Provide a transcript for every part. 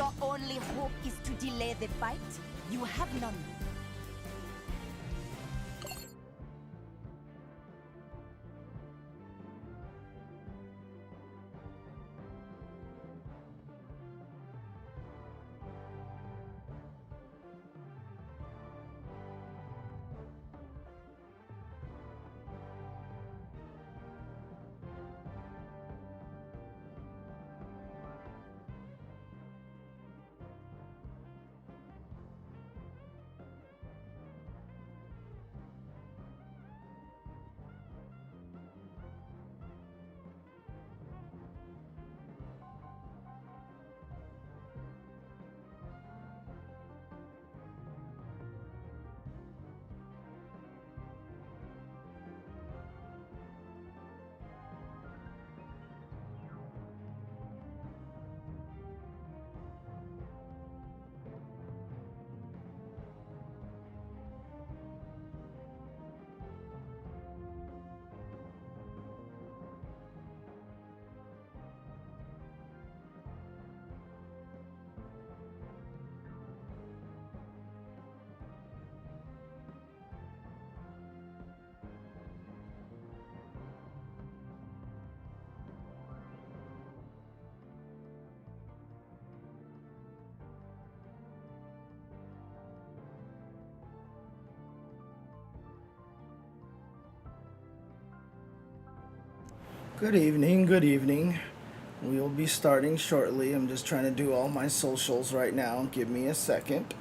Your only hope is to delay the fight? You have none. Good evening, good evening. We'll be starting shortly. I'm just trying to do all my socials right now. Give me a second.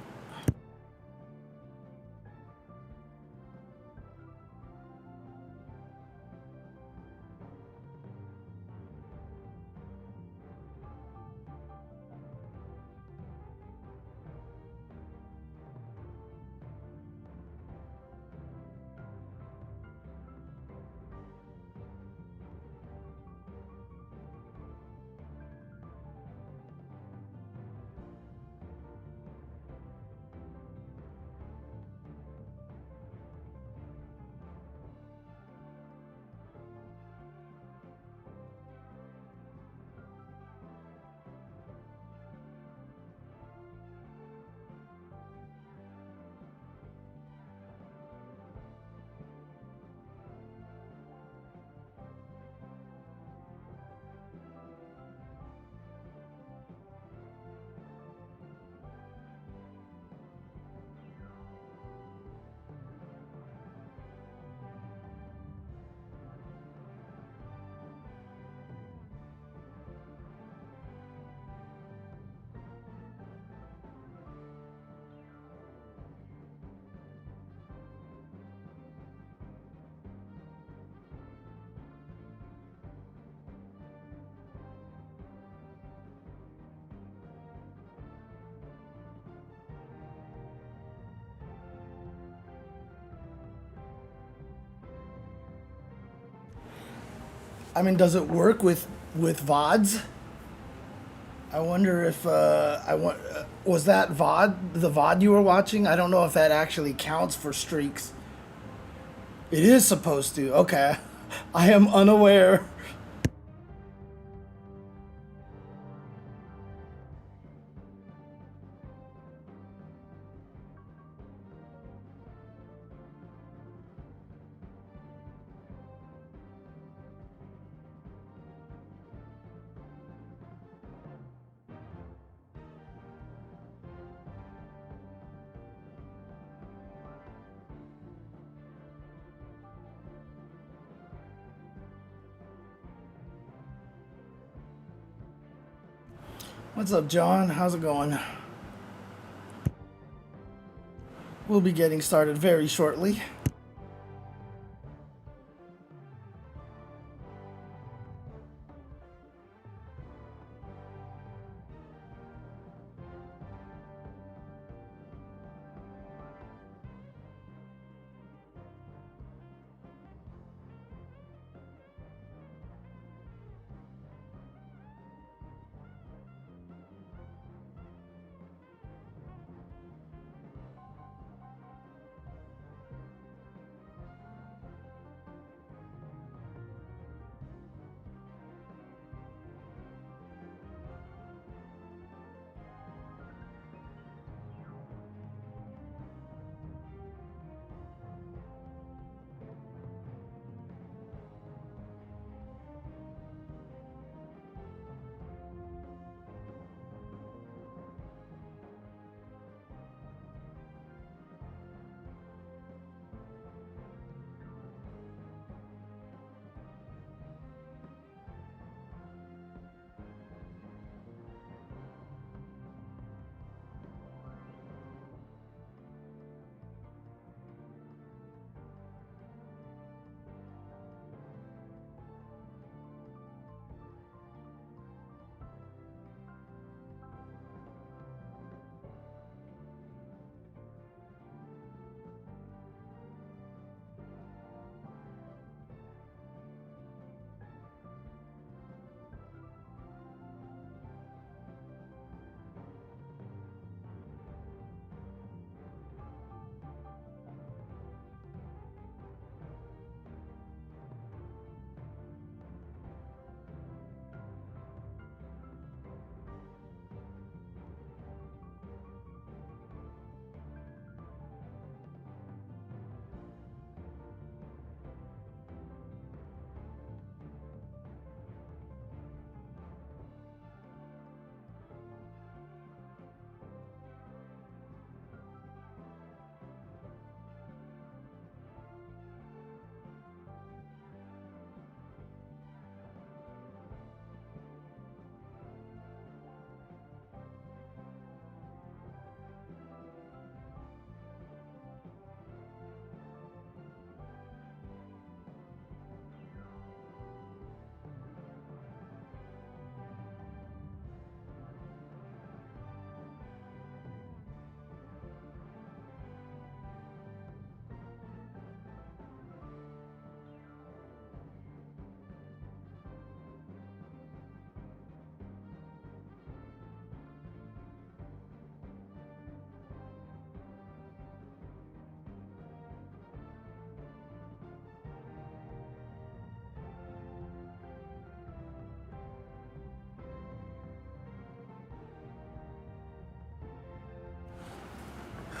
I mean, does it work with VODs? I wonder if was that the VOD you were watching? I don't know if that actually counts for streaks. It is supposed to. Okay. I am unaware. What's up, John? How's it going? We'll be getting started very shortly.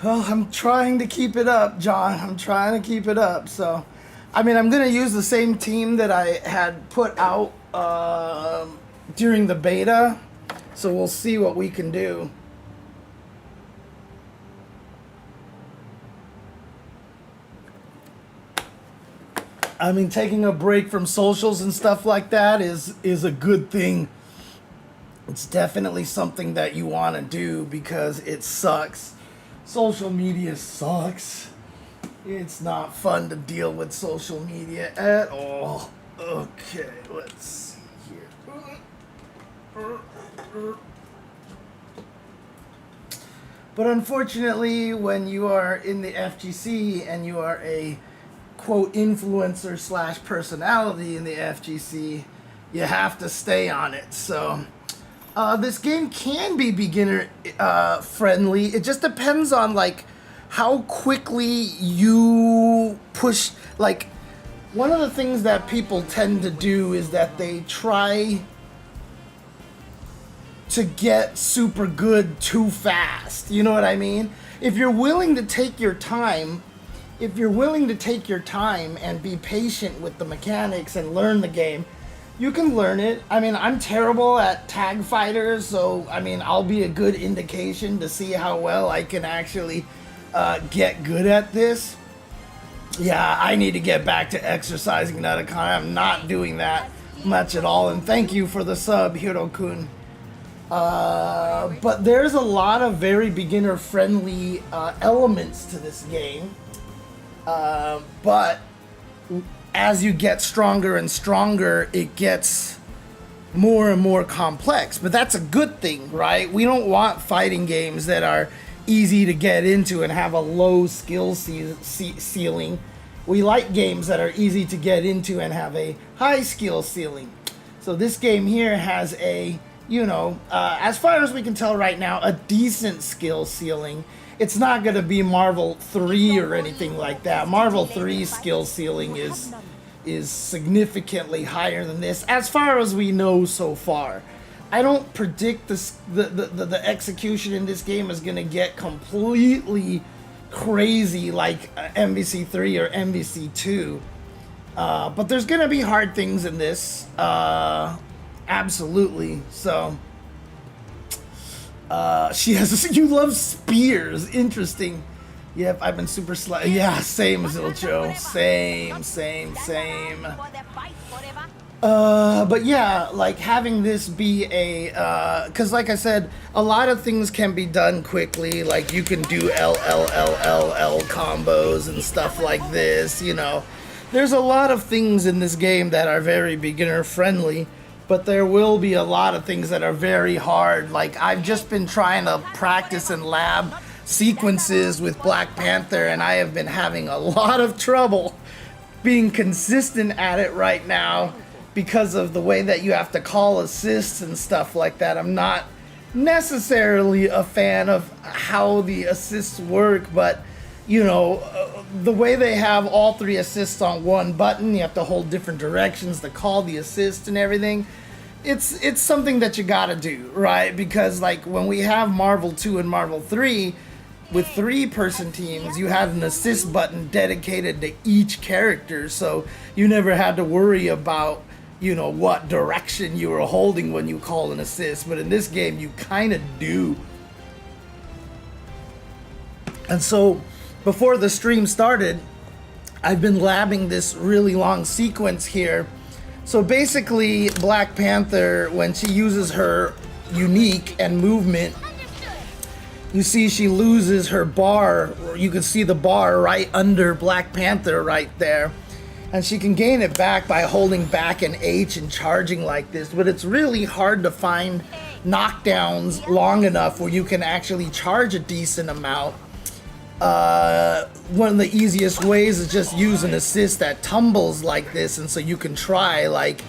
Well, I'm trying to keep it up, John. I'm trying to keep it up. So, I mean, I'm going to use the same team that I had put out during the beta. So we'll see what we can do. I mean, taking a break from socials and stuff like that is a good thing. It's definitely something that you want to do because it sucks. Social media sucks. It's not fun to deal with social media at all. Okay, let's see here. But unfortunately, when you are in the FGC and you are a quote influencer slash personality in the FGC, you have to stay on it. So this game can be beginner friendly. It just depends on like how quickly you push. Like, one of the things that people tend to do is that they try to get super good too fast. You know what I mean? If you're willing to take your time, and be patient with the mechanics and learn the game, you can learn it. I mean, I'm terrible at tag fighters, so I mean, I'll be a good indication to see how well I can actually get good at this. Yeah, I need to get back to exercising that. I'm not doing that much at all. And thank you for the sub, Hiro-kun. But there's a lot of very beginner-friendly elements to this game. But as you get stronger and stronger, it gets more and more complex. But that's a good thing, right? We don't want fighting games that are easy to get into and have a low skill ceiling. We like games that are easy to get into and have a high skill ceiling. So this game here has a, you know, as far as we can tell right now, a decent skill ceiling. It's not going to be Marvel 3 or anything like that. Marvel 3's skill ceiling is significantly higher than this, as far as we know so far. I don't predict the execution in this game is going to get completely crazy like MVC 3 or MVC 2. But there's going to be hard things in this. Absolutely. So, she has, you love spears. Interesting. Yep, I've been super yeah, same, Zilcho. Same. But yeah, like having this be a, cause like I said, a lot of things can be done quickly. Like you can do LLLLL combos and stuff like this, you know. There's a lot of things in this game that are very beginner friendly, but there will be a lot of things that are very hard. Like I've just been trying to practice and lab sequences with Black Panther, and I have been having a lot of trouble being consistent at it right now because of the way that you have to call assists and stuff like that. I'm not necessarily a fan of how the assists work, but you know, the way they have all three assists on one button, you have to hold different directions to call the assist and everything. It's something that you gotta do, right? Because like when we have Marvel 2 and Marvel 3, with 3-person teams, you had an assist button dedicated to each character, so you never had to worry about, you know, what direction you were holding when you call an assist. But in this game, you kind of do. And so, before the stream started, I've been labbing this really long sequence here. So basically, Black Panther, when she uses her unique and movement, you see she loses her bar. You can see the bar right under Black Panther right there. And she can gain it back by holding back an H and charging like this. But it's really hard to find knockdowns long enough where you can actually charge a decent amount. One of the easiest ways is just use an assist that tumbles like this, and so you can try like,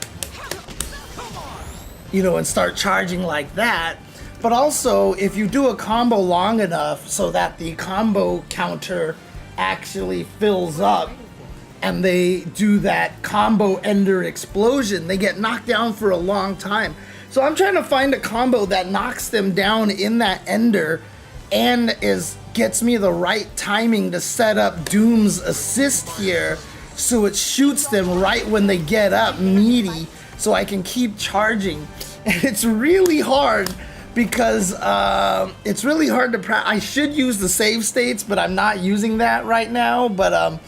you know, and start charging like that. But also, if you do a combo long enough so that the combo counter actually fills up and they do that combo ender explosion, they get knocked down for a long time. So I'm trying to find a combo that knocks them down in that ender and is gets me the right timing to set up Doom's assist here, so it shoots them right when they get up meaty, so I can keep charging. And it's really hard because it's really hard to I should use the save states, but I'm not using that right now. But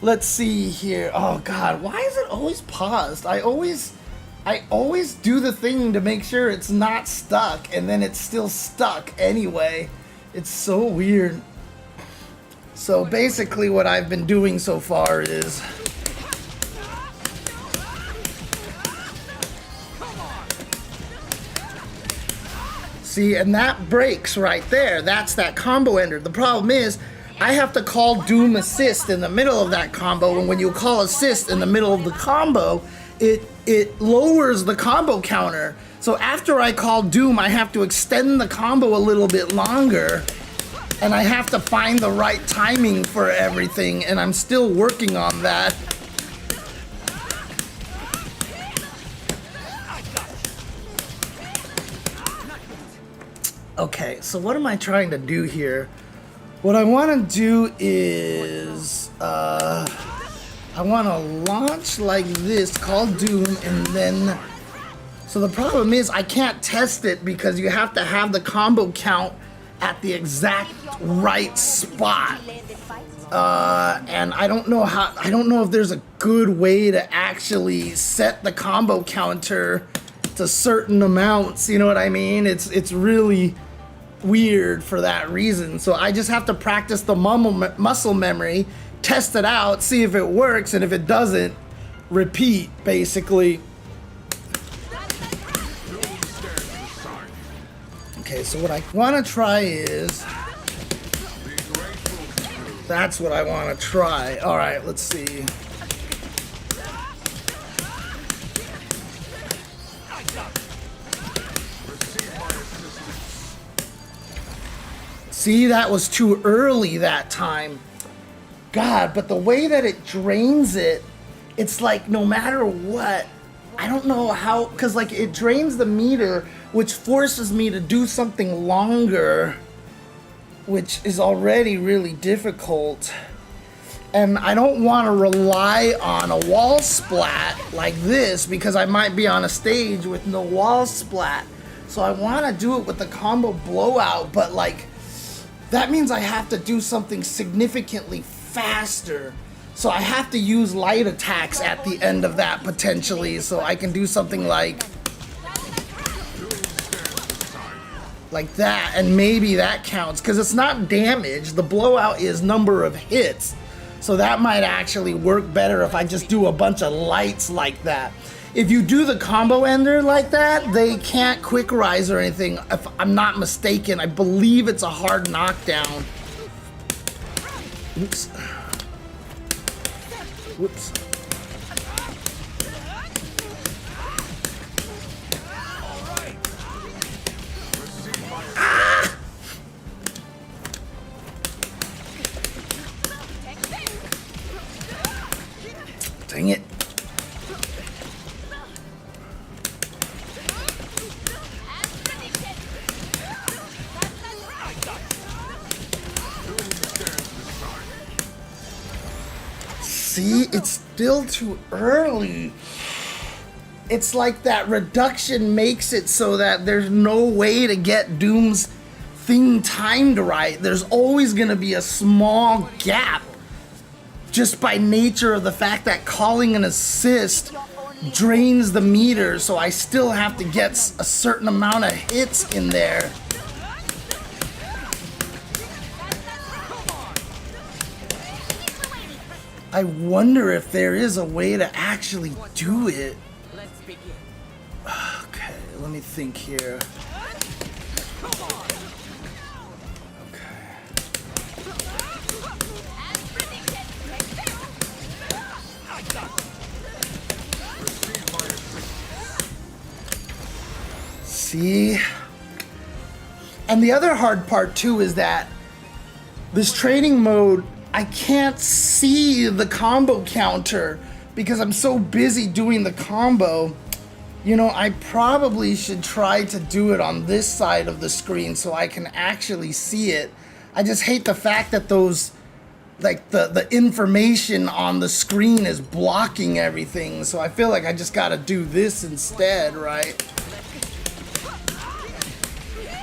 let's see here. Oh god, why is it always paused? I always do the thing to make sure it's not stuck, and then it's still stuck anyway. It's so weird. So basically what I've been doing so far is see, and that breaks right there. That's that combo ender. The problem is I have to call Doom assist in the middle of that combo, and when you call assist in the middle of the combo, it lowers the combo counter. So after I call Doom, I have to extend the combo a little bit longer, and I have to find the right timing for everything, and I'm still working on that. Okay, so what am I trying to do here? What I want to do is I want to launch like this, call Doom, and then so the problem is I can't test it because you have to have the combo count at the exact right spot. And I don't know if there's a good way to actually set the combo counter to certain amounts, you know what I mean? It's really weird for that reason. So I just have to practice the muscle memory, test it out, see if it works, and if it doesn't, repeat, basically. Okay, so what I want to try is... That's what I want to try. Alright, let's see. See, that was too early that time. God, but the way that it drains it, it's like no matter what, I don't know how, because like it drains the meter, which forces me to do something longer, which is already really difficult. And I don't want to rely on a wall splat like this because I might be on a stage with no wall splat. So I want to do it with the combo blowout, but like that means I have to do something significantly faster. So I have to use light attacks at the end of that potentially, so I can do something like that, and maybe that counts because it's not damage. The blowout is number of hits, so that might actually work better if I just do a bunch of lights like that. If you do the combo ender like that, they can't quick rise or anything. If I'm not mistaken, I believe it's a hard knockdown. Oops. Whoops. Ah! Dang it. See, it's still too early. It's like that reduction makes it so that there's no way to get Doom's thing timed right. There's always going to be a small gap just by nature of the fact that calling an assist drains the meter, so I still have to get a certain amount of hits in there. I wonder if there is a way to actually do it. Let's begin. Okay, let me think here. See? And the other hard part too is that this training mode, I can't see the combo counter because I'm so busy doing the combo. You know, I probably should try to do it on this side of the screen so I can actually see it. I just hate the fact that those, like the information on the screen is blocking everything. So I feel like I just gotta do this instead, right?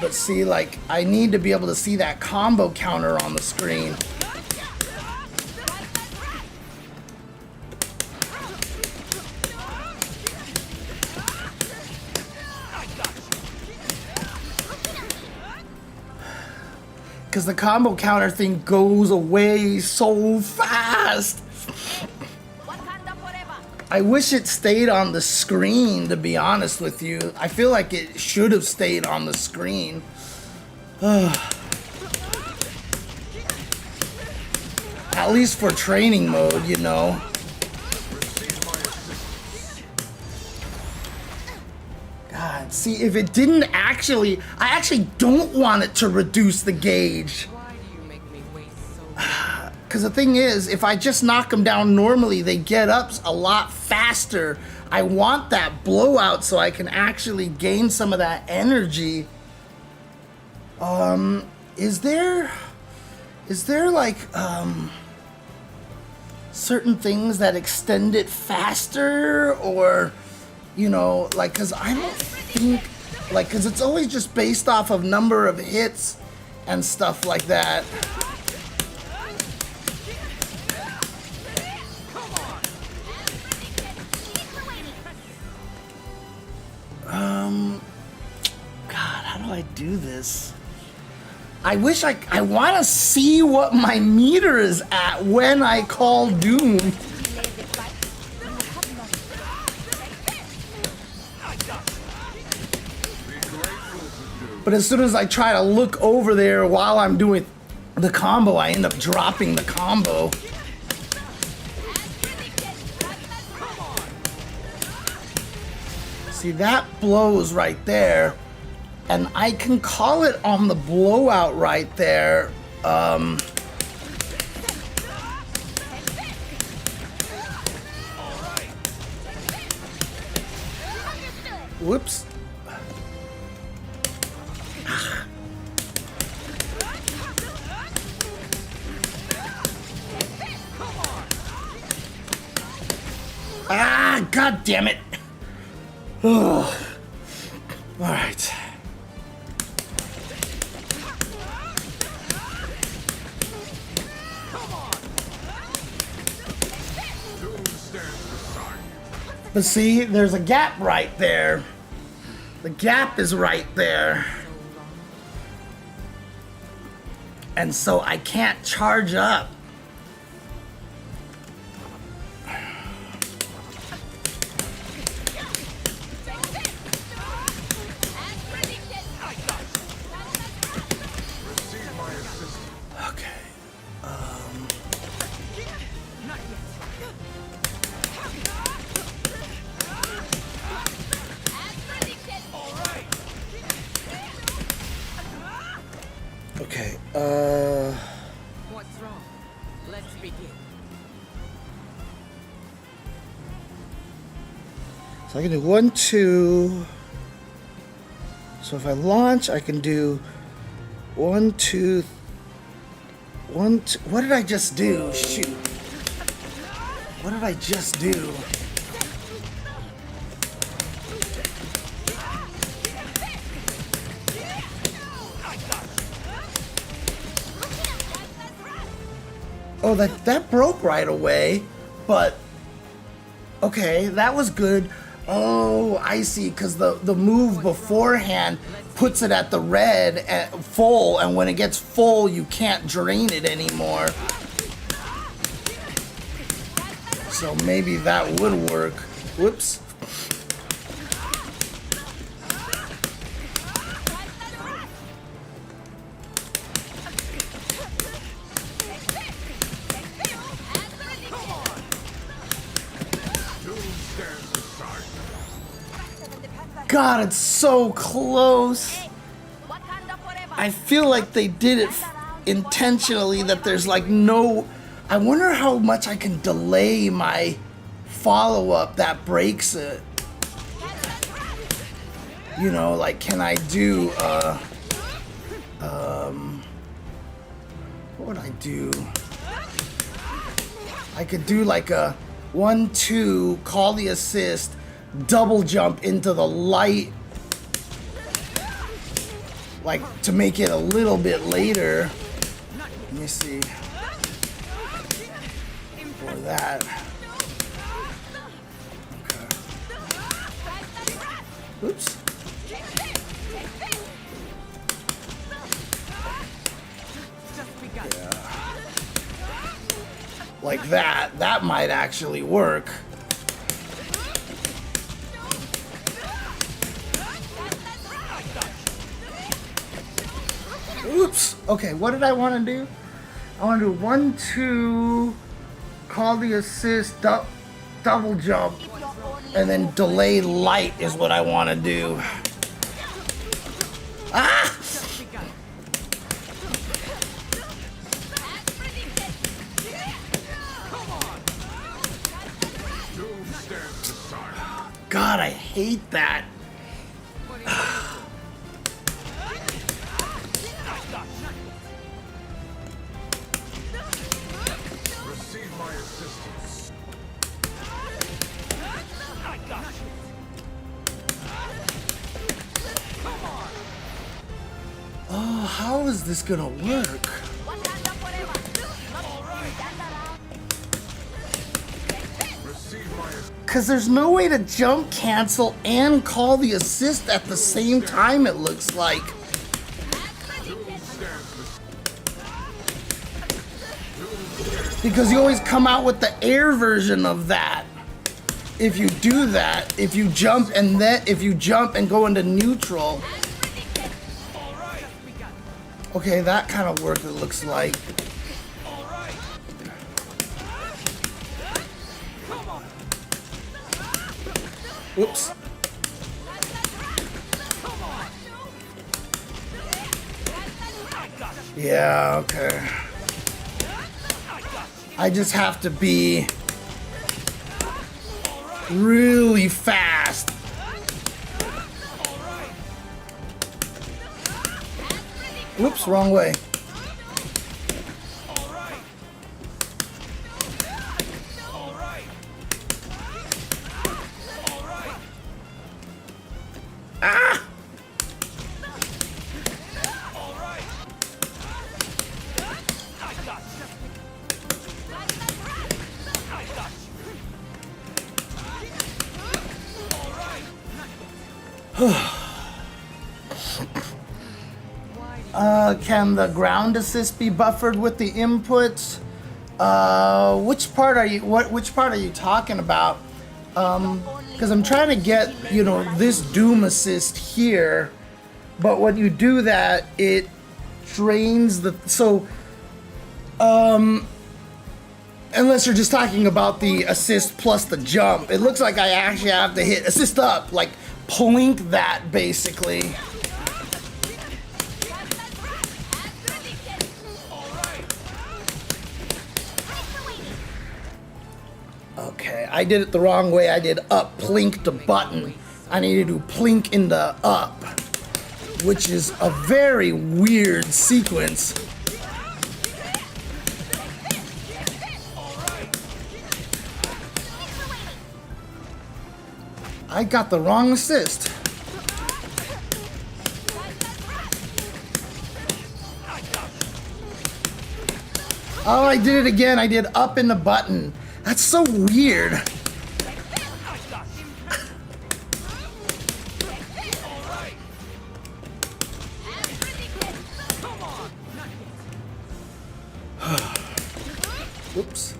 But see, like, I need to be able to see that combo counter on the screen. Because the combo counter thing goes away so fast. I wish it stayed on the screen, to be honest with you. I feel like it should have stayed on the screen. At least for training mode, you know. God, see, if it didn't actually... I actually don't want it to reduce the gauge. Why do you make me wait so long? Because the thing is, if I just knock them down normally, they get up a lot faster. I want that blowout so I can actually gain some of that energy. Is there like, certain things that extend it faster? Or, you know, like, because I don't think, like, because it's always just based off of number of hits and stuff like that. God, how do I do this? I wish I want to see what my meter is at when I call Doom. Delay the fight. You have not. But as soon as I try to look over there while I'm doing the combo, I end up dropping the combo. See, that blows right there. And I can call it on the blowout right there. Whoops. Ah, god damn it. Ugh. All right. But see, there's a gap right there. The gap is right there. And so I can't charge up. Okay. Okay, What's wrong? Let's begin. so I can do 1, 2. So if I launch, I can do 1, 2, 1, 2. What did I just do? Shoot. What did I just do? Oh, that broke right away, but okay, that was good. Oh, I see, because the move beforehand puts it at the red at full, and when it gets full, you can't drain it anymore. So maybe that would work. Whoops. God, it's so close. I feel like they did it intentionally, that there's like no... I wonder how much I can delay my follow-up that breaks it. You know, like, can I do, would I do? I could do like a 1-2, call the assist, double jump into the light, like to make it a little bit later. Let me see. For that. Okay. Oops. Yeah. Like that. That might actually work. Oops. Okay, what did I want to do? I want to do 1-2, call the assist, double jump, and then delay light is what I want to do. Ah! God, I hate that. Oh, how is this gonna work? Because there's no way to jump cancel and call the assist at the same time, it looks like. Because you always come out with the air version of that. If you do that, if you jump and go into neutral. Okay, that kind of worked, it looks like. Oops. Yeah, okay. I just have to be really fast. Whoops, wrong way. Ah! Can the ground assist be buffered with the inputs? Which part are you talking about? Because I'm trying to get, this Doom assist here, but when you do that, it drains the, unless you're just talking about the assist plus the jump, it looks like I actually have to hit assist up, like plink that basically. Okay, I did it the wrong way. I did up plink to button. I need to do plink into up, which is a very weird sequence. I got the wrong assist. Oh, I did it again. I did up in the button. That's so weird. Oops.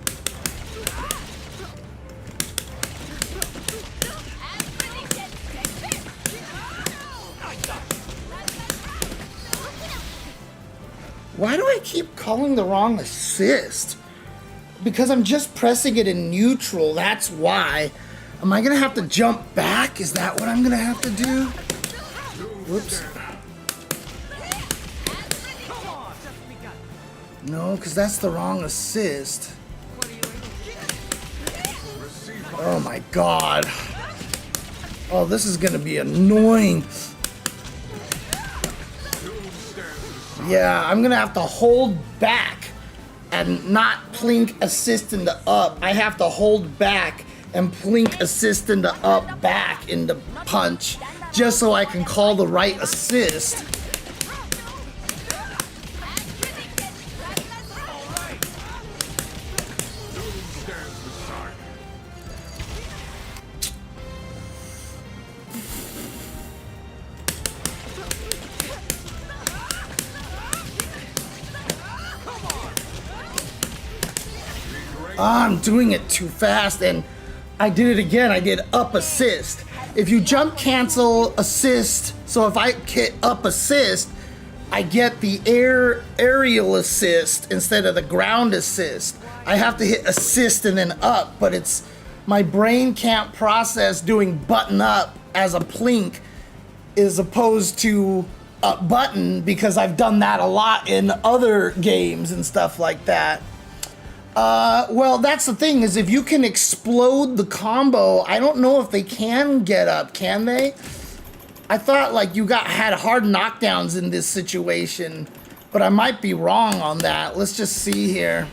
Why do I keep calling the wrong assist? Because I'm just pressing it in neutral, that's why. Am I gonna have to jump back? Is that what I'm gonna have to do? Whoops. No, because that's the wrong assist. Oh my god. Oh, this is gonna be annoying. Yeah, I'm gonna have to hold back and not plink assist into up. I have to hold back and plink assist into up back into punch just so I can call the right assist. I'm doing it too fast, and I did it again. I did up assist. If you jump cancel assist, so if I hit up assist, I get the aerial assist instead of the ground assist. I have to hit assist and then up, but it's my brain can't process doing button up as a plink as opposed to up button because I've done that a lot in other games and stuff like that. Well, that's the thing, is if you can explode the combo, I don't know if they can get up, can they? I thought like you had hard knockdowns in this situation, but I might be wrong on that. Let's just see here.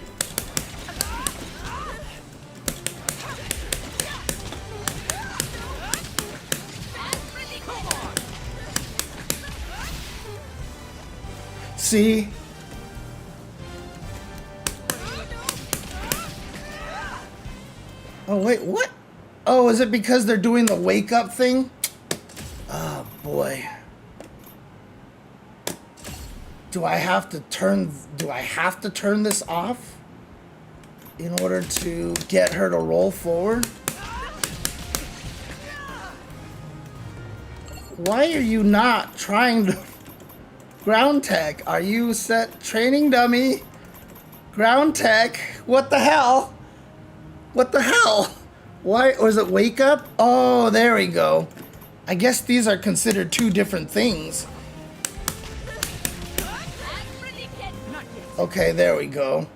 See? Oh, wait, what? Oh, is it because they're doing the wake up thing? Oh, boy. Do I have to turn this off in order to get her to roll forward? Why are you not trying to ground tech? Are you set training dummy? Ground tech? What the hell? What the hell? Why was it wake up? Oh, there we go. I guess these are considered two different things. Okay, there we go.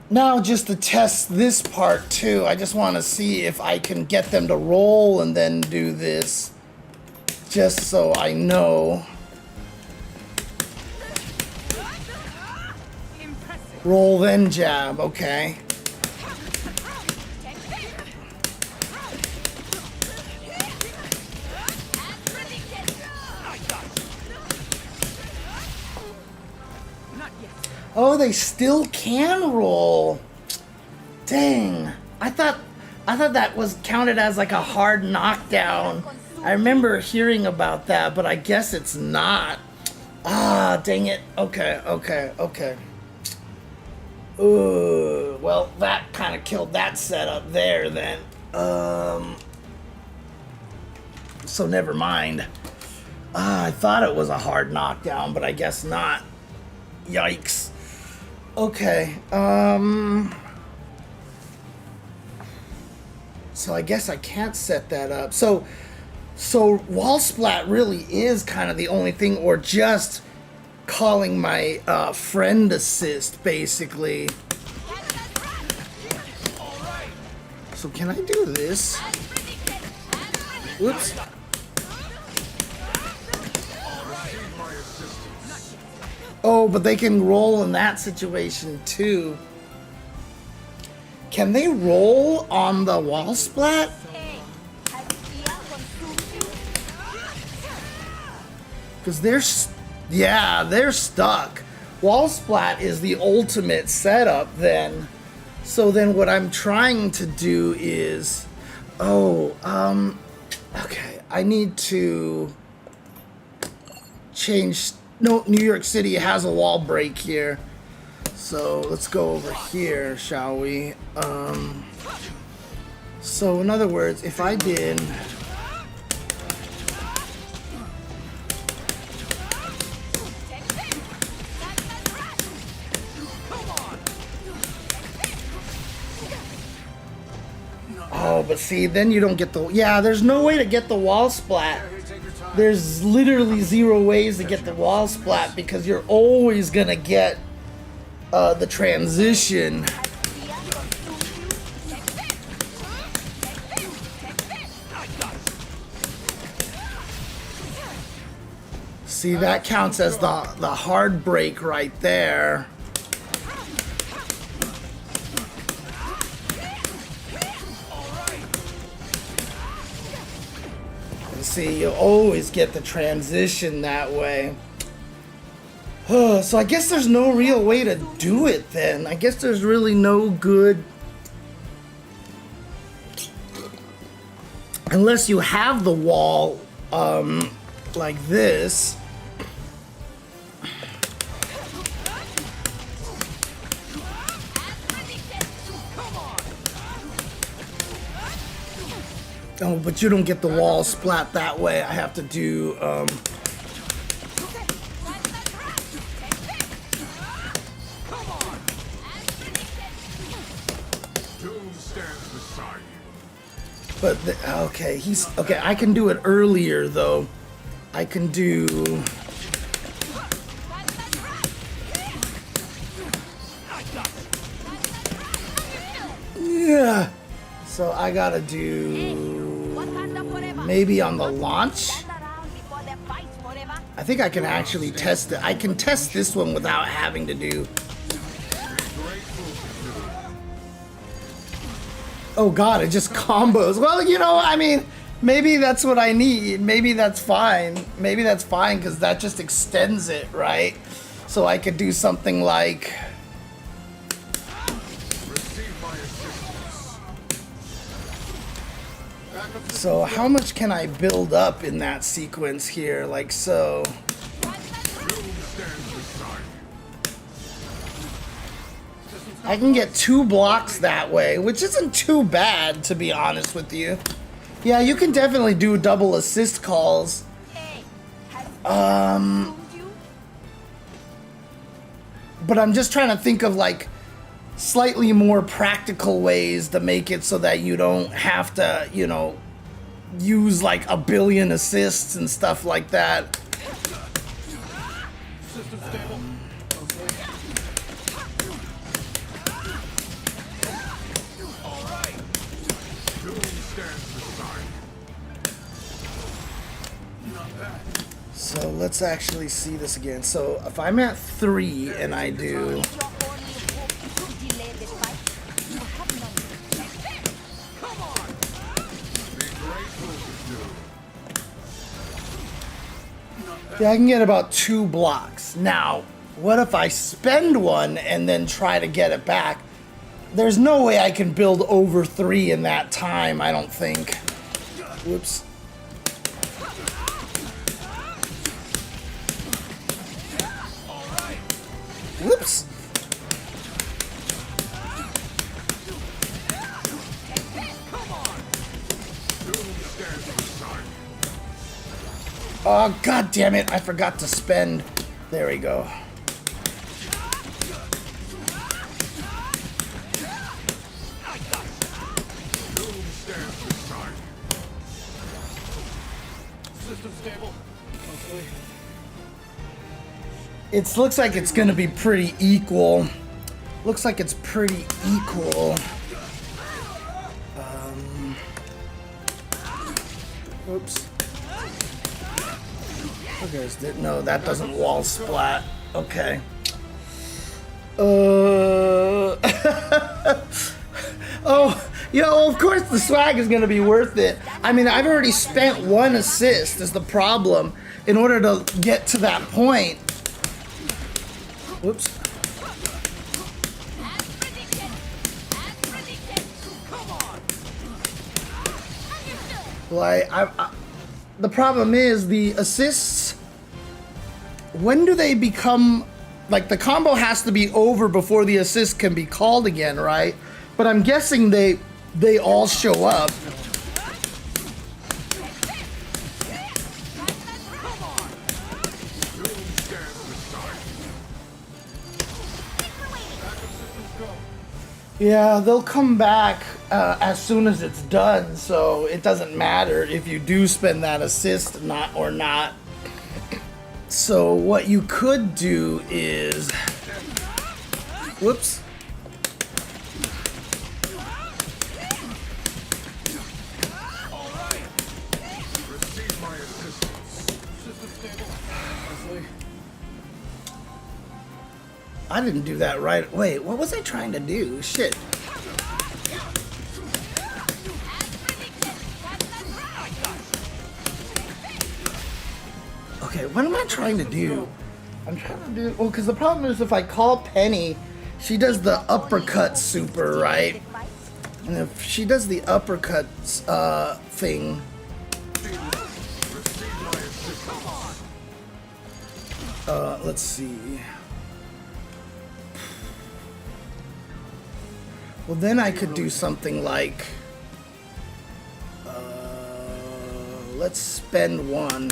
Now just to test this part too, I just want to see if I can get them to roll and then do this. Just so I know. Roll then jab, okay. Oh, they still can roll. Dang. I thought that was counted as like a hard knockdown. I remember hearing about that, but I guess it's not. Ah, dang it. Okay. Well, that kind of killed that setup there then. So never mind. I thought it was a hard knockdown, but I guess not. Yikes. Okay, so I guess I can't set that up. So wall splat really is kind of the only thing, or just calling my friend assist, basically. So can I do this? Whoops. Oh, but they can roll in that situation too. Can they roll on the wall splat? Because they're stuck. Wall splat is the ultimate setup then. So then what I'm trying to do is, okay, I need to change. No, New York City has a wall break here. So let's go over here, shall we? So in other words, if I did... Oh, but see, then you don't get the... Yeah, there's no way to get the wall splat. There's literally zero ways to get the wall splat because you're always gonna get the transition. See, that counts as the hard break right there. see, you always get the transition that way. So I guess there's no real way to do it then. I guess there's really no good... Unless you have the wall, like this. Oh, but you don't get the wall splat that way. I have to do, But, okay, okay, I can do it earlier, though. I can do... Yeah. So I gotta do... Maybe on the launch? I think I can actually test it. I can test this one without having to do... Oh god, it just combos. Well, you know, I mean, maybe that's what I need. Maybe that's fine. Maybe that's fine because that just extends it, right? So I could do something like... So how much can I build up in that sequence here? Like so. I can get 2 blocks that way, which isn't too bad, to be honest with you. Yeah, you can definitely do double assist calls. But I'm just trying to think of like slightly more practical ways to make it so that you don't have to, you know, use like a billion assists and stuff like that. System stable. So let's actually see this again. So if I'm at 3 and I do... Yeah, I can get about 2 blocks. Now, what if I spend one and then try to get it back? There's no way I can build over 3 in that time, I don't think. Whoops. Whoops. Oh, god damn it, I forgot to spend. There we go. System stable. Okay. It looks like it's gonna be pretty equal. Looks like it's pretty equal. Oops. Okay, no, that doesn't wall splat. Okay. Oh, you know, of course the swag is gonna be worth it. I mean, I've already spent 1 assist is the problem in order to get to that point. Whoops. Like, the problem is the assists, when do they become, like the combo has to be over before the assist can be called again, right? But I'm guessing they all show up. Yeah, they'll come back as soon as it's done, so it doesn't matter if you do spend that assist or not. So what you could do is... Whoops. I didn't do that right. Wait, what was I trying to do? Shit. What am I trying to do? I'm trying to do... Well, because the problem is if I call Penny, she does the uppercut super, right? And if she does the uppercut thing... let's see. Well, then I could do something like... let's spend one.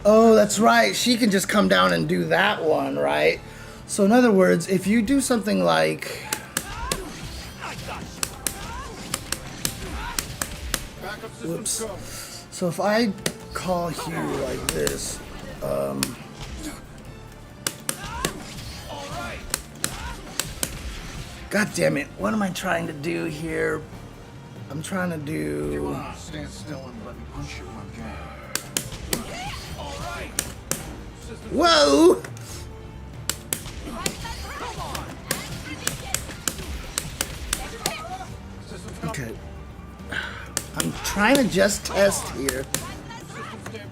Oh, that's right. She can just come down and do that one, right? So in other words, if you do something like... Backup systems Whoops. go. So if I call Hugh like this, God damn it, what am I trying to do here? I'm trying to do... Stand still and let me punch you one game. Whoa! Systems go. Okay. I'm trying to just test here. System stable.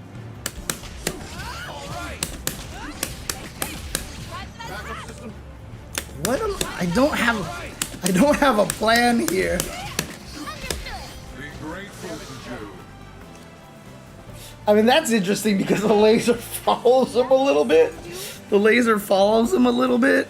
Backup system. What am I don't have a plan here. Be grateful to do. I mean, that's interesting because the laser follows him a little bit. The laser follows him a little bit.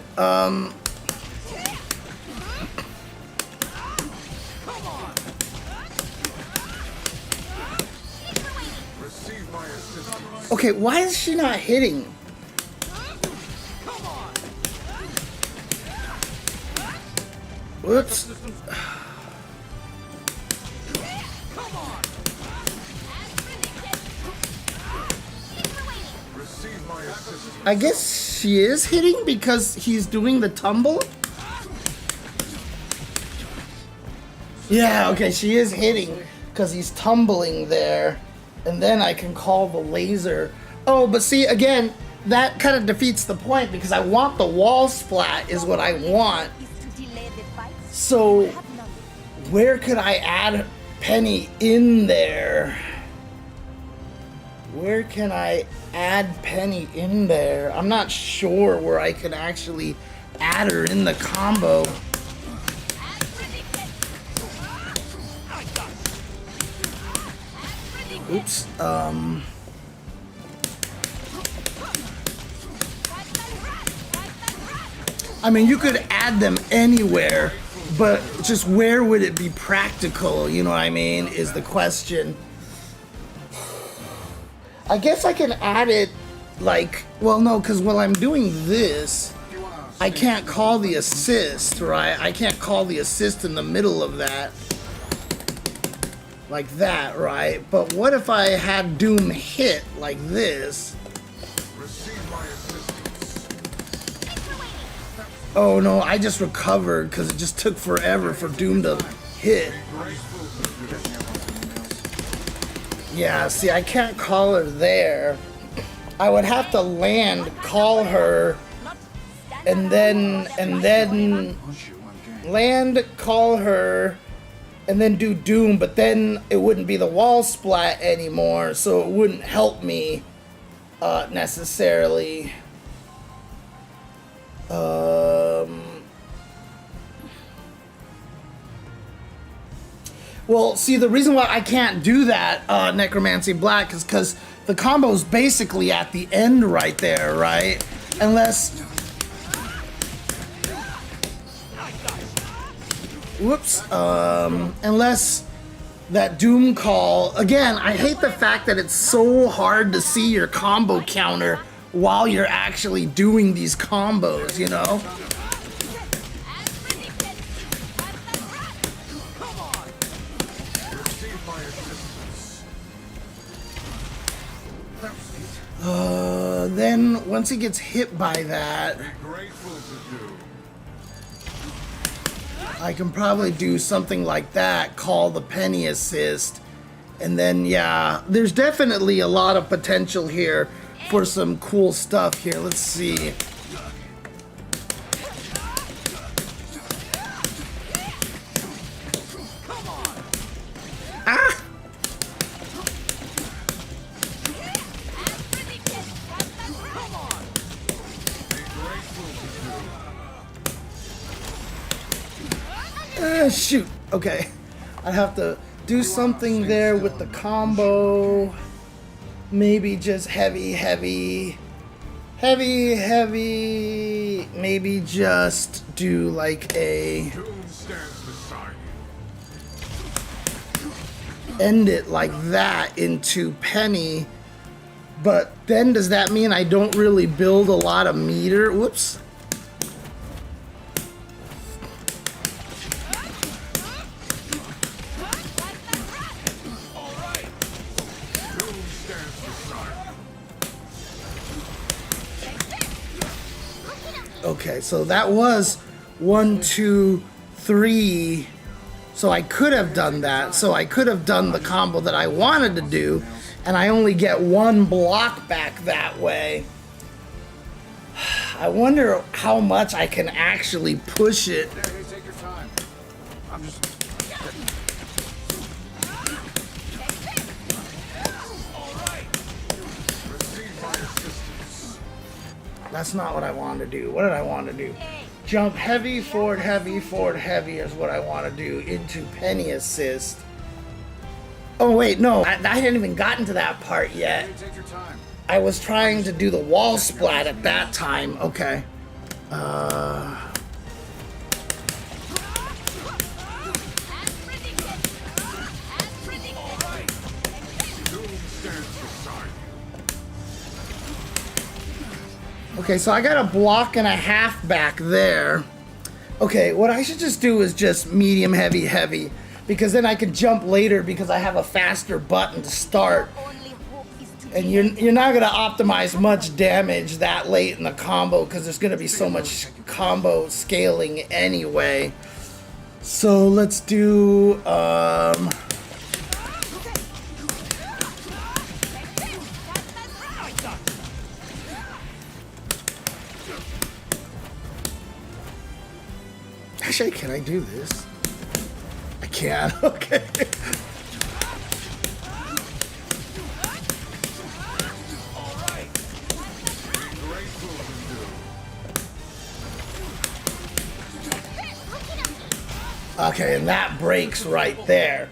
Receive my assistance. Okay, why is she not hitting? Whoops. Receive my assistance. I guess she is hitting because he's doing the tumble. Yeah, okay, she is hitting because he's tumbling there. And then I can call the laser. Oh, but see, again, that kind of defeats the point because I want the wall splat is what I want. Is to delay the fight. So You have none. where could I add Penny in there? Where can I add Penny in there? I'm not sure where I can actually add her in the combo. Oops. I mean, you could add them anywhere, but just where would it be practical? You know what I mean? Is the question. I guess I can add it like, well, no, because while I'm doing this, I can't call the assist, right? I can't call the assist in the middle of that. Like that, right? But what if I had Doom hit like this? Receive my assistance. Oh no, I just recovered because it just took forever for Doom to hit. Graceful. You get me up on something else. Yeah, see, I can't call her there. I would have to land, call her, and then Punch you one game. land, call her, and then do Doom, but then it wouldn't be the wall splat anymore, so it wouldn't help me necessarily. Well, see, the reason why I can't do that, Necromancy Black, is because the combo's basically at the end right there, right? Unless... Whoops. Unless that Doom call... Again, I hate the fact that it's so hard to see your combo counter while you're actually doing these combos, you know? Receive my assistance. Then once he gets hit by that, Be grateful to do. I can probably do something like that, call the Penny assist, and then, yeah, there's definitely a lot of potential here for some cool stuff here. Let's see. Shoot. Okay. I have to do something there with the combo. Maybe just heavy, heavy. Heavy, heavy. Maybe just do like a... end it like that into Penny. But then does that mean I don't really build a lot of meter? Whoops. Okay, so that was 1, 2, 3. So I could have done that. So I could have done the combo that I wanted to do, and I only get 1 block back that way. I wonder how much I can actually push it. Hey, take your time. I'm just... That's not what I wanted to do. What did I want to do? Jump heavy, forward heavy is what I want to do into Penny assist. Oh wait, no, I hadn't even gotten to that part yet. Hey, take your time. I was trying to do the wall splat at that time. Okay. Okay, so I got a block and a half back there. Okay, what I should just do is just medium, heavy, heavy. Because then I can jump later because I have a faster button to start. Only hope is to And you're not gonna optimize much damage that late in the combo because there's gonna be so much combo scaling anyway. So let's do actually, can I do this? I can. Okay. Okay, and that breaks right there.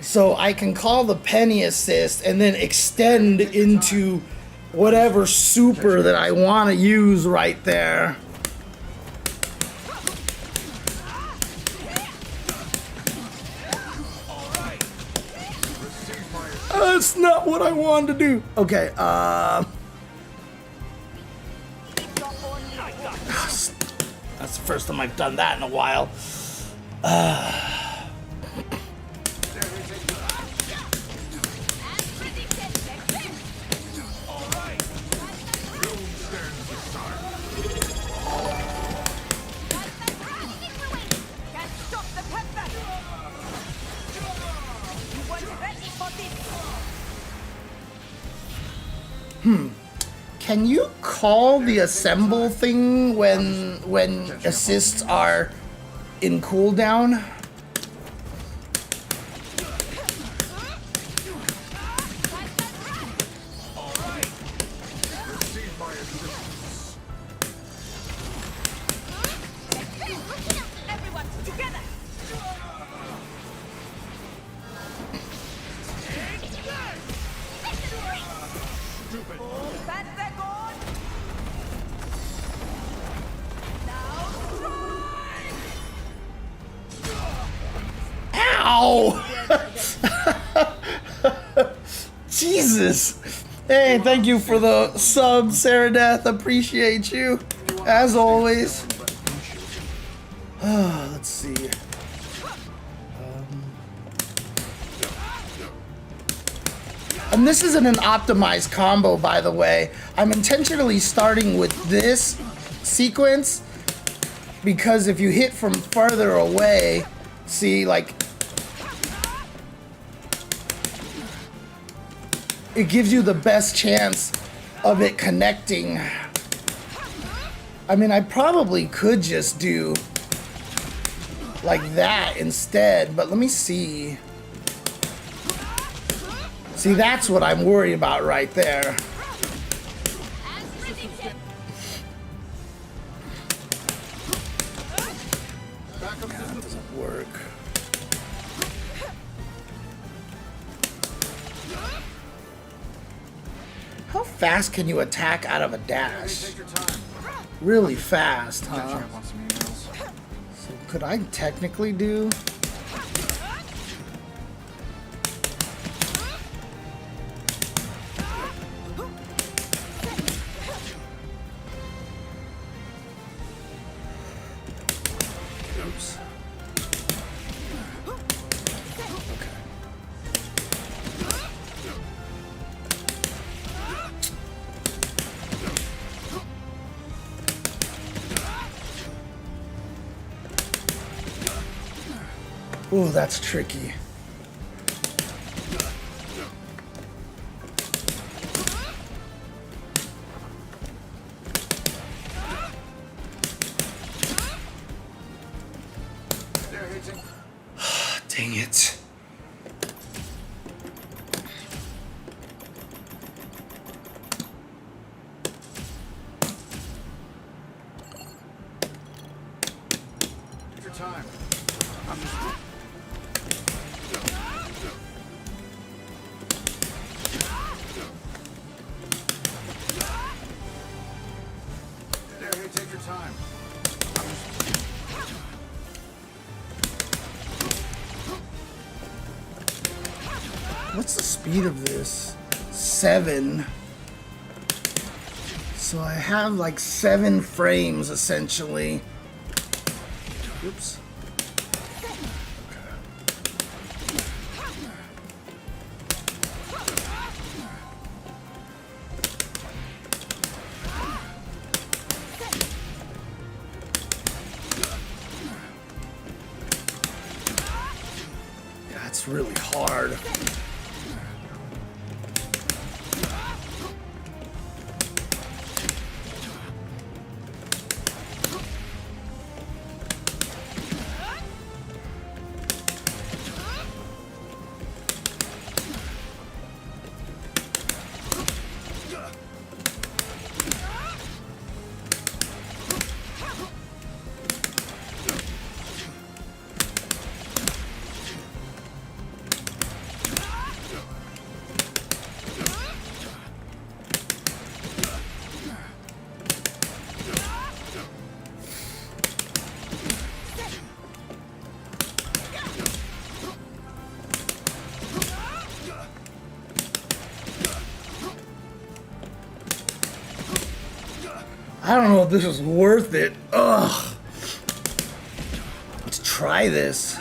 So I can call the Penny assist and then extend into whatever super that I want to use right there. That's not what I wanted to do. Okay, that's the first time I've done that in a while. Can you call the assemble thing when assists are in cooldown? everyone together. Ow! Jesus! Hey, thank you for the sub, Sarah Death. Appreciate you, as always. Let's see. And this isn't an optimized combo, by the way. I'm intentionally starting with this sequence because if you hit from farther away, see, like, it gives you the best chance of it connecting. I mean, I probably could just do like that instead, but let me see. See, that's what I'm worried about right there. God, that doesn't work. How fast can you attack out of a Hey, dash? take your time. Really fast, Catching huh? up on some emails. So could I technically do? Oops. Okay. Ooh, that's tricky. They're hitting. Dang it. Take your time. I'm just. There, hey, take your time. What's the speed of this? 7. So I have like 7 frames essentially. Oops. Yeah, it's really hard. I don't know if this is worth it. Ugh. To try this.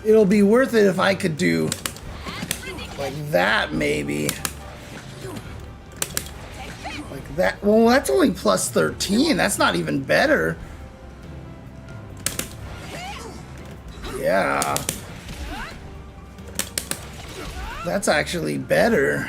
It'll be worth it if I could do like that, maybe. Like that. Well, that's only plus 13. That's not even better. Yeah. That's actually better.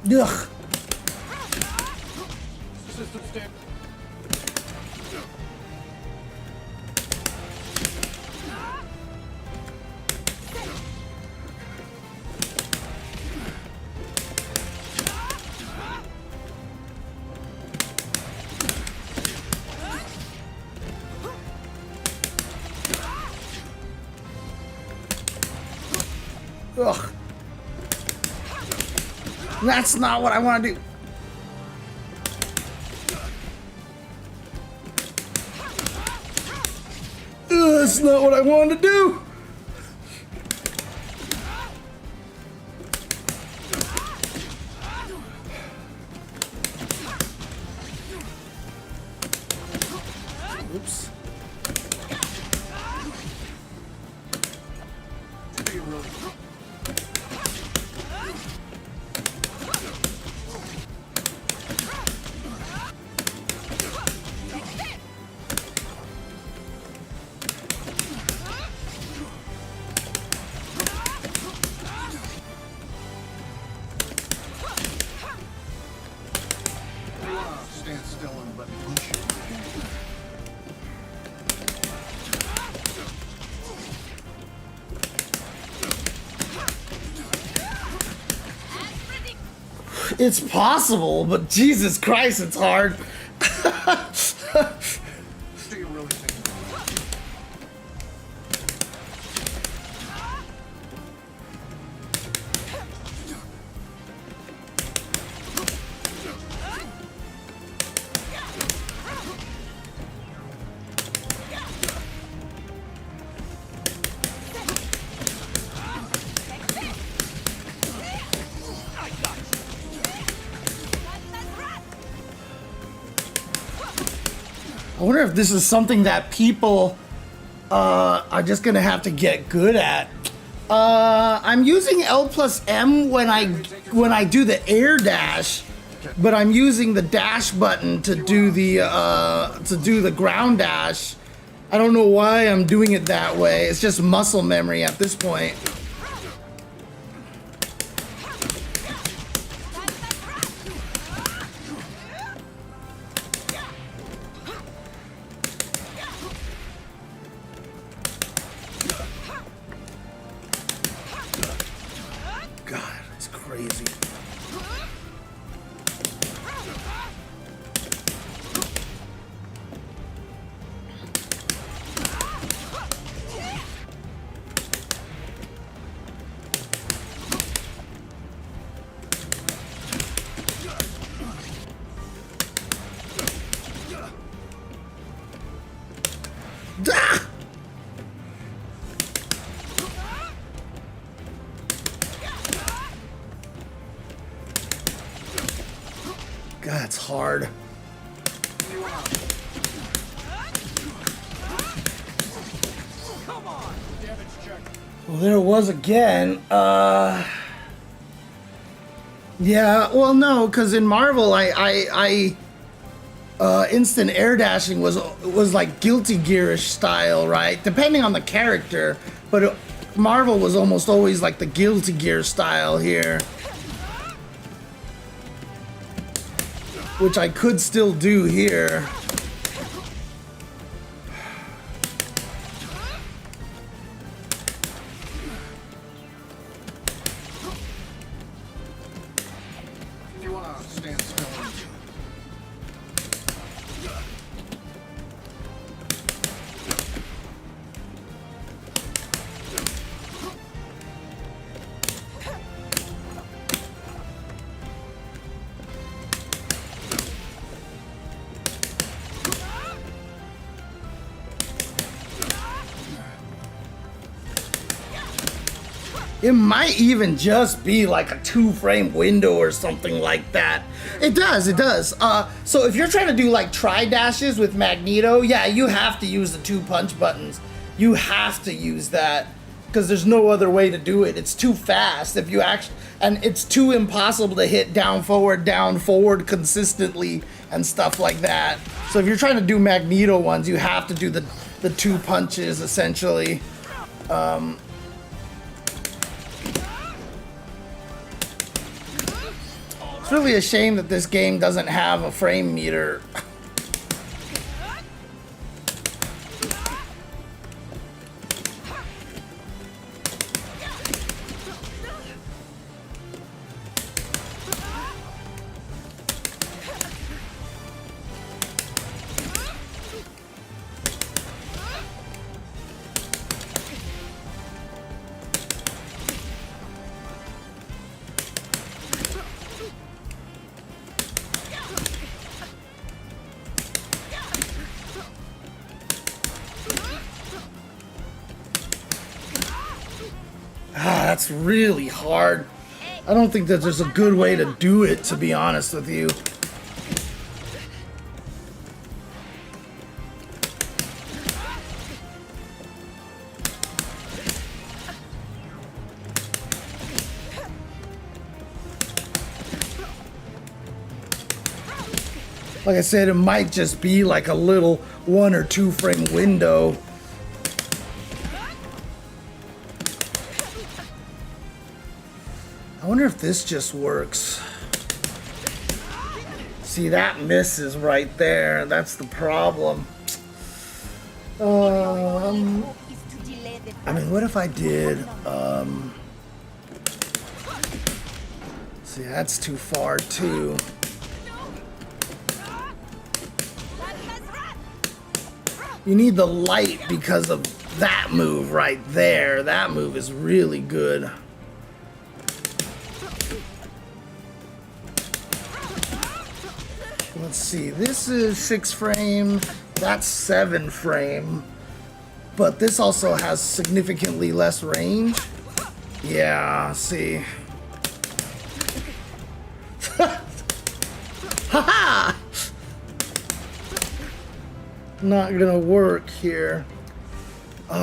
Ugh. System stand. Ugh. That's not what I want to do. Ugh, that's not what I wanted to do. It's possible, but Jesus Christ, it's hard. Do you really think? I wonder if this is something that people are just gonna have to get good at. I'm using L plus M when I do the air dash, but I'm using the dash button to do the ground dash. I don't know why I'm doing it that way. It's just muscle memory at this point. God, it's crazy. Ah! God, it's hard. Well, there it was again. Yeah, well, no, because in Marvel, instant air dashing was like Guilty Gear-ish style, right? Depending on the character, but Marvel was almost always like the Guilty Gear style here, which I could still do here. If you wanna stand still. It might even just be like a 2-frame window or something like that. It does, it does. So if you're trying to do like tri-dashes with Magneto, yeah, you have to use the 2 punch buttons. You have to use that because there's no other way to do it. It's too fast if you actually, and it's too impossible to hit down, forward consistently and stuff like that. So if you're trying to do Magneto ones, you have to do the 2 punches essentially. It's really a shame that this game doesn't have a frame meter. That's really hard. I don't think that there's a good way to do it, to be honest with you. Like I said, it might just be like a little 1 or 2 frame window. I wonder if this just works. See, that misses right there. That's the problem. Is to delay the I mean, what if I did, See, that's too far too. You need the light because of that move right there. That move is really good. Let's see, this is 6 frame, that's 7 frame, but this also has significantly less range. Yeah, see. Haha! Not gonna work here. Should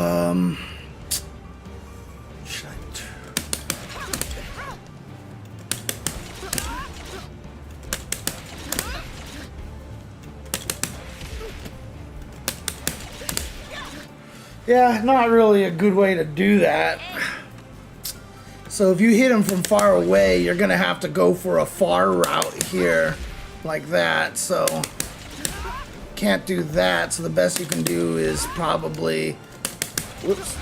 I Yeah, not really a good way to do that. So if you hit him from far away, you're gonna have to go for a far route here, like that. So can't do that. So the best you can do is probably, whoops.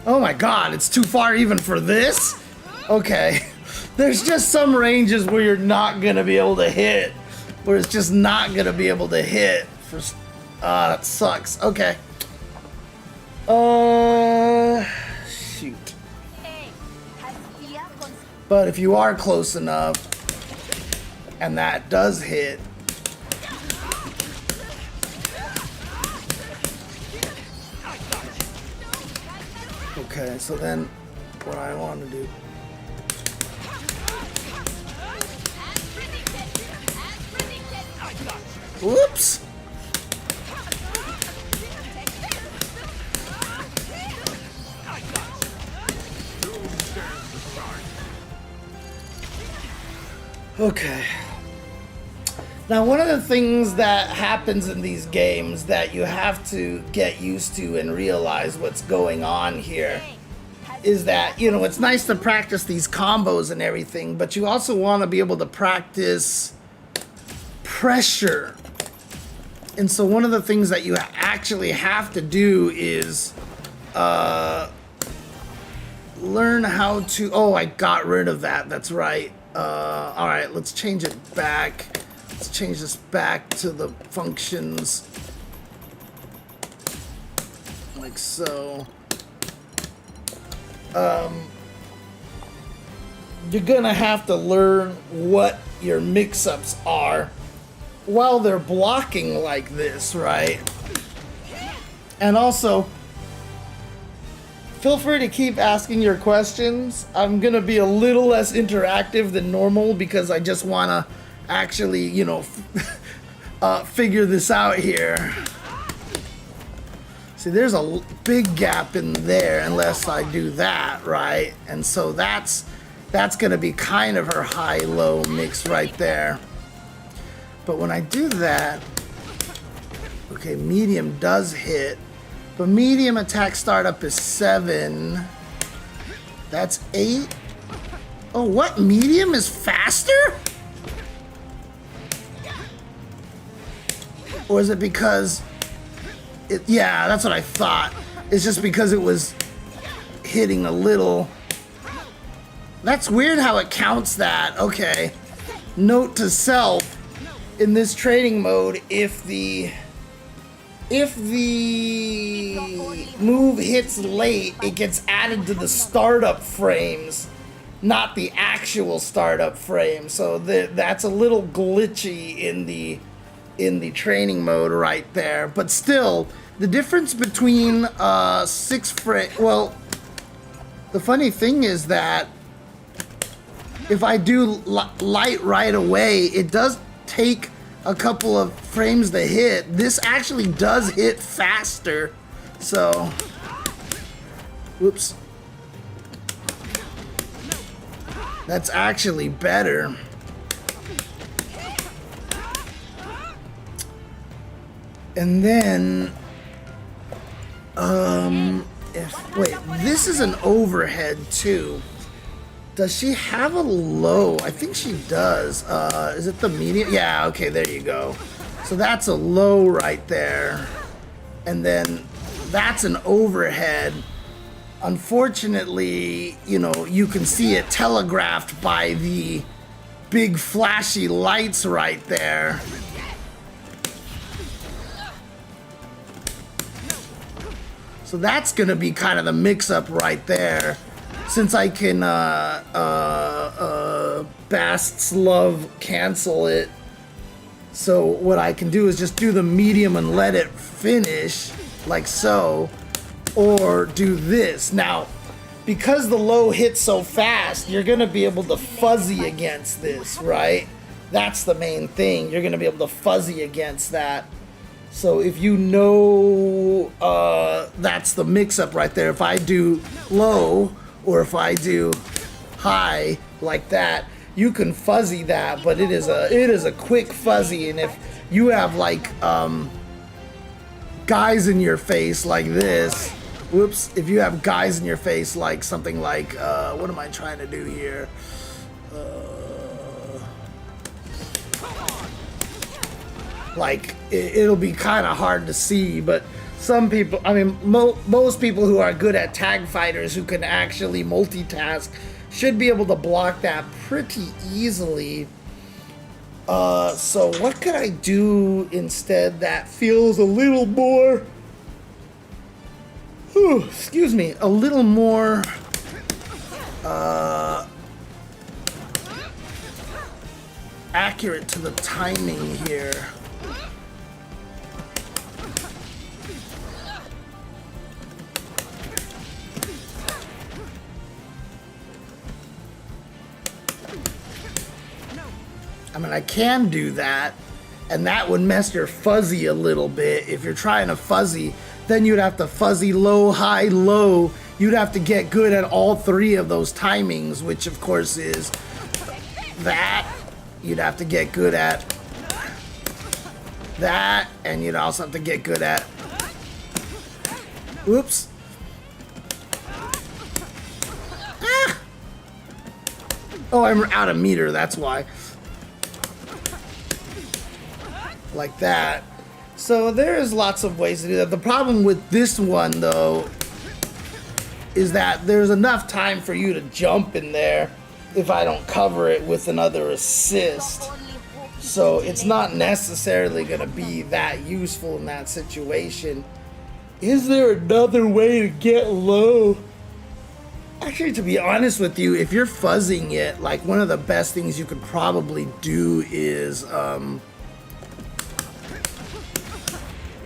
Oh my God, it's too far even for this? Okay, there's just some ranges where you're not gonna be able to hit. Where it's just not gonna be able to hit for, that sucks. Okay. Shoot. But if you are close enough, and that does hit, okay, so then what I want to do. Whoops! Okay. Now, one of the things that happens in these games that you have to get used to and realize what's going on here is that, you know, it's nice to practice these combos and everything, but you also want to be able to practice pressure. And so one of the things that you actually have to do is learn how to, oh, I got rid of that, that's right. All right, let's change it back. Let's change this back to the functions. Like so. You're gonna have to learn what your mix-ups are while they're blocking like this, right? And also, feel free to keep asking your questions. I'm gonna be a little less interactive than normal because I just wanna actually, you know, figure this out here. See, there's a big gap in there unless I do that, right? And so that's gonna be kind of her high-low mix right there. But when I do that, okay, medium does hit, but medium attack startup is 7. That's 8. Oh, what? Medium is faster? Or is it because it, yeah, that's what I thought. It's just because it was hitting a little. That's weird how it counts that. Okay. Note to self, in this training mode, if the move hits late, it gets added to the startup frames, not the actual startup frame. So that's a little glitchy in the training mode right there. But still, the difference between 6 frame, well, the funny thing is that if I do light right away, it does take a couple of frames to hit. This actually does hit faster. So, whoops. That's actually better. And then, wait, this is an overhead too. Does she have a low? I think she does. Is it the medium? Yeah, okay, there you go. So that's a low right there. And then that's an overhead. Unfortunately, you know, you can see it telegraphed by the big flashy lights right there. So that's gonna be kind of the mix-up right there. Since I can Bast's Love cancel it. So what I can do is just do the medium and let it finish, like so. Or do this. Now, because the low hits so fast, you're gonna be able to fuzzy against this, right? That's the main thing. You're gonna be able to fuzzy against that. So if you know that's the mix-up right there. If I do low or if I do high like that, you can fuzzy that, but it is a quick fuzzy. And if you have like guys in your face like this, whoops, if you have guys in your face like something like what am I trying to do here? Like it'll be kind of hard to see, but some people, I mean most people who are good at tag fighters who can actually multitask should be able to block that pretty easily. So what could I do instead that feels a little more, excuse me, a little more accurate to the timing here? I mean, I can do that, and that would mess your fuzzy a little bit. If you're trying to fuzzy, then you'd have to fuzzy low, high, low. You'd have to get good at all three of those timings, which of course is that. You'd have to get good at that, and you'd also have to get good at, whoops. Ah! Oh, I'm out of meter, that's why. Like that. So there's lots of ways to do that. The problem with this one though is that there's enough time for you to jump in there if I don't cover it with another assist. So it's not necessarily gonna be that useful in that situation. Is there another way to get low? Actually, to be honest with you, if you're fuzzing it, like one of the best things you could probably do is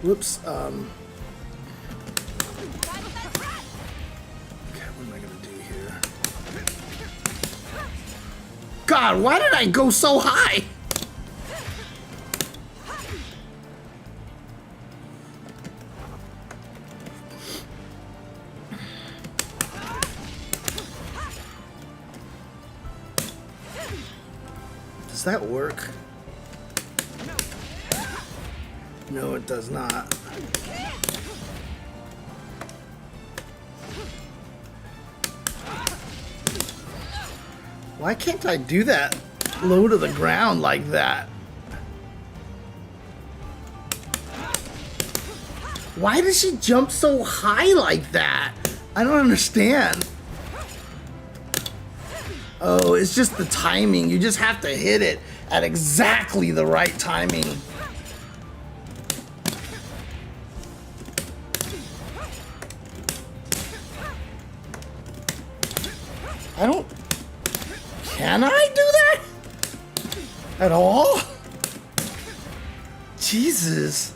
whoops. Okay, what am I gonna do here? God, why did I go so high? Does that work? No, it does not. Why can't I do that low to the ground like that? Why does she jump so high like that? I don't understand. Oh, it's just the timing. You just have to hit it at exactly the right timing. I don't... Can I do that? At all? Jesus.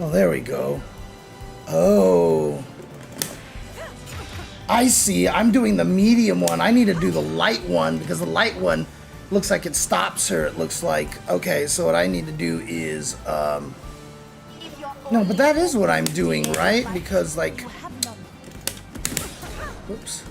Oh, there we go. Oh. I see. I'm doing the medium one. I need to do the light one because the light one looks like it stops her. It looks like. Okay, so what I need to do is no, but that is what I'm doing, right? Because like, whoops.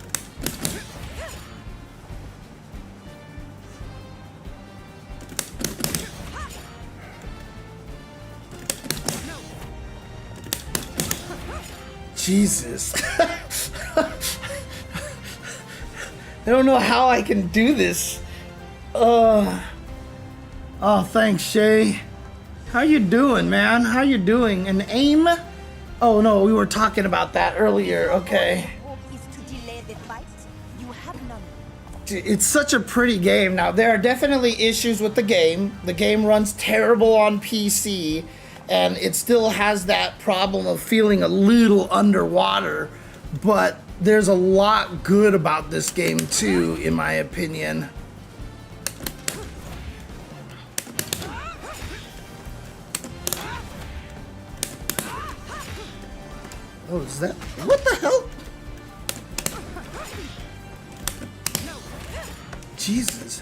Jesus. I don't know how I can do this. Oh, thanks, Shay. How you doing, man? How you doing? An aim? Oh no, we were talking about that earlier. Okay. Hope is to delay the fight. You have none. It's such a pretty game. Now, there are definitely issues with the game. The game runs terrible on PC, and it still has that problem of feeling a little underwater. But there's a lot good about this game too, in my opinion. Oh, is that... What the hell? Jesus.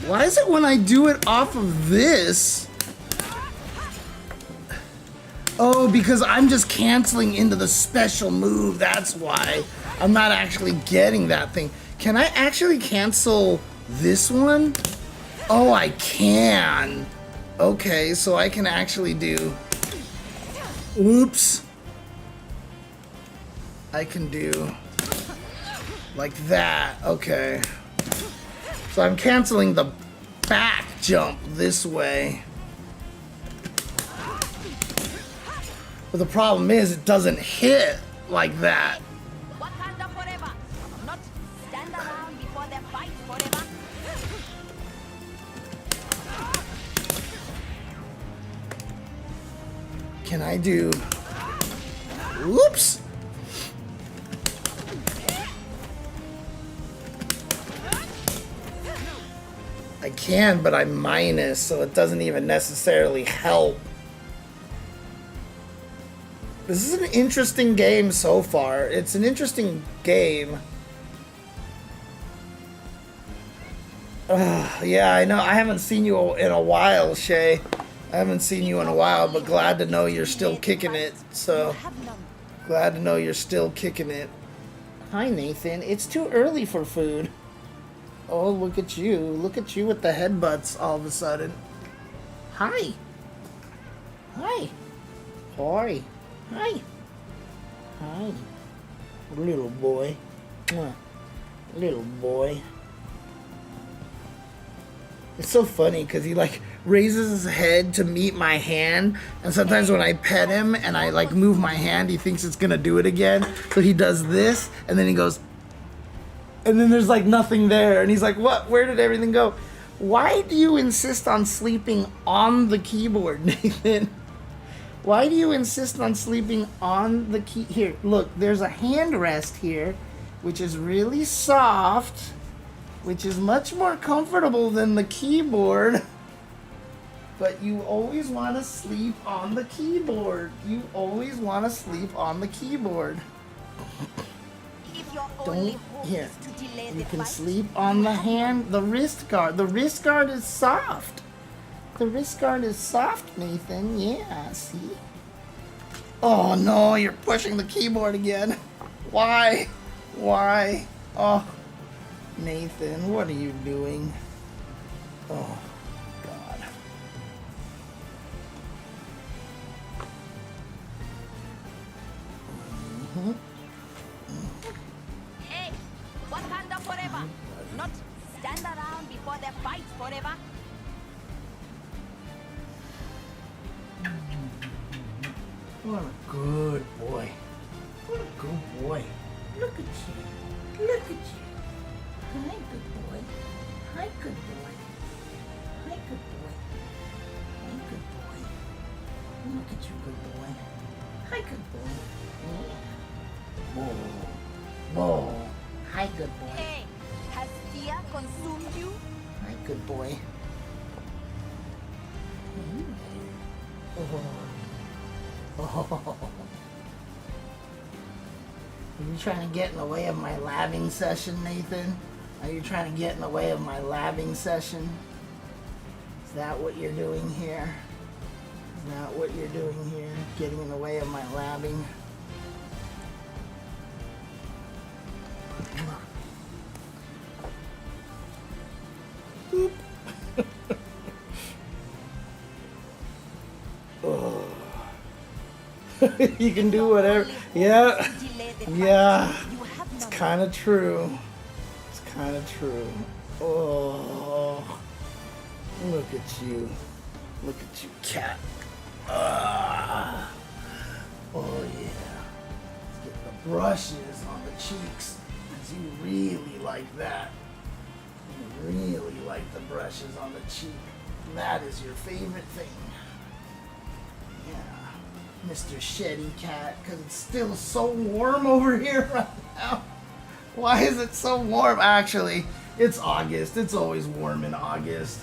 Why is it when I do it off of this? Oh, because I'm just canceling into the special move. That's why. I'm not actually getting that thing. Can I actually cancel this one? Oh, I can. Okay, so I can actually do... Oops. I can do like that. Okay. So I'm canceling the back jump this way. But the problem is it doesn't hit like that. Wakanda forever. Not stand around before the fight forever. Can I do... Oops. I can, but I'm minus, so it doesn't even necessarily help. This is an interesting game so far. It's an interesting game. Yeah, I know. I haven't seen you in a while, Shay. I haven't seen you in a while, but glad to know you're still kicking it. So, You have none. glad to know you're still kicking it. Hi, Nathan. It's too early for food. Oh, look at you. Look at you with the headbutts all of a sudden. Hi. Hi. Hi. Hi. Hi. Little boy. Mwah. Little boy. It's so funny because he like raises his head to meet my hand, and sometimes when I pet him and I like move my hand, he thinks it's gonna do it again. So he does this, and then he goes, and then there's like nothing there, and he's like, "What? Where did everything go?" Why do you insist on sleeping on the keyboard, Nathan? Why do you insist on sleeping on the key? Here, look, there's a hand rest here, which is really soft, which is much more comfortable than the keyboard. But you always want to sleep on the keyboard. You always want to sleep on the keyboard. If your only Don't, hope here, is to delay you the can fight, sleep on the hand, the wrist guard. The wrist guard is soft. The wrist guard is soft, Nathan. Yeah, see? Oh no, you're pushing the keyboard again. Why? Why? Oh, Nathan, what are you doing? Oh, God. hey, Wakanda forever. Not stand around before the fight forever. What a good boy. What a good boy. Look at you. Look at you. Hi, good boy. Hi, good boy. Hi, good boy. Hi, good boy. Look at you, good boy. Hi, good boy. Yeah. Whoa. Whoa. Hi, good boy. Hey, has fear consumed you? Hi, good boy. Oh. Oh. Are you trying to get in the way of my labbing session, Nathan? Are you trying to get in the way of my labbing session? Is that what you're doing here? Is that what you're doing here? Getting in the way of my labbing? Boop. Oh. You can do whatever. Yeah, yeah. It's kind of true. It's kind of true. Oh, look at you. Look at you, cat. Ah. Oh yeah. Let's get the brushes on the cheeks. 'Cause you really like that. You really like the brushes on the cheek. That is your favorite thing. Yeah. Mr. Sheddy Cat, because it's still so warm over here right now. Why is it so warm? Actually, it's August. It's always warm in August.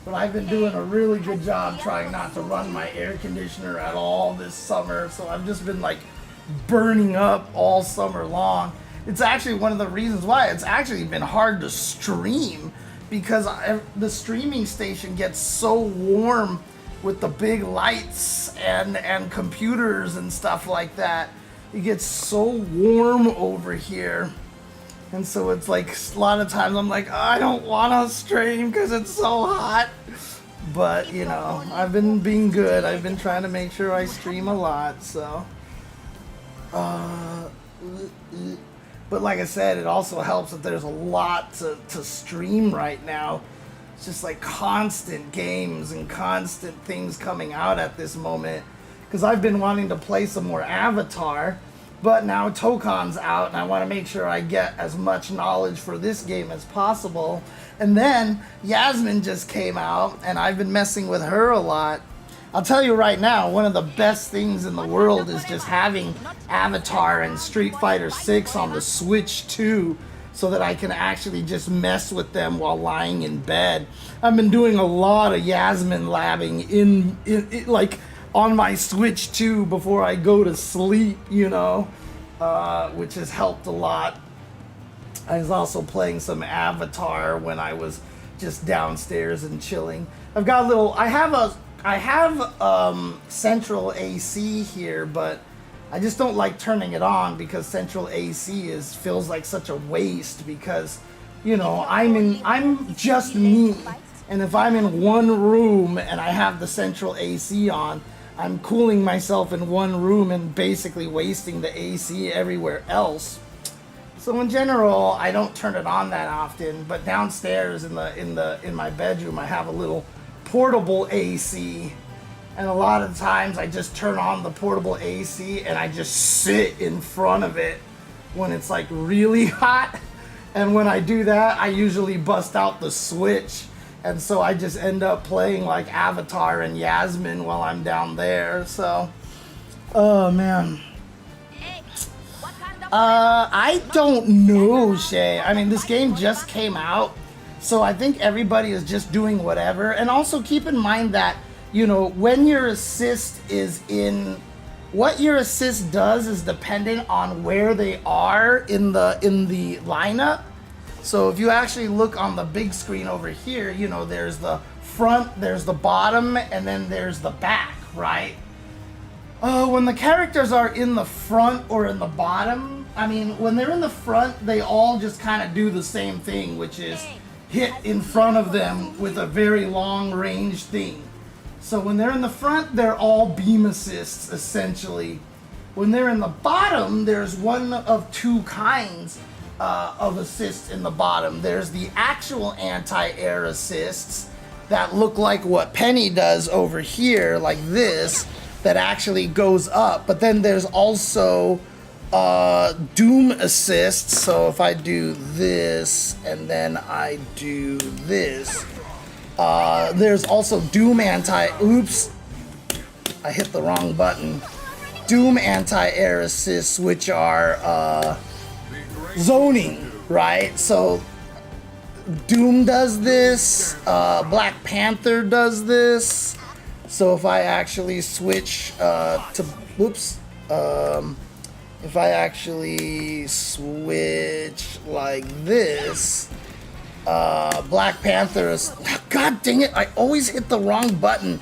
But I've been doing a really good job trying not to run my air conditioner at all this summer. So I've just been like burning up all summer long. It's actually one of the reasons why it's actually been hard to stream, because the streaming station gets so warm with the big lights and computers and stuff like that. It gets so warm over here. And so it's like a lot of times I'm like, I don't want to stream because it's so hot. But, you know, I've been being good. I've been trying to make sure I stream a lot, so. But like I said, it also helps that there's a lot to stream right now. It's just like constant games and constant things coming out at this moment. Because I've been wanting to play some more Avatar. But now Tokon's out, and I want to make sure I get as much knowledge for this game as possible. And then Yasmin just came out, and I've been messing with her a lot. I'll tell you right now, one of the best things in the world is just having Avatar and Street Fighter 6 on the Switch 2, so that I can actually just mess with them while lying in bed. I've been doing a lot of Yasmin labbing in like on my Switch 2 before I go to sleep, you know, which has helped a lot. I was also playing some Avatar when I was just downstairs and chilling. I've got a little, I have central AC here, but I just don't like turning it on because central AC feels like such a waste, because, you know, I'm just me. And if I'm in one room and I have the central AC on, I'm cooling myself in one room and basically wasting the AC everywhere else. So in general, I don't turn it on that often, but downstairs in my bedroom, I have a little portable AC. And a lot of times I just turn on the portable AC and I just sit in front of it when it's like really hot. And when I do that, I usually bust out the Switch. And so I just end up playing like Avatar and Yasmin while I'm down there. So, oh man. I don't know, Shay. I mean, this game just came out, so I think everybody is just doing whatever. And also keep in mind that, you know, when your assist is in, what your assist does is dependent on where they are in the lineup. So if you actually look on the big screen over here, you know, there's the front, there's the bottom, and then there's the back, right? When the characters are in the front or in the bottom, I mean, when they're in the front, they all just kind of do the same thing, which is hit in front of them with a very long range thing. So when they're in the front, they're all beam assists, essentially. When they're in the bottom, there's one of two kinds of assists in the bottom. There's the actual anti-air assists that look like what Penny does over here, like this, that actually goes up. But then there's also Doom assists. So if I do this and then I do this, there's also Doom oops, I hit the wrong button. Doom anti-air assists, which are zoning, right? So Doom does this, Black Panther does this. So if I actually switch to, whoops, if I actually switch like this, Black Panther is, God dang it, I always hit the wrong button.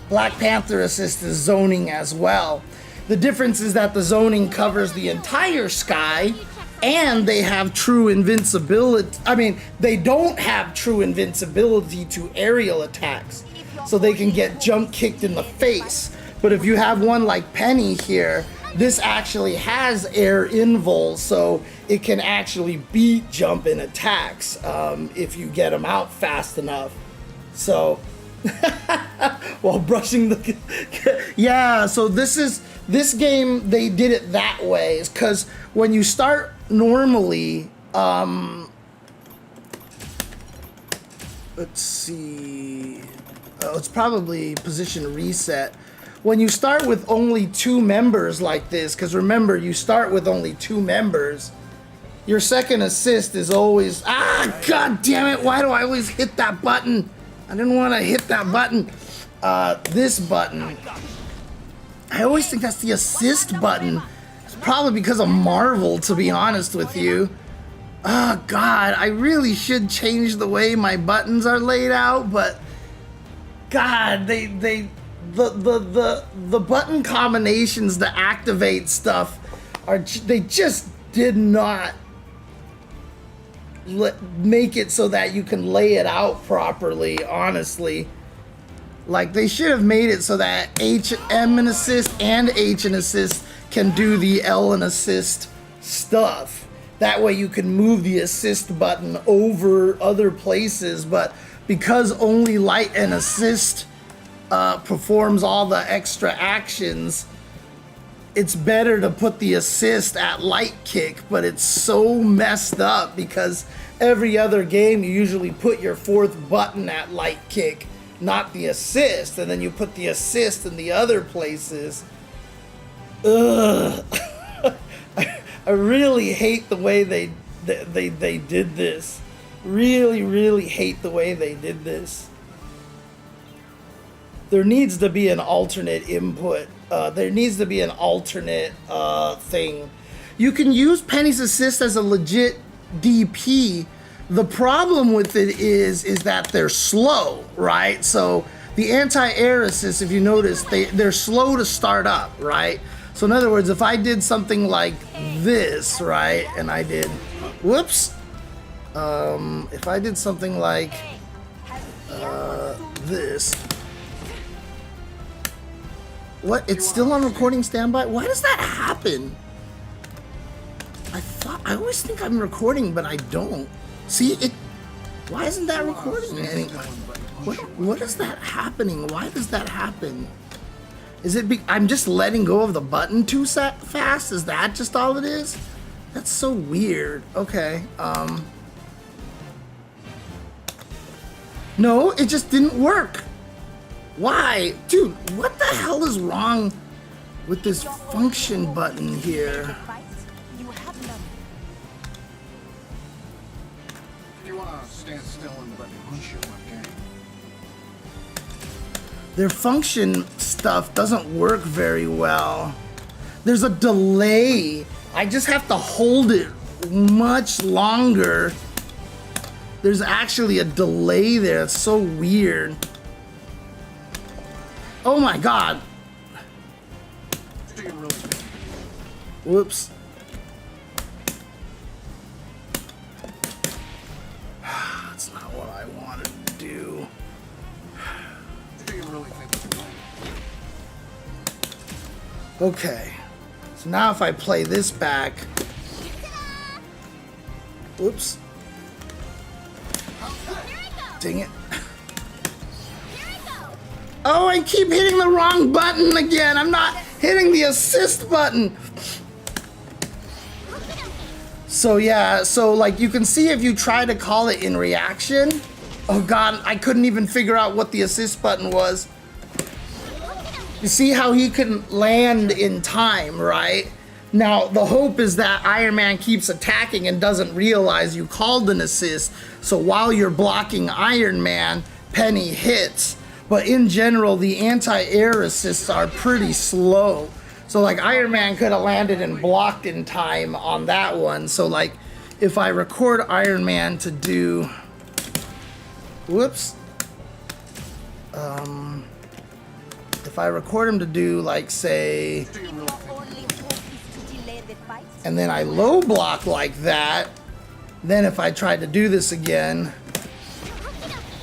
Black Panther assist is zoning as well. The difference is that the zoning covers the entire sky, and they have true invincibility. I mean, they don't have true invincibility to aerial attacks, so they can get jump kicked in the face. But if you have one like Penny here, this actually has air invul, so it can actually beat jump in attacks if you get them out fast enough. So, while brushing the... yeah, so this game, they did it that way, because when you start normally, let's see, it's probably position reset. When you start with only 2 members like this, because remember, you start with only 2 members, your second assist is always, god damn it, why do I always hit that button? I didn't want to hit that button. This button, I always think that's the assist button. It's probably because of Marvel, to be honest with you. Oh god, I really should change the way my buttons are laid out, but god, the button combinations to activate stuff they just did not make it so that you can lay it out properly, honestly. Like, they should have made it so that M and assist and H and assist can do the L and assist stuff. That way you can move the assist button over other places, but because only light and assist performs all the extra actions, it's better to put the assist at light kick, but it's so messed up because every other game you usually put your 4th button at light kick, not the assist, and then you put the assist in the other places. Ugh. I really hate the way they did this. Really hate the way they did this. There needs to be an alternate input. There needs to be an alternate thing. You can use Penny's assist as a legit DP. The problem with it is that they're slow, right? So the anti-air assist, if you notice, they're slow to start up, right? So in other words, if I did something like this, right, and I did, whoops, if I did something like this. What? It's still on recording standby? Why does that happen? I always think I'm recording, but I don't. See, it. Why isn't that recording anymore? What is that happening? Why does that happen? Is it I'm just letting go of the button too fast? Is that just all it is? That's so weird. Okay. No, it just didn't work. Why? Dude, what the hell is wrong with this function button here? If you want to stand still and let me punch you, okay? Their function stuff doesn't work very well. There's a delay. I just have to hold it much longer. There's actually a delay there. It's so weird. Oh my god. Whoops. That's not what I wanted to do. Okay. So now if I play this back. Whoops. Dang it. Oh, I keep hitting the wrong button again. I'm not hitting the assist button. So yeah, so like you can see if you try to call it in reaction. Oh god, I couldn't even figure out what the assist button was. You see how he couldn't land in time, right? Now, the hope is that Iron Man keeps attacking and doesn't realize you called an assist. So while you're blocking Iron Man, Penny hits. But in general, the anti-air assists are pretty slow. So like Iron Man could have landed and blocked in time on that one. So like if I record Iron Man to do, whoops. If I record him to do like say, fight. and then I low block like that, then if I tried to do this again,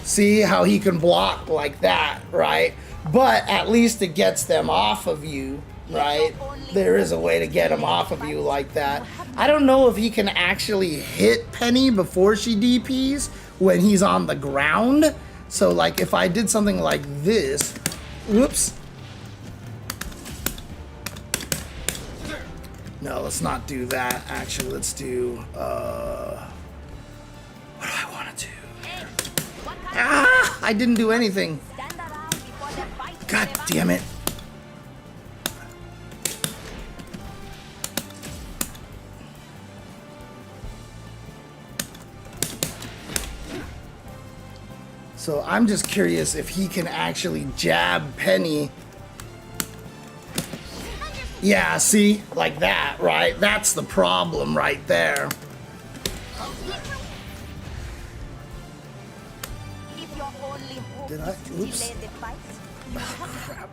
see how he can block like that, right? But at least it gets them off of you, right? There is a way to get them off of you like that. I don't know if he can actually hit Penny before she DPs when he's on the ground. So like if I did something like this, whoops. No, let's not do that. Actually, let's do, what do I want to do? Hey, what kind Ah, I didn't do anything. stand around before the fight? God forever? damn it. So I'm just curious if he can actually jab Penny. Yeah, see? Like that, right? That's the problem right there. If your only hope Did I- is to oops. delay the fight, you have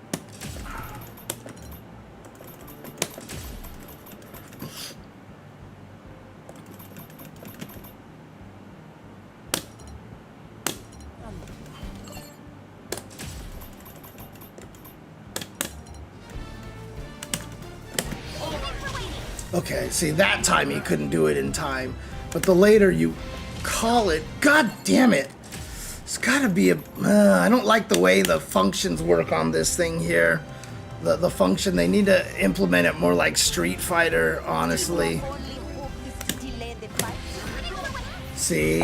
Okay, see, that time he couldn't do it in time. But the later you call it, god damn it. It's gotta be a, I don't like the way the functions work on this thing here. The function, they need to implement it more like Street Fighter, honestly. only hope is to delay the fight. See,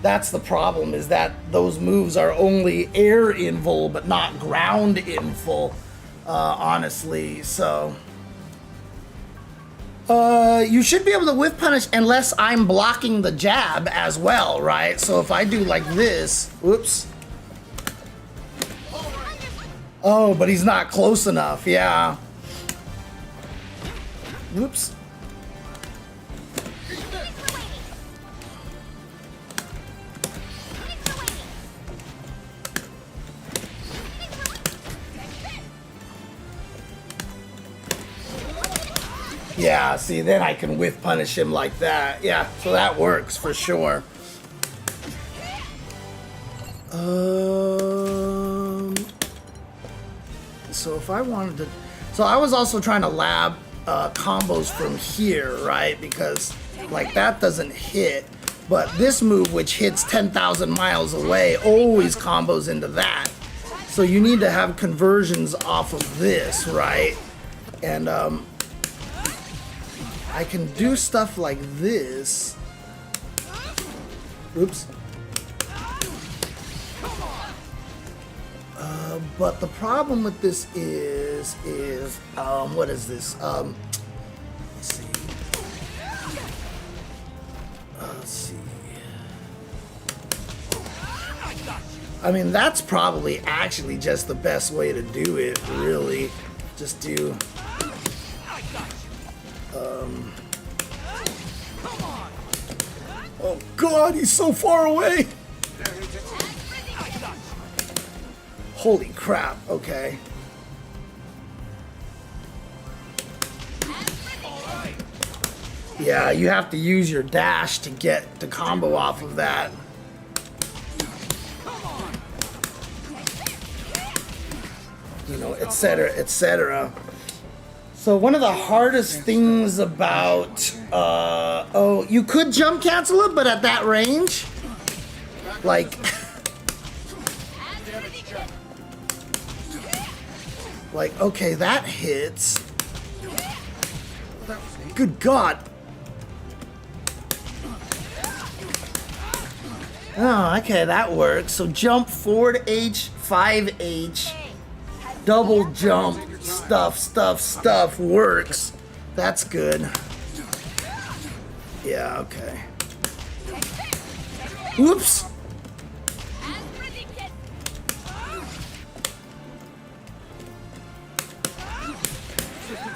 that's the problem, is that those moves are only air invul, but not ground invul, honestly, so. You should be able to whiff punish unless I'm blocking the jab as well, right? So if I do like this, whoops. Oh, but he's not close enough, yeah. Whoops. Yeah, see, then I can whiff punish him like that. Yeah, so that works for sure. So if I wanted to, so I was also trying to lab combos from here, right? Because like that doesn't hit, but this move, which hits 10,000 miles away, always combos into that. So you need to have conversions off of this, right? And I can do stuff like this. Oops. But the problem with this is what is this? Let's see. Let's see. I mean, that's probably actually just the best way to do it, really. Just do. Oh God, he's so far away. Holy crap, okay. Yeah, you have to use your dash to get the combo off of that. You know, etc., etc. So one of the hardest things about, oh, you could jump cancel it, but at that range, like, like, okay, that hits. Good God. Oh, okay, that works. So jump forward H, 5H, double jump, stuff works. That's good. Yeah, okay. Whoops.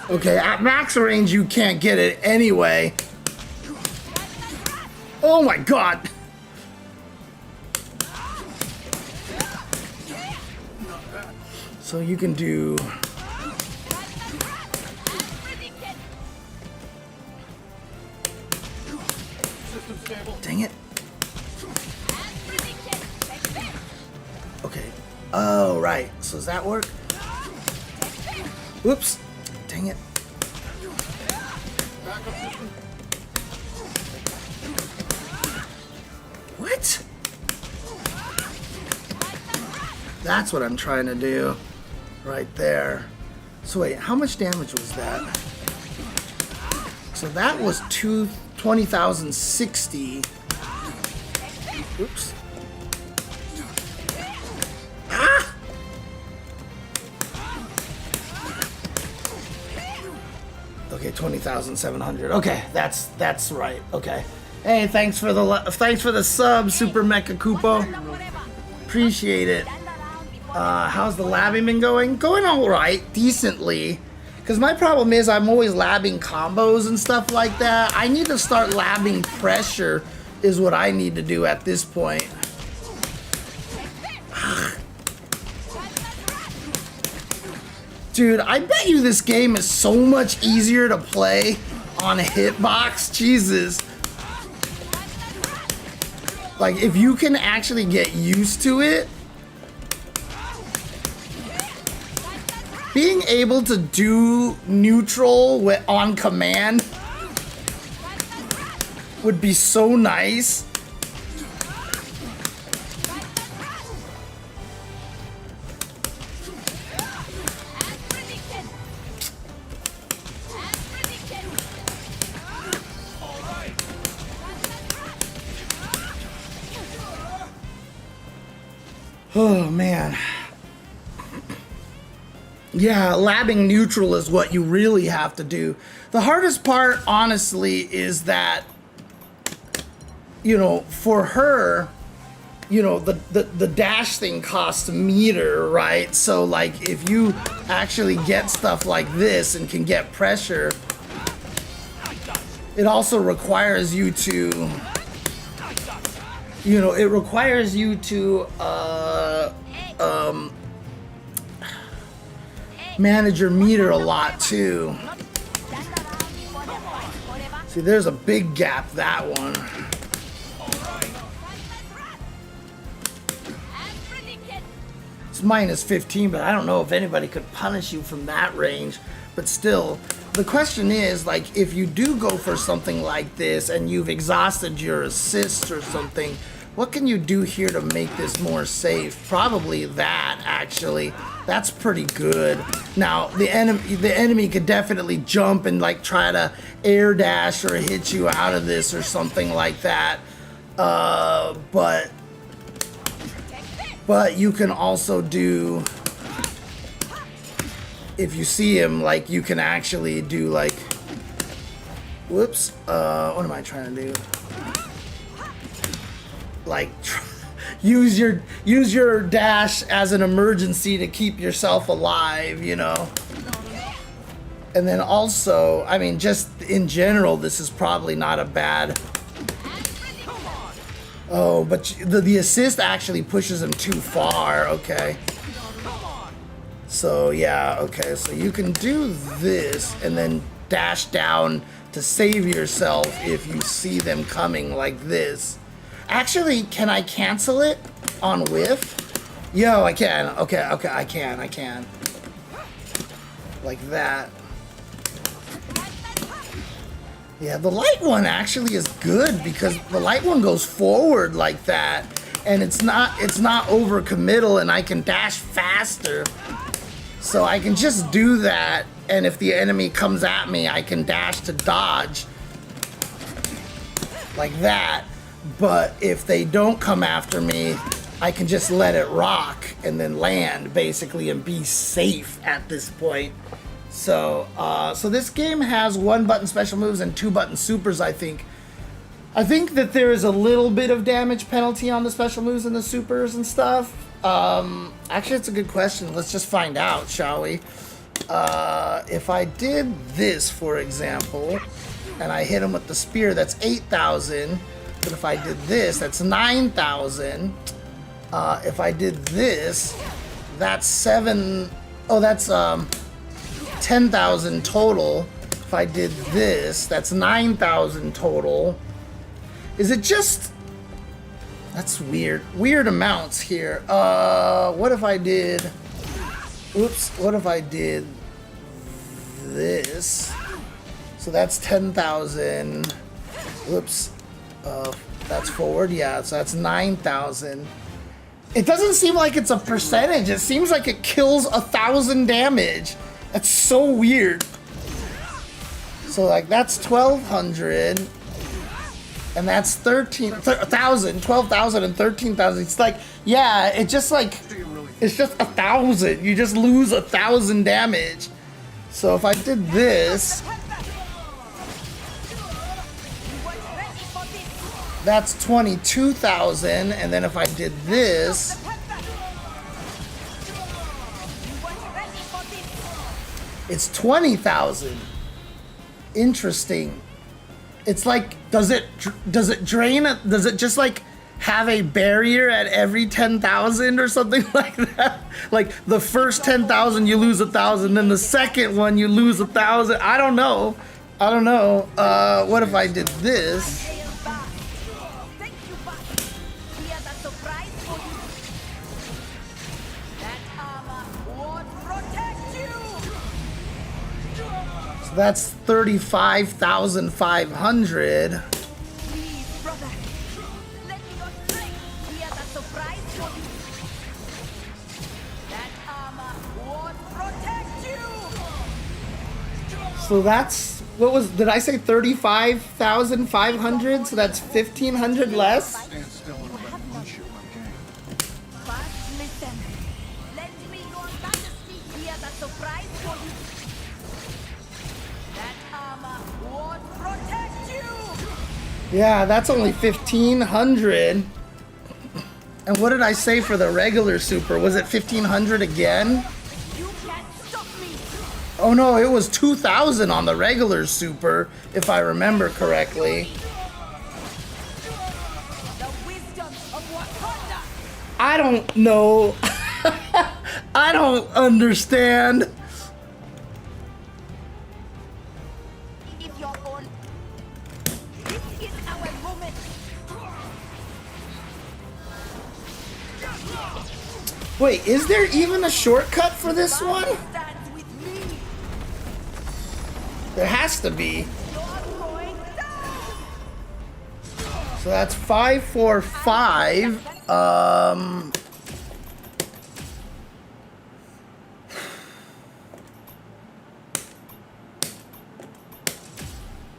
Okay, at max range you can't get it anyway. Oh my God. So you can do. does that work? Whoops. Dang it. What? That's what I'm trying to do. Right there. So wait, how much damage was that? So that was 20,060. Oops. Ah! Okay, 20,700. Okay, that's right. Okay. Hey, thanks for the sub, Super Mecha Koopo. Appreciate it. How's the labbing been going? Going all right, decently. Because my problem is I'm always labbing combos and stuff like that. I need to start labbing pressure is what I need to do at this point. Dude, I bet you this game is so much easier to play on a hitbox. Jesus. Like, if you can actually get used to it, being able to do neutral on command would be so nice. Oh man. Yeah, labbing neutral is what you really have to do. The hardest part, honestly, is that, you know, for her, you know, the dash thing costs a meter, right? So, like, if you actually get stuff like this and can get pressure, it also requires you to, you know, it requires you to, manage your meter a lot too. See, there's a big gap, that one. It's minus 15, but I don't know if anybody could punish you from that range. But still, the question is, like, if you do go for something like this and you've exhausted your assists or something, what can you do here to make this more safe? Probably that, actually. That's pretty good. Now, the enemy could definitely jump and, like, try to air dash or hit you out of this or something like that. But you can also do, if you see him, like, you can actually do, like, whoops, what am I trying to do? Like, use your dash as an emergency to keep yourself alive, you know. And then also, I mean, just in general, this is probably not a bad. Oh, but the assist actually pushes him too far. Okay. So yeah, okay. So you can do this and then dash down to save yourself if you see them coming like this. Actually, can I cancel it on whiff? Yo, I can. Okay, I can. Like that. Yeah, the light one actually is good because the light one goes forward like that, and it's not over committal, and I can dash faster. So I can just do that, and if the enemy comes at me, I can dash to dodge like that. But if they don't come after me, I can just let it rock and then land, basically, and be safe at this point. So, so this game has 1-button special moves and 2-button supers, I think. I think that there is a little bit of damage penalty on the special moves and the supers and stuff. Actually, it's a good question. Let's just find out, shall we? If I did this, for example, and I hit him with the spear, that's 8,000. But if I did this, that's 9,000. If I did this, that's 10,000 total. If I did this, that's 9,000 total. Is it just... That's weird. Weird amounts here. What if I did... Oops, what if I did this? So that's 10,000. Whoops. That's forward, yeah, so that's 9,000. It doesn't seem like it's a percentage. It seems like it kills 1,000 damage. That's so weird. So like that's 1,200. And that's 13,000, 12,000 and 13,000. It's like, yeah, it just like, it's just 1,000. You just lose 1,000 damage. So if I did this, that's 22,000. And then if I did this, it's 20,000. Interesting. It's like, does it drain? Does it just like have a barrier at every 10,000 or something like that? Like the first 10,000 you lose 1,000, then the second one you lose 1,000. I don't know. What if I did this? Thank you, Buck. Here's a surprise for you. That armor won't protect you. So that's 35,500. Please, brother. Let me not break. Here's a surprise for you. That armor won't protect you. So that's, what was, did I say 35,500? So that's 1,500 less? Stand still and let me punch you, okay? First, listen. Lend me your majesty. Here's a surprise for you. That armor won't protect you. Yeah, that's only 1,500. And what did I say for the regular super? Was it 1,500 again? You can't stop me. Oh no, it was 2,000 on the regular super, if I remember correctly. The wisdom of Wakanda. I don't know. I don't understand. If you're on, this is our moment. Wait, is there even a shortcut for this one? Stand with me. There has to be. You're going down. So that's 545.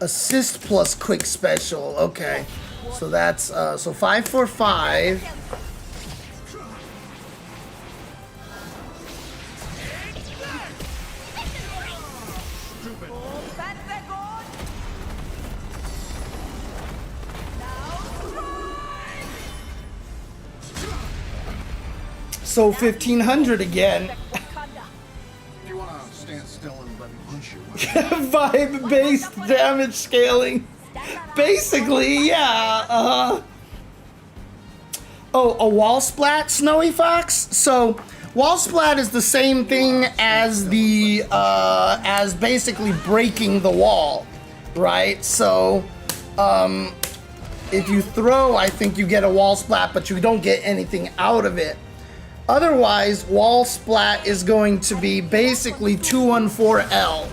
Assist plus quick special. Okay. So that's so 545. So 1,500 again. If you wanna stand still and let me punch you, Vibe based damage scaling. Basically, yeah. Oh, a wall splat, Snowy Fox? So wall splat is the same thing as the as basically breaking the wall, right? So if you throw, I think you get a wall splat, but you don't get anything out of it. Otherwise, wall splat is going to be basically 214L.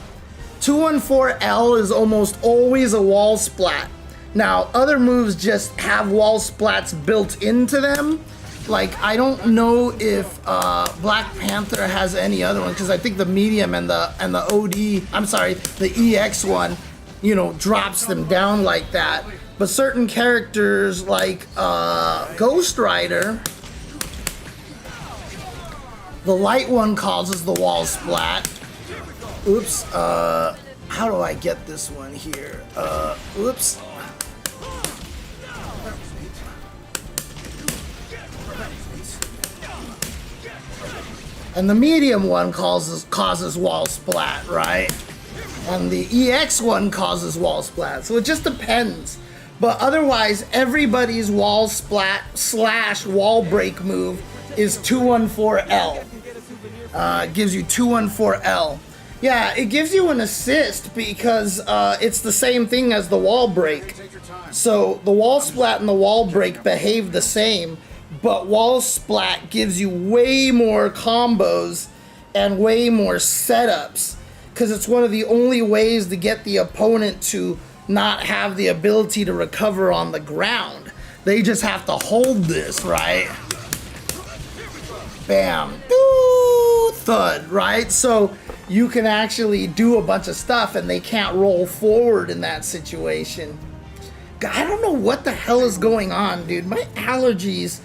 214L is almost always a wall splat. Now, other moves just have wall splats built into them. Like, I don't know if Black Panther has any other one, because I think the medium and the OD, I'm sorry, the EX one, you know, drops them down like that. But certain characters like Ghost Rider, the light one causes the wall splat. Oops, how do I get this one here? Oops. And the medium one causes wall splat, right? And the EX one causes wall splat. So it just depends. But otherwise, everybody's wall splat / wall break move is 214L. Gives you 214L. Yeah, it gives you an assist because it's the same thing as the wall break. So the wall splat and the wall break behave the same, but wall splat gives you way more combos and way more setups, because it's one of the only ways to get the opponent to not have the ability to recover on the ground. They just have to hold this, right? Bam. Doo, thud, right? So you can actually do a bunch of stuff and they can't roll forward in that situation. I don't know what the hell is going on, dude. My allergies,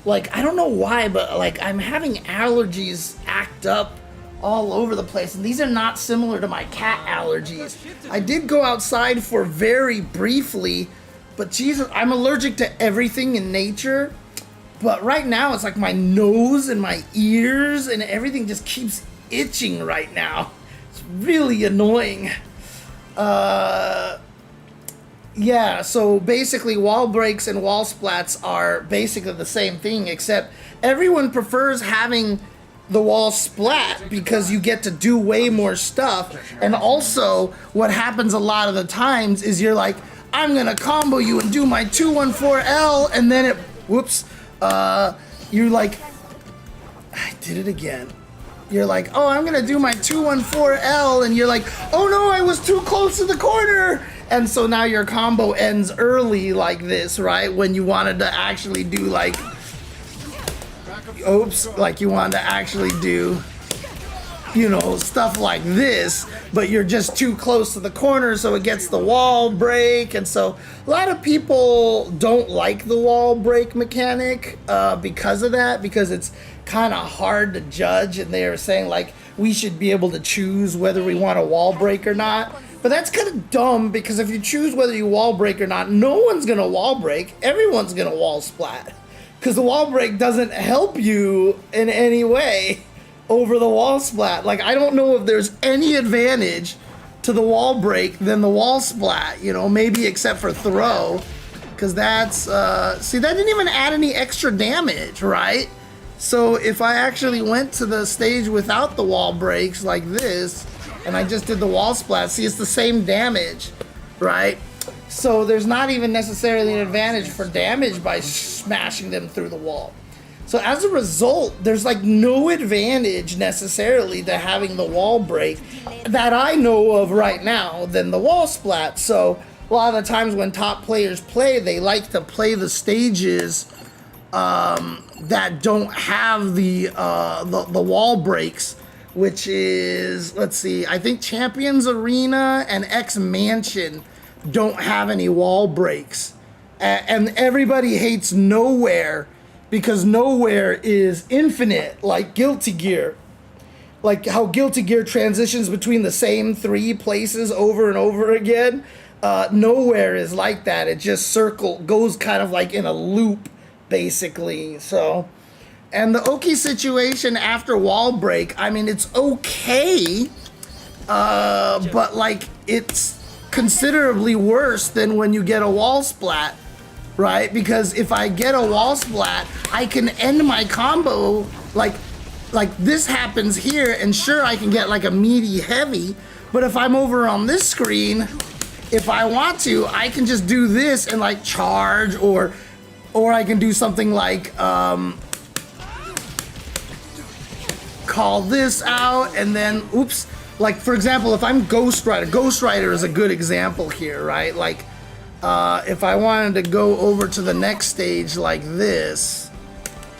like, I don't know why, but like I'm having allergies act up all over the place, and these are not similar to my cat allergies. I did go outside for very briefly, but Jesus, I'm allergic to everything in nature. But right now it's like my nose and my ears and everything just keeps itching right now. It's really annoying. Yeah, so basically wall breaks and wall splats are basically the same thing, except everyone prefers having the wall splat because you get to do way more stuff. And also what happens a lot of the times is you're like, I'm gonna combo you and do my 214L, and then it, whoops, you're like, I did it again. You're like, oh, I'm gonna do my 214L, and you're like, oh no, I was too close to the corner. And so now your combo ends early like this, right? When you wanted to actually do like, oops, like you wanted to actually do, you know, stuff like this, but you're just too close to the corner, so it gets the wall break. And so a lot of people don't like the wall break mechanic because of that, because it's kind of hard to judge, and they're saying like we should be able to choose whether we want a wall break or not. But that's kind of dumb, because if you choose whether you wall break or not, no one's gonna wall break, everyone's gonna wall splat, because the wall break doesn't help you in any way over the wall splat. Like, I don't know if there's any advantage to the wall break than the wall splat, you know, maybe except for throw, because that's, see, that didn't even add any extra damage, right? So if I actually went to the stage without the wall breaks like this, and I just did the wall splat, see, it's the same damage, right? So there's not even necessarily an advantage for damage by smashing them through the wall. So as a result, there's like no advantage necessarily to having the wall break that I know of right now than the wall splat. So a lot of the times when top players play, they like to play the stages that don't have the wall breaks, which is, let's see, I think Champions Arena and X Mansion don't have any wall breaks. And everybody hates Nowhere, because Nowhere is infinite, like Guilty Gear. Like how Guilty Gear transitions between the same 3 places over and over again. Nowhere is like that. It just goes kind of like in a loop, basically. So, and the Oki situation after wall break, I mean, it's okay, but like it's considerably worse than when you get a wall splat, right? Because if I get a wall splat, I can end my combo like this happens here, and sure, I can get like a meaty heavy, but if I'm over on this screen, if I want to, I can just do this and like charge, or I can do something like call this out, and then oops, like for example, if I'm Ghost Rider is a good example here, right? Like if I wanted to go over to the next stage like this,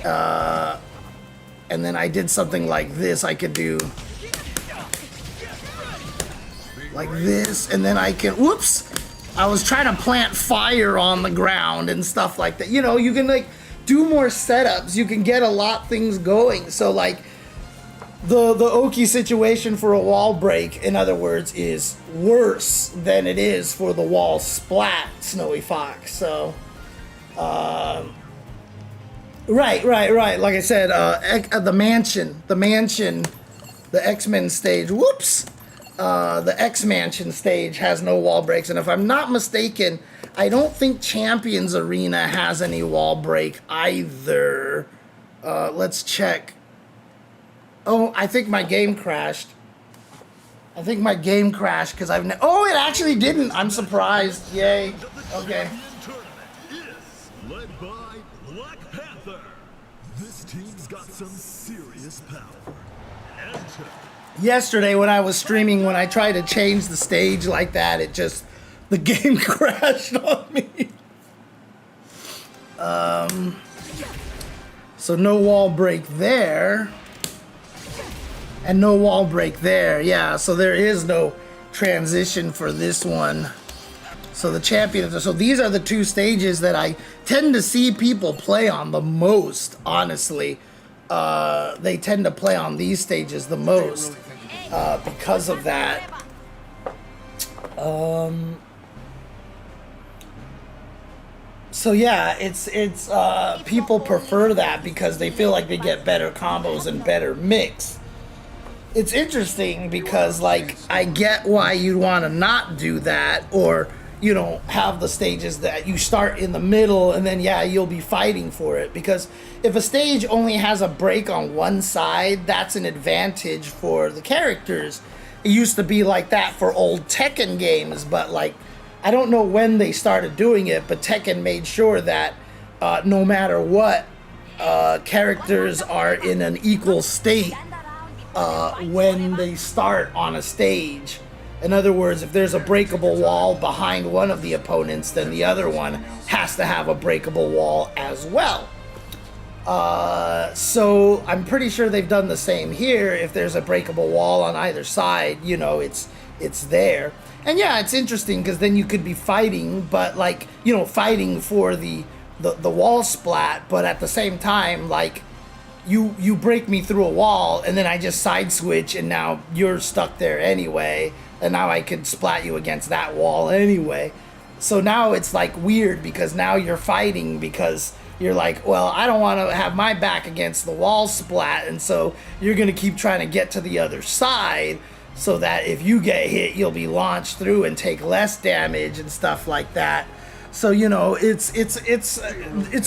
and then I did something like this, I could do like this, and then I can, whoops, I was trying to plant fire on the ground and stuff like that. You know, you can like do more setups, you can get a lot things going. So like the Oki situation for a wall break, in other words, is worse than it is for the wall splat, Snowy Fox. So right. Like I said, the mansion, the X-Men stage. Whoops. The X Mansion stage has no wall breaks, and if I'm not mistaken, I don't think Champions Arena has any wall break either. Let's check. Oh, I think my game crashed. Because I've oh, it actually didn't. I'm surprised. Yay. Okay. Led by Black Panther. This team's got some serious power. And Yesterday when I was streaming, when I tried to change the stage like that, it just, the game crashed on me. So no wall break there. And no wall break there. Yeah, so there is no transition for this one. So the champion, so these are the two stages that I tend to see people play on the most, honestly. They tend to play on these stages the most because of that. So yeah, it's people prefer that because they feel like they get better combos and better mix. It's interesting because, like, I get why you'd want to not do that, or, you know, have the stages that you start in the middle and then, yeah, you'll be fighting for it. Because if a stage only has a break on one side, that's an advantage for the characters. It used to be like that for old Tekken games, but, like, I don't know when they started doing it, but Tekken made sure that no matter what, characters are in an equal state when they start on a stage. In other words, if there's a breakable wall behind one of the opponents, then the other one has to have a breakable wall as well. So I'm pretty sure they've done the same here. If there's a breakable wall on either side, you know, it's there. And yeah, it's interesting because then you could be fighting, but, like, you know, fighting for the wall splat, but at the same time, like, you break me through a wall and then I just side switch and now you're stuck there anyway, and now I could splat you against that wall anyway. So now it's like weird because now you're fighting because you're like, well, I don't want to have my back against the wall splat, and so you're going to keep trying to get to the other side so that if you get hit, you'll be launched through and take less damage and stuff like that. So, you know, it's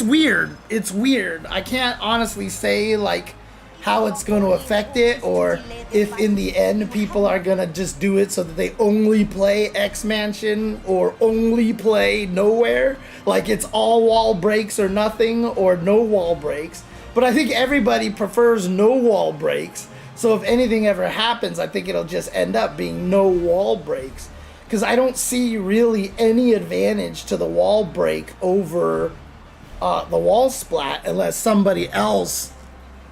weird. It's weird. I can't honestly say, like, how it's going to affect it, or if in the end people are going to just do it so that they only play X Mansion or only play Nowhere. Like, it's all wall breaks or nothing, or no wall breaks. But I think everybody prefers no wall breaks. So if anything ever happens, I think it'll just end up being no wall breaks. Because I don't see really any advantage to the wall break over the wall splat unless somebody else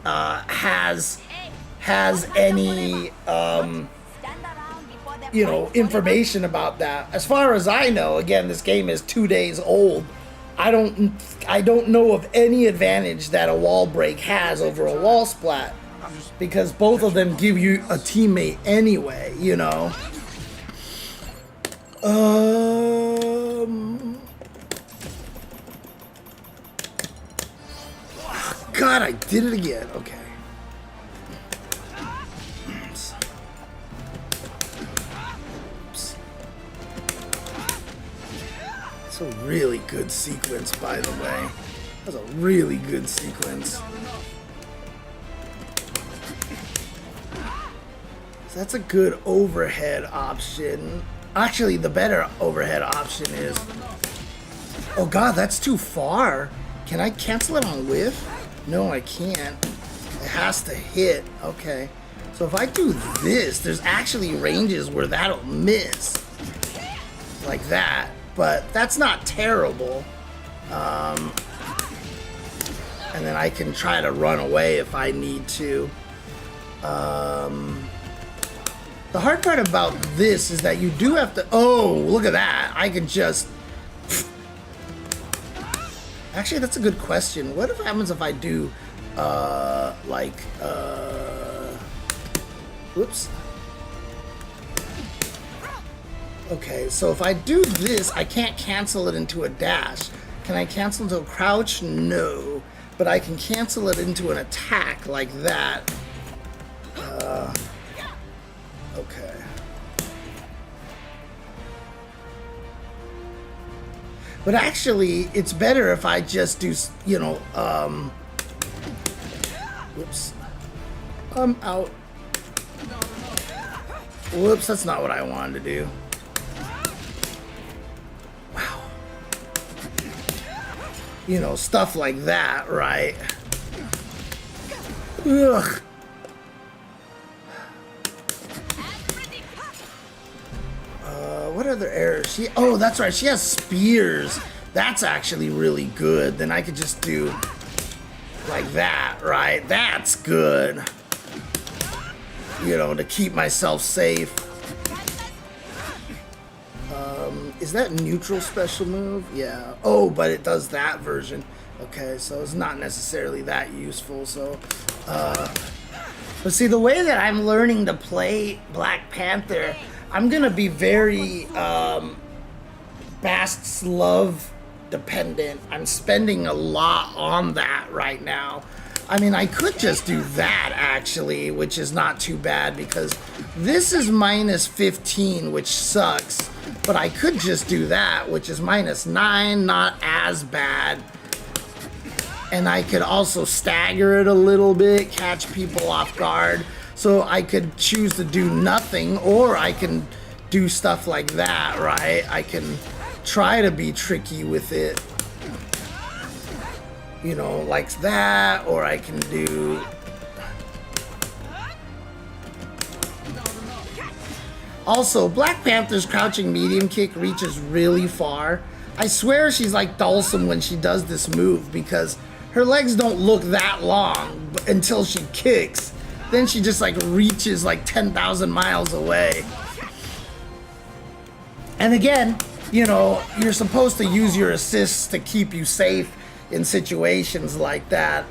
has any you know, information about that. As far as I know, again, this game is 2 days old. I don't know of any advantage that a wall break has over a wall splat, because both of them give you a teammate anyway, you know. God, I did it again. Okay. Oops. It's a really good sequence, by the way. That's a really good sequence. So that's a good overhead option. Actually, the better overhead option is... Oh god, that's too far. Can I cancel it on whiff? No, I can't. It has to hit. Okay. So if I do this, there's actually ranges where that'll miss. Like that. But that's not terrible. And then I can try to run away if I need to. The hard part about this is that you do have to... Oh, look at that. I can just... Actually, that's a good question. What happens if I do, whoops. Okay, so if I do this, I can't cancel it into a dash. Can I cancel into a crouch? No. But I can cancel it into an attack like that. Okay. But actually, it's better if I just do, you know, whoops. I'm out. Whoops, that's not what I wanted to do. Wow. You know, stuff like that, right? Ugh. other errors? Oh, that's right. She has spears. That's actually really good. Then I could just do like that, right? That's good. You know, to keep myself safe. Is that neutral special move? Yeah. Oh, but it does that version. Okay, so it's not necessarily that useful. So, but see, the way that I'm learning to play Black Panther, I'm gonna be very Bast's love dependent. I'm spending a lot on that right now. I mean, I could just do that actually, which is not too bad because this is minus 15, which sucks. But I could just do that, which is minus 9, not as bad. And I could also stagger it a little bit, catch people off guard. So I could choose to do nothing, or I can do stuff like that, right? I can try to be tricky with it. You know, like that, or I can do... Also, Black Panther's crouching medium kick reaches really far. I swear she's like Dhalsim when she does this move because her legs don't look that long until she kicks. Then she just like reaches like 10,000 miles away. And again, you know, you're supposed to use your assists to keep you safe in situations like that.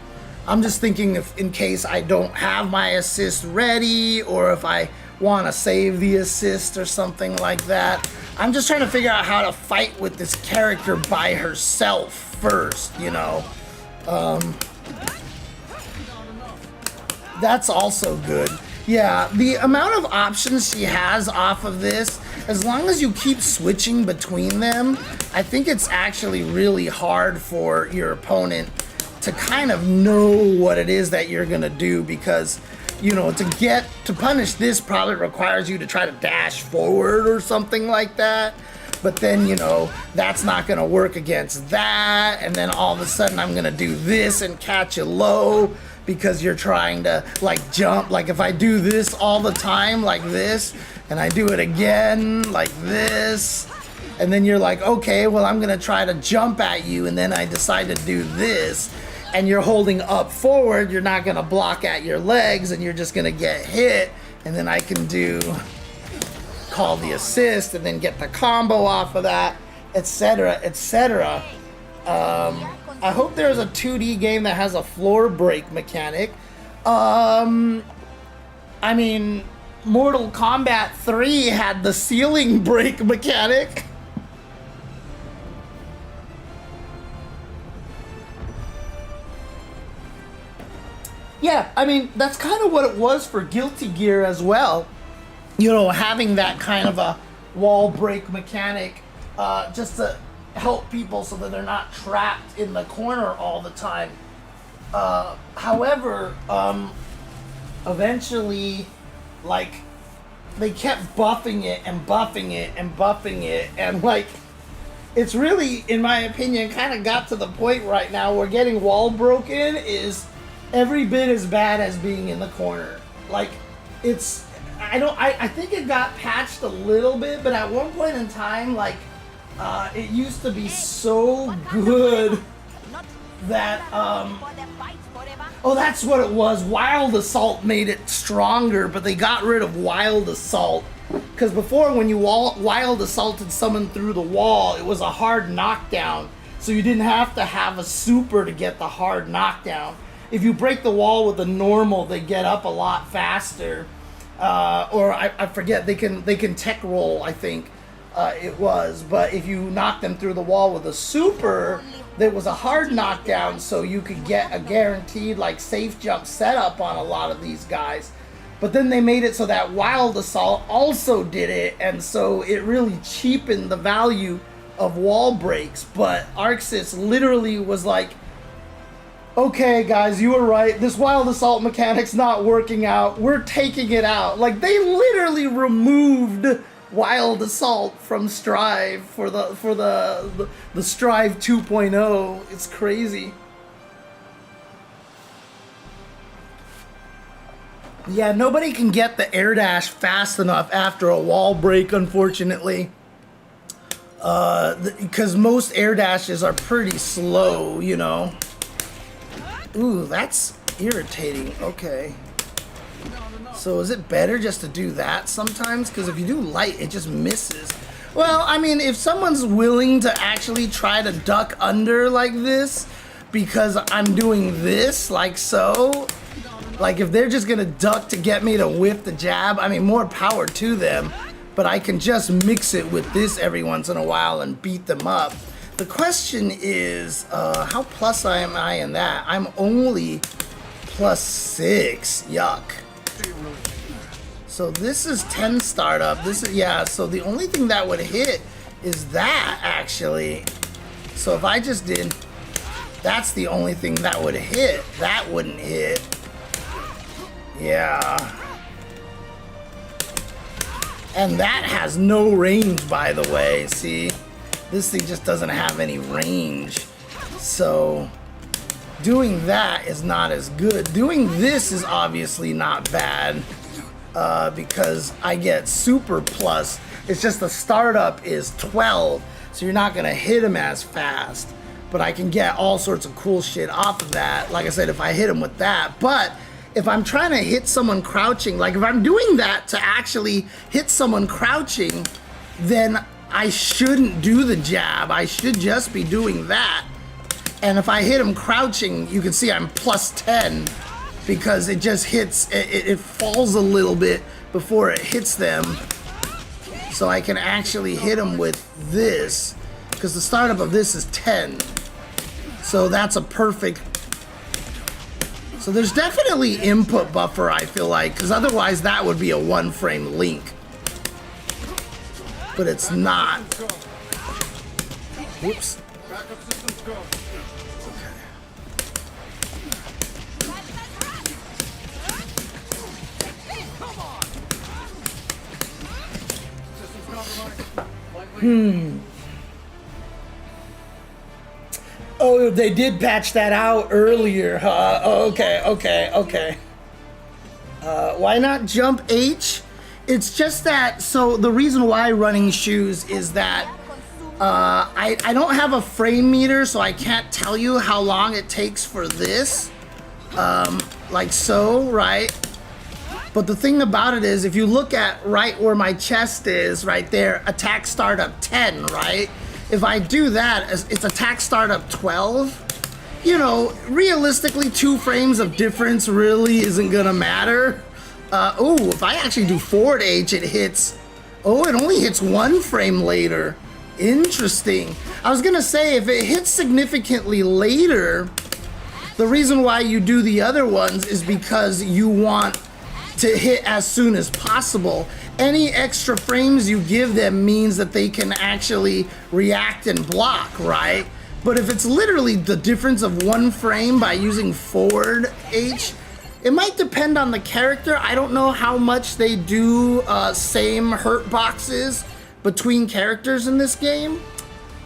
I'm just thinking if in case I don't have my assist ready, or if I want to save the assist or something like that. I'm just trying to figure out how to fight with this character by herself first, you know. That's also good. Yeah, the amount of options she has off of this, as long as you keep switching between them, I think it's actually really hard for your opponent to kind of know what it is that you're gonna do, because you know, to punish this probably requires you to try to dash forward or something like that. But then, you know, that's not gonna work against that. And then all of a sudden I'm gonna do this and catch you low because you're trying to like jump. Like if I do this all the time like this, and I do it again like this, and then you're like, okay, well, I'm gonna try to jump at you, and then I decide to do this, and you're holding up forward, you're not gonna block at your legs, and you're just gonna get hit, and then I can call the assist, and then get the combo off of that, etc., etc. I hope there's a 2D game that has a floor break mechanic. I mean, Mortal Kombat 3 had the ceiling break mechanic. Yeah, I mean, that's kind of what it was for Guilty Gear as well. You know, having that kind of a wall break mechanic just to help people so that they're not trapped in the corner all the time. However, eventually, like, they kept buffing it and buffing it and buffing it, and like, it's really, in my opinion, kind of got to the point right now where getting wall broken is every bit as bad as being in the corner. Like, it's, I think it got patched a little bit, but at one point in time, like, it used to be so good that, oh, that's what it was. Wild Assault made it stronger, but they got rid of Wild Assault. Because before, when you Wild Assaulted someone through the wall, it was a hard knockdown. So you didn't have to have a super to get the hard knockdown. If you break the wall with a normal, they get up a lot faster. Or I forget, they can tech roll, I think it was. But if you knock them through the wall with a super, there was a hard knockdown, so you could get a guaranteed like safe jump setup on a lot of these guys. But then they made it so that Wild Assault also did it, and so it really cheapened the value of wall breaks. But ArcSys literally was like, okay guys, you were right, this Wild Assault mechanic's not working out, we're taking it out. Like, they literally removed Wild Assault from Strive for the Strive 2.0. It's crazy. Yeah, nobody can get the air dash fast enough after a wall break, unfortunately. Because most air dashes are pretty slow, you know. Ooh, that's irritating. Okay. So is it better just to do that sometimes? Because if you do light, it just misses. Well, I mean, if someone's willing to actually try to duck under like this, because I'm doing this, like so, like if they're just gonna duck to get me to whip the jab, I mean, more power to them. But I can just mix it with this every once in a while and beat them up. The question is, how plus am I in that? I'm only +6. Yuck. So this is 10 startup. This is, yeah, so the only thing that would hit is that, actually. So if I just did, that's the only thing that would hit. That wouldn't hit. Yeah. And that has no range, by the way. See, this thing just doesn't have any range. So doing that is not as good. Doing this is obviously not bad because I get super plus. It's just the startup is 12, so you're not gonna hit him as fast. But I can get all sorts of cool shit off of that. Like I said, if I hit him with that. But if I'm trying to hit someone crouching, like if I'm doing that to actually hit someone crouching, then I shouldn't do the jab. I should just be doing that. And if I hit him crouching, you can see I'm +10 because it just hits, it falls a little bit before it hits them. So I can actually hit him with this because the startup of this is 10. So that's a perfect. So there's definitely input buffer, I feel like, because otherwise that would be a 1-frame link. But it's not. Whoops. Oh, they did patch that out earlier, huh? Okay. Why not jump H? It's just that, so the reason why running shoes is that I don't have a frame meter, so I can't tell you how long it takes for this. Like so, right? But the thing about it is, if you look at right where my chest is, right there, attack startup 10, right? If I do that, it's attack startup 12. You know, realistically, 2 frames of difference really isn't gonna matter. Oh, if I actually do forward H, it hits. Oh, it only hits 1 frame later. Interesting. I was gonna say, if it hits significantly later, the reason why you do the other ones is because you want to hit as soon as possible. Any extra frames you give them means that they can actually react and block, right? But if it's literally the difference of 1 frame by using forward H, it might depend on the character. I don't know how much they do same hurt boxes between characters in this game.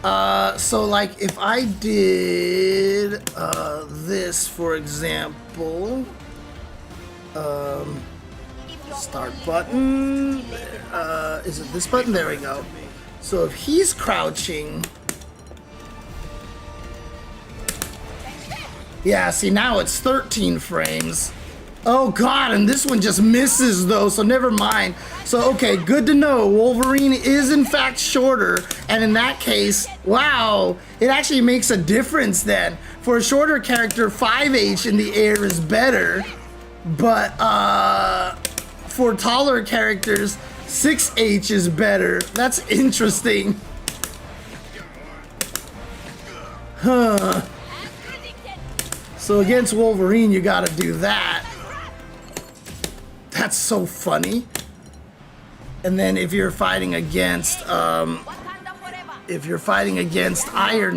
So like if I did this, for example, start button, is it this button? There we go. So if he's crouching, yeah, see now it's 13 frames. Oh god, and this one just misses though, so never mind. So okay, good to know, Wolverine is in fact shorter, and in that case, wow, it actually makes a difference then. For a shorter character, 5H in the air is better, but for taller characters, 6H is better. That's interesting. Huh. So against Wolverine, you gotta do that. That's so funny. And then if you're fighting against, Iron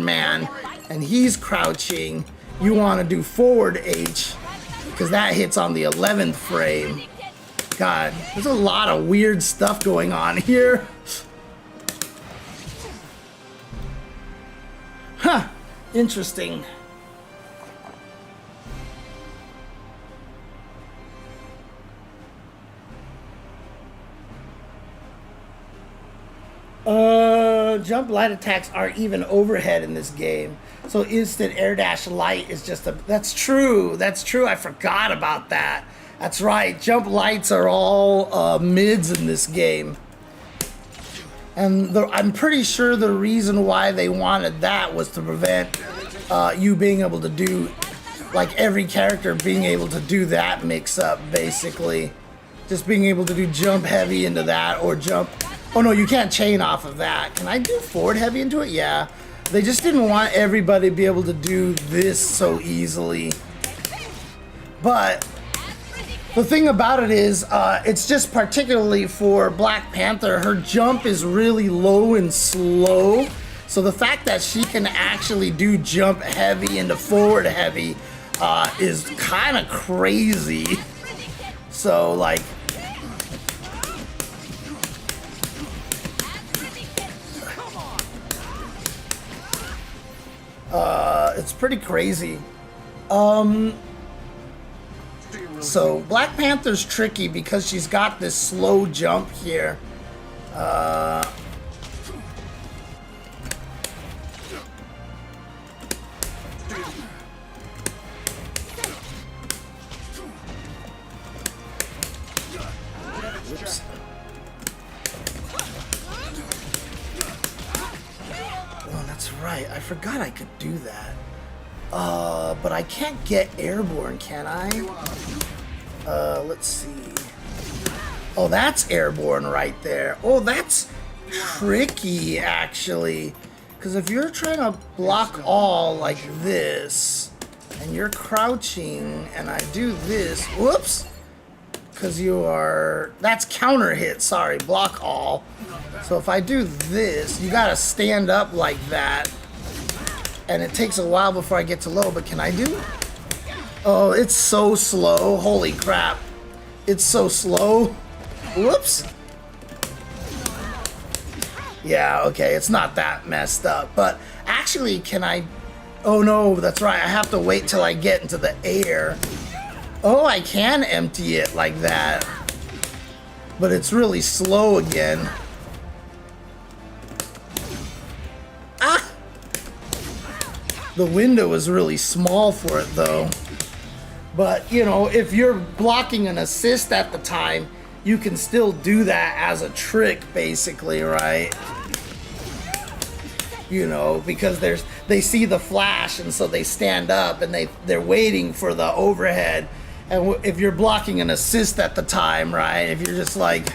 Man and he's crouching, you want to do forward H because that hits on the 11th frame. God, there's a lot of weird stuff going on here. Huh, interesting. know, jump light attacks aren't even overhead in this game. So instant air dash light is just a... That's true. That's true. I forgot about that. That's right. Jump lights are all mids in this game. And I'm pretty sure the reason why they wanted that was to prevent you being able to do... Like every character being able to do that mix-up, basically. Just being able to do jump heavy into that or jump... Oh no, you can't chain off of that. Can I do forward heavy into it? Yeah. They just didn't want everybody to be able to do this so easily. But the thing about it is, it's just particularly for Black Panther, her jump is really low and slow. So the fact that she can actually do jump heavy into forward heavy is kind of crazy. So like, it's pretty crazy. So Black Panther's tricky because she's got this slow jump here. Oops. Oh, that's right. I forgot I could do that. But I can't get airborne, can I? Let's see. Oh, that's airborne right there. Oh, that's tricky, actually. Because if you're trying to block all like this, and you're crouching, and I do this, whoops! Because you are, that's counter hit, sorry, block all. So if I do this, you gotta stand up like that. And it takes a while before I get to low, but can I do? Oh, it's so slow, holy crap. It's so slow. Whoops. Yeah, okay, it's not that messed up, but actually can I, oh no, that's right, I have to wait till I get into the air. Oh, I can empty it like that, but it's really slow again. Ah! The window is really small for it though. But, you know, if you're blocking an assist at the time, you can still do that as a trick, basically, right? You know, because they see the flash and so they stand up and they're waiting for the overhead. And if you're blocking an assist at the time, right? If you're just like,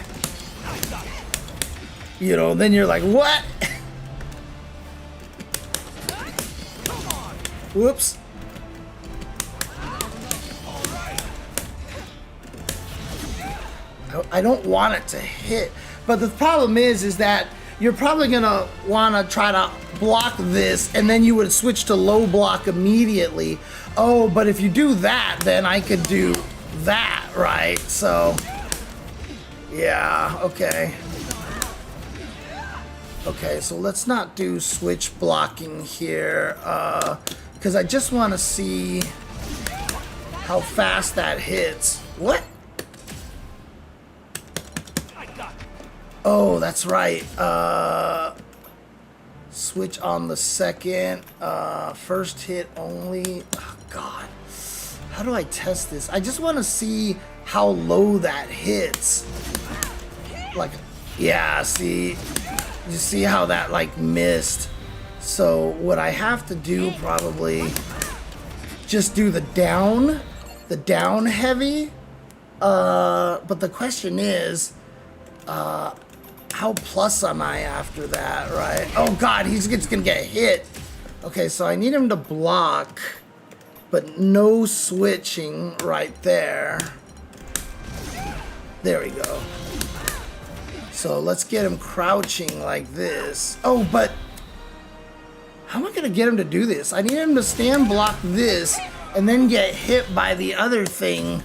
you know, then you're like, what? Whoops. I don't want it to hit. But the problem is that you're probably gonna wanna try to block this and then you would switch to low block immediately. Oh, but if you do that, then I could do that, right? So, yeah, okay. Okay, so let's not do switch blocking here, because I just want to see how fast that hits. What? Oh, that's right. Switch on the second. First hit only. Oh, God. How do I test this? I just want to see how low that hits. Like, yeah, see? You see how that, like, missed? So, what I have to do probably just do the down heavy. But the question is, how plus am I after that, right? Oh God, he's just gonna get hit. Okay, so I need him to block, but no switching right there. There we go. So let's get him crouching like this. Oh, but how am I gonna get him to do this? I need him to stand block this and then get hit by the other thing.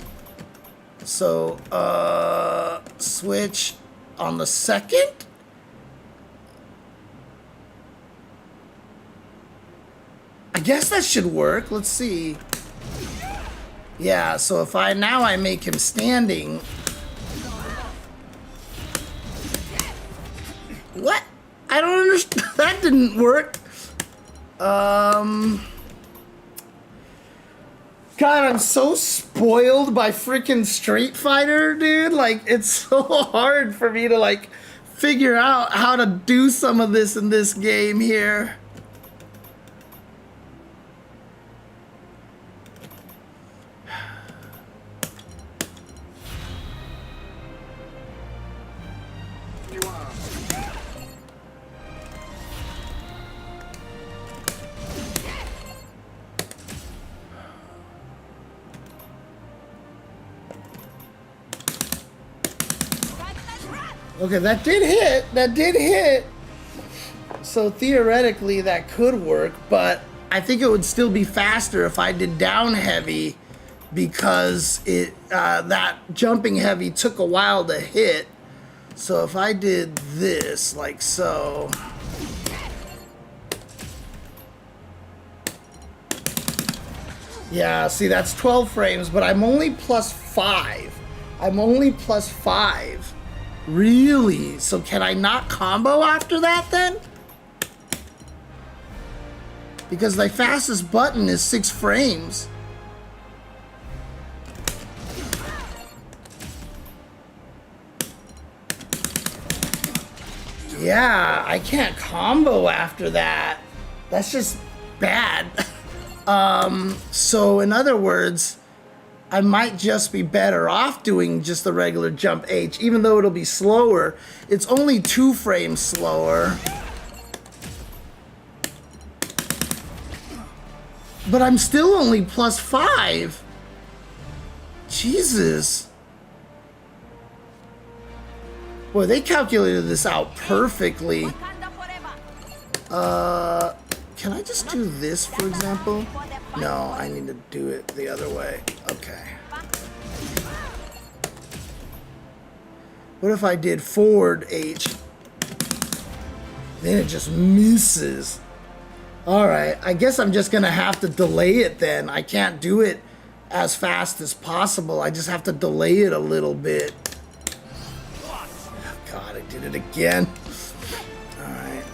So, switch on the second? I guess that should work. Let's see. Yeah, so if I make him standing. What? I don't understand. That didn't work. God, I'm so spoiled by freaking Street Fighter, dude. Like, it's so hard for me to, like, figure out how to do some of this in this game here. Okay, that did hit. That did hit. So theoretically, that could work, but I think it would still be faster if I did down heavy, because it that jumping heavy took a while to hit. So if I did this like so. Yeah, see, that's 12 frames, but I'm only +5. I'm only +5. Really? So can I not combo after that then? Because my fastest button is 6 frames. Yeah, I can't combo after that. That's just bad. So in other words, I might just be better off doing just the regular jump H, even though it'll be slower. It's only 2 frames slower. But I'm still only +5. Jesus. Boy, they calculated this out perfectly. Wakanda forever. Can I just do this, for example? No, I need to do it the other way. Okay. What if I did forward H? Then it just misses. Alright, I guess I'm just gonna have to delay it then. I can't do it as fast as possible. I just have to delay it a little bit. God, I did it again. Alright.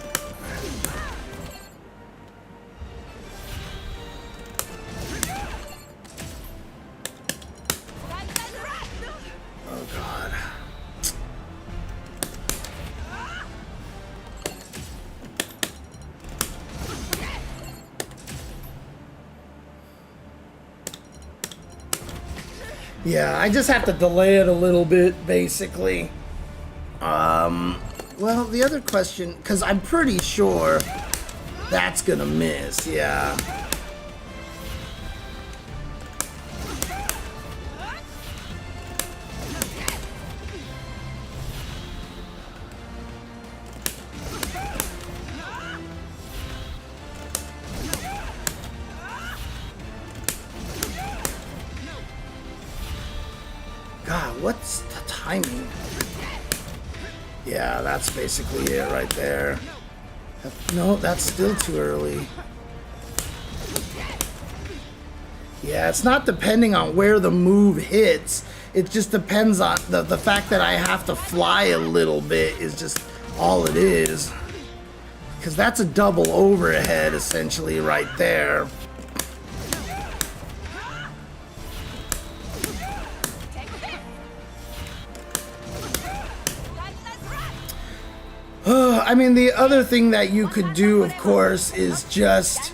Oh God. Yeah, I just have to delay it a little bit, basically. Well, the other question, because I'm pretty sure that's gonna miss, yeah. God, what's the timing? Yeah, that's basically it right there. No, that's still too early. Yeah, it's not depending on where the move hits. It just depends on the fact that I have to fly a little bit is just all it is. Because that's a double overhead, essentially, right there. I mean, the other thing that you could do, of course, is just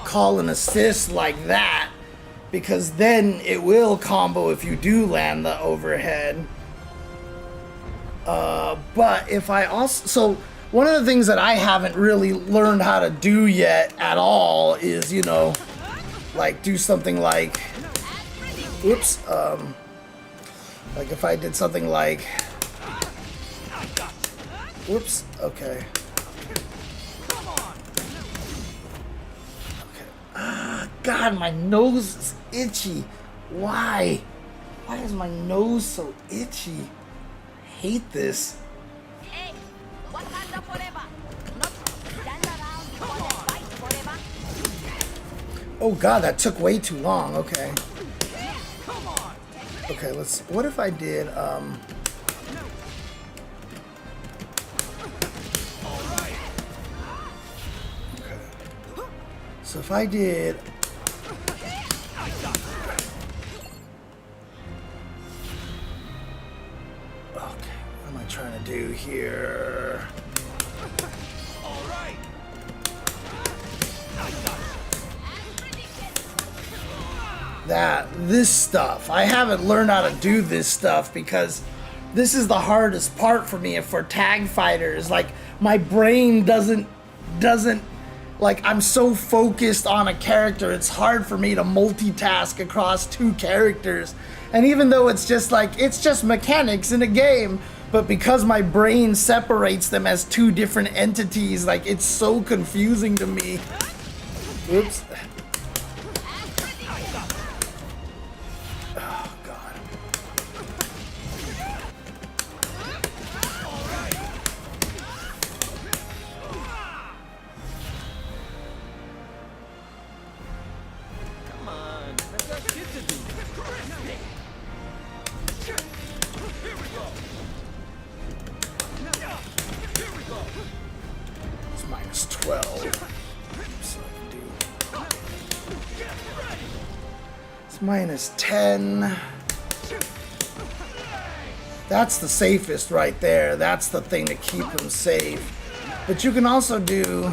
call an assist like that, because then it will combo if you do land the overhead. But if I also... So, one of the things that I haven't really learned how to do yet at all is, you know, like do something like... Oops. Like if I did something like... Whoops, okay. Okay. God, my nose is itchy. Why? Why is my nose so itchy? I hate this. Hey, Wakanda forever. Not stand around before they fight forever. Oh God, that took way too long. Okay. Okay, let's... What if I did, So if I did... Okay, what am I trying to do here? This stuff. I haven't learned how to do this stuff because this is the hardest part for me for tag fighters. Like, my brain doesn't, like, I'm so focused on a character, it's hard for me to multitask across two characters. And even though it's just like, it's just mechanics in a game, but because my brain separates them as two different entities, like, it's so confusing to me. Oops. Oh, God. Come on, I've got shit to do. It's minus 12. So I can do. It's minus 10. That's the safest right there. That's the thing to keep them safe. But you can also do,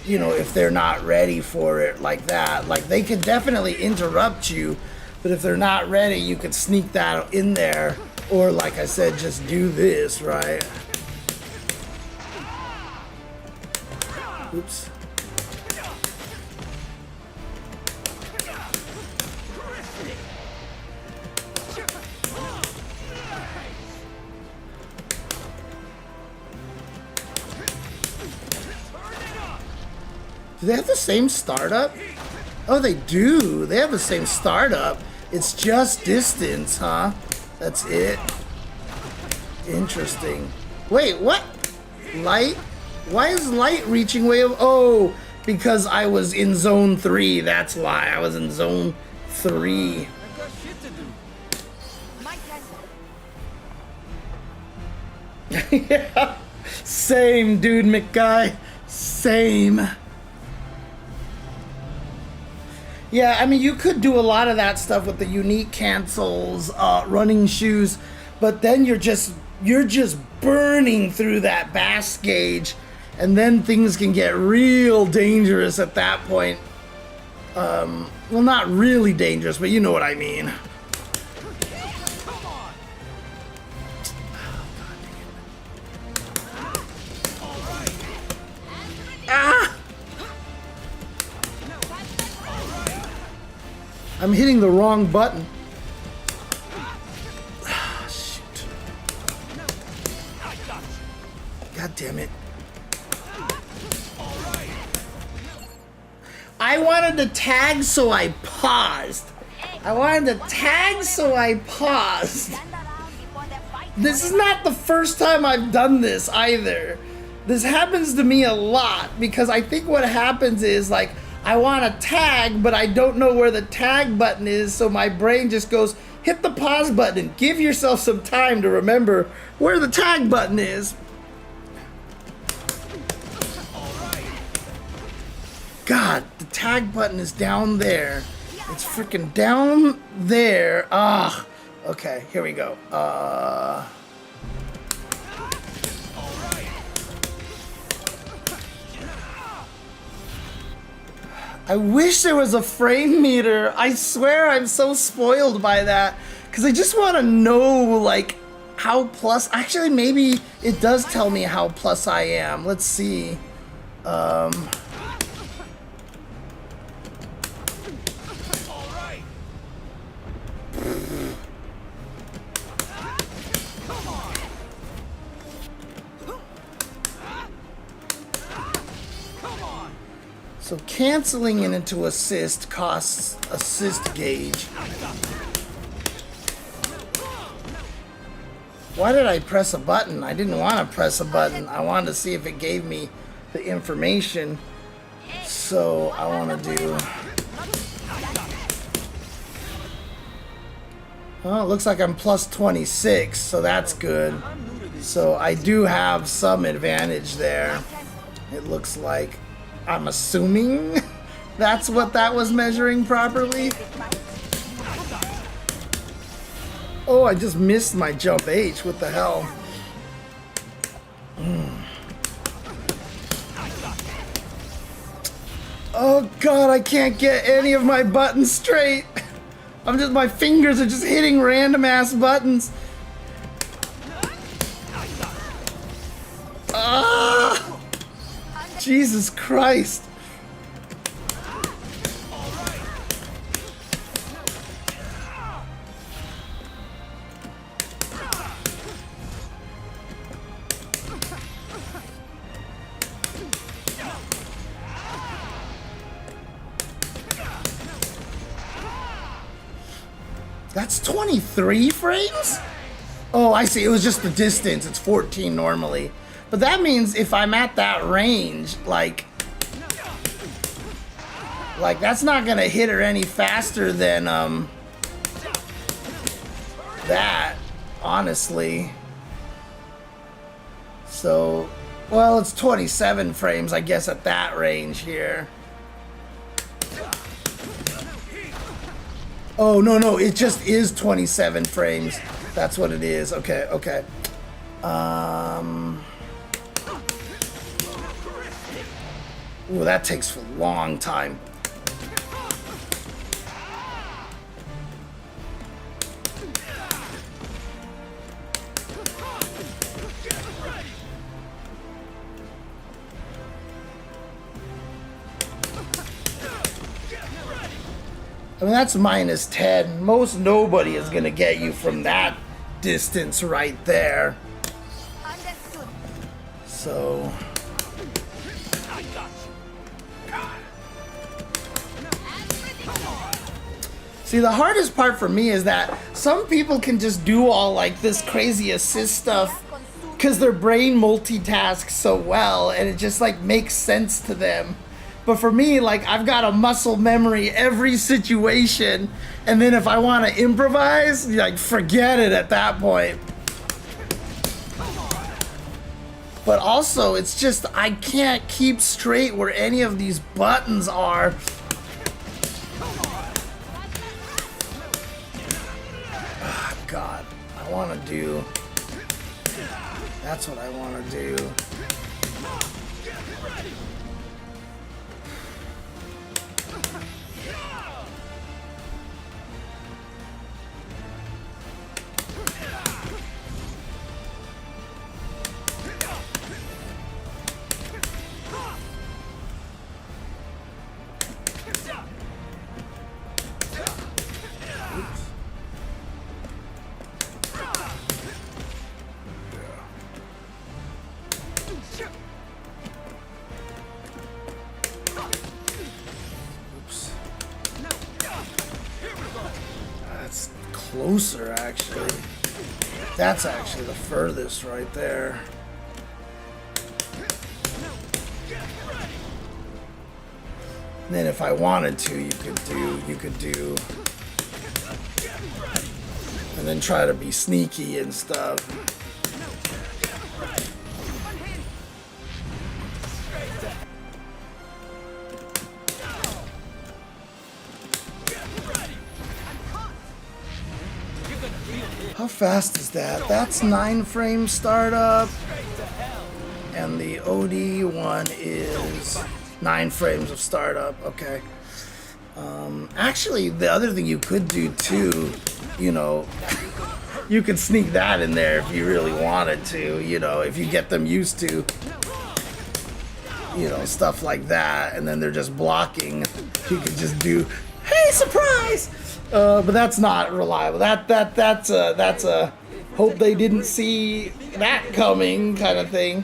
you know, if they're not ready for it like that, like they could definitely interrupt you, but if they're not ready, you could sneak that in there, or like I said, just do this, right? Oops. Do they have the same startup? Oh, they do. They have the same startup. It's just distance, huh? That's it. Interesting. Wait, what? Light? Why is light reaching way of... Oh, because I was in zone 3. That's why I was in zone 3. I've got shit to do. Yeah. Same, dude, McGuy. Same. Yeah, I mean, you could do a lot of that stuff with the unique cancels, running shoes, but then you're just burning through that bass gauge, and then things can get real dangerous at that point. Well, not really dangerous, but you know what I mean. Ah! I'm hitting the wrong button. Ah, shoot. God damn it. I wanted to tag, so I paused. I wanted to tag, so I paused. Stand around before they fight. This is not the first time I've done this either. This happens to me a lot because I think what happens is, like, I want to tag, but I don't know where the tag button is, so my brain just goes, hit the pause button. Give yourself some time to remember where the tag button is. God, the tag button is down there. It's freaking down there. Ah, okay, here we go. I wish there was a frame meter. I swear I'm so spoiled by that. Because I just want to know, like, how plus... Actually, maybe it does tell me how plus I am. Let's see. So canceling it into assist costs assist gauge. Why did I press a button? I didn't want to press a button. I wanted to see if it gave me the information. So I want to do... Oh, it looks like I'm plus 26, so that's good. So I do have some advantage there. It looks like, I'm assuming, That's what that was measuring properly? Oh, I just missed my jump H. What the hell? Oh god, I can't get any of my buttons straight. My fingers are just hitting random ass buttons. Ah! Jesus Christ. That's 23 frames? Oh, I see. It was just the distance. It's 14 normally. But that means if I'm at that range, like that's not gonna hit her any faster than that, honestly. So, well, it's 27 frames, I guess, at that range here. Oh, no, it just is 27 frames. That's what it is. Okay, okay. Ooh, that takes a long time. I mean, that's minus 10. Most nobody is gonna get you from that distance right there. Understood. So... See, the hardest part for me is that some people can just do all like this crazy assist stuff because their brain multitasks so well and it just like makes sense to them. But for me, like, I've got a muscle memory every situation, and then if I want to improvise, like, forget it at that point. But also, it's just, I can't keep straight where any of these buttons are. Oh, God, I want to do... That's what I want to do. Closer, actually. That's actually the furthest right there. And then if I wanted to, you could do, and then try to be sneaky and stuff. How fast is that? That's 9 frame startup. And the OD one is 9 frames of startup. Okay. Actually, the other thing you could do too, you know, you could sneak that in there if you really wanted to, you know, if you get them used to, you know, stuff like that, and then they're just blocking, you could just do, hey, surprise! But that's not reliable. That's a hope they didn't see that coming kind of thing.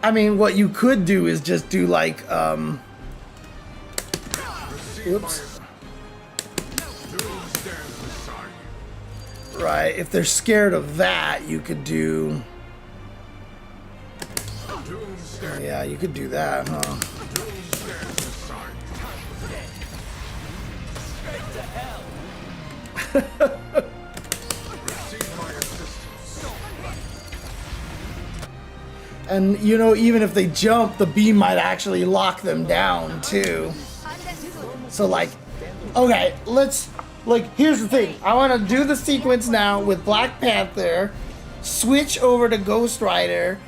I mean, what you could do is just do like, oops. Right, if they're scared of that, you could do... Yeah, you could do that, huh? And, you know, even if they jump, the beam might actually lock them down, too. Understood. So like, okay, let's, like, here's the thing. I want to do the sequence now with Black Panther, switch over to Ghost Rider,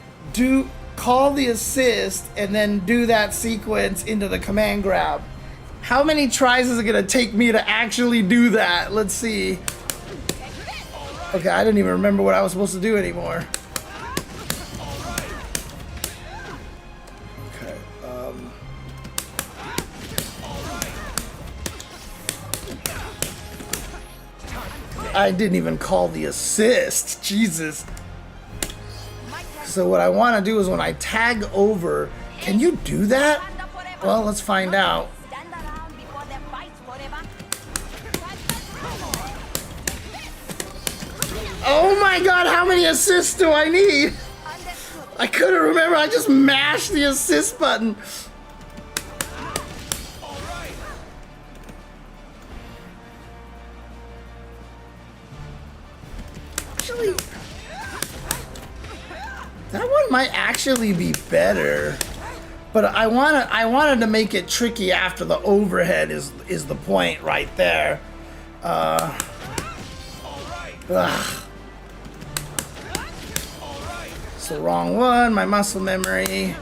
call the assist, and then do that sequence into the command grab. How many tries is it gonna take me to actually do that? Let's see. Okay, I didn't even remember what I was supposed to do anymore. Okay, I didn't even call the assist. Jesus. So what I want to do is when I tag over, can you do that? Well, let's find out. Stand around before they fight forever. Oh my god, how many assists do I need? Understood. I couldn't remember, I just mashed the assist button. Actually, that one might actually be better. But I wanted to make it tricky after the overhead is the point right there. It's the wrong one, my muscle memory.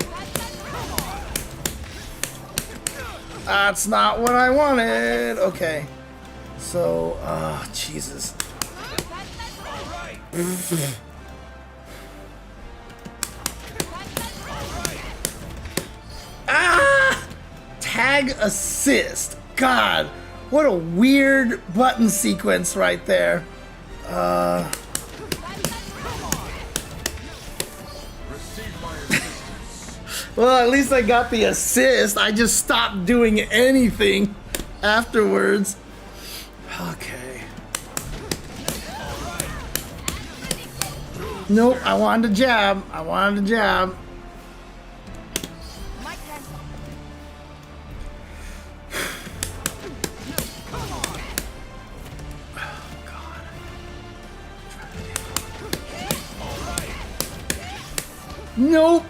That's not what I wanted. Okay. So, Jesus. Ah! Tag assist. God, what a weird button sequence right there. Well, at least I got the assist. I just stopped doing anything afterwards. Okay. Nope, I wanted to jab. I wanted to jab. My turn. Nope.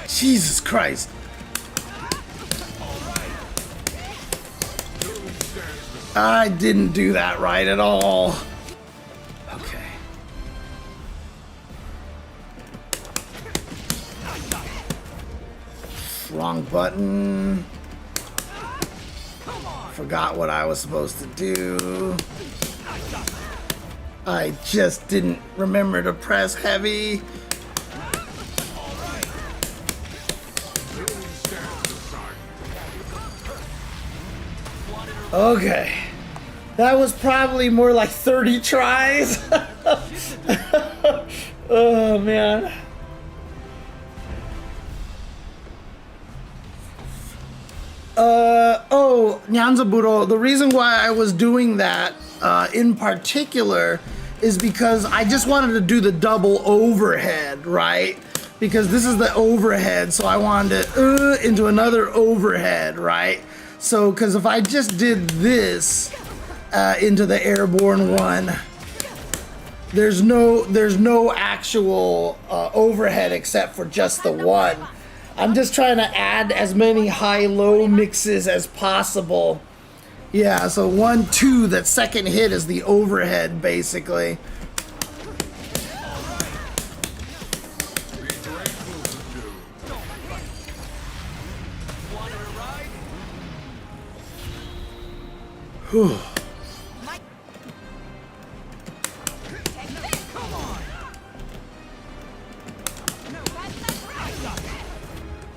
Jesus Christ. I didn't do that right at all. Okay. Wrong button. Forgot what I was supposed to do. I just didn't remember to press heavy. Okay. That was probably more like 30 tries. Oh, man. Oh, Nyanzaburo, the reason why I was doing that in particular is because I just wanted to do the double overhead, right? Because this is the overhead, so I wanted to into another overhead, right? So, because if I just did this into the airborne one, there's no actual overhead except for just the one. I'm just trying to add as many high-low mixes as possible. Yeah, so 1, 2, that second hit is the overhead, basically. Whew.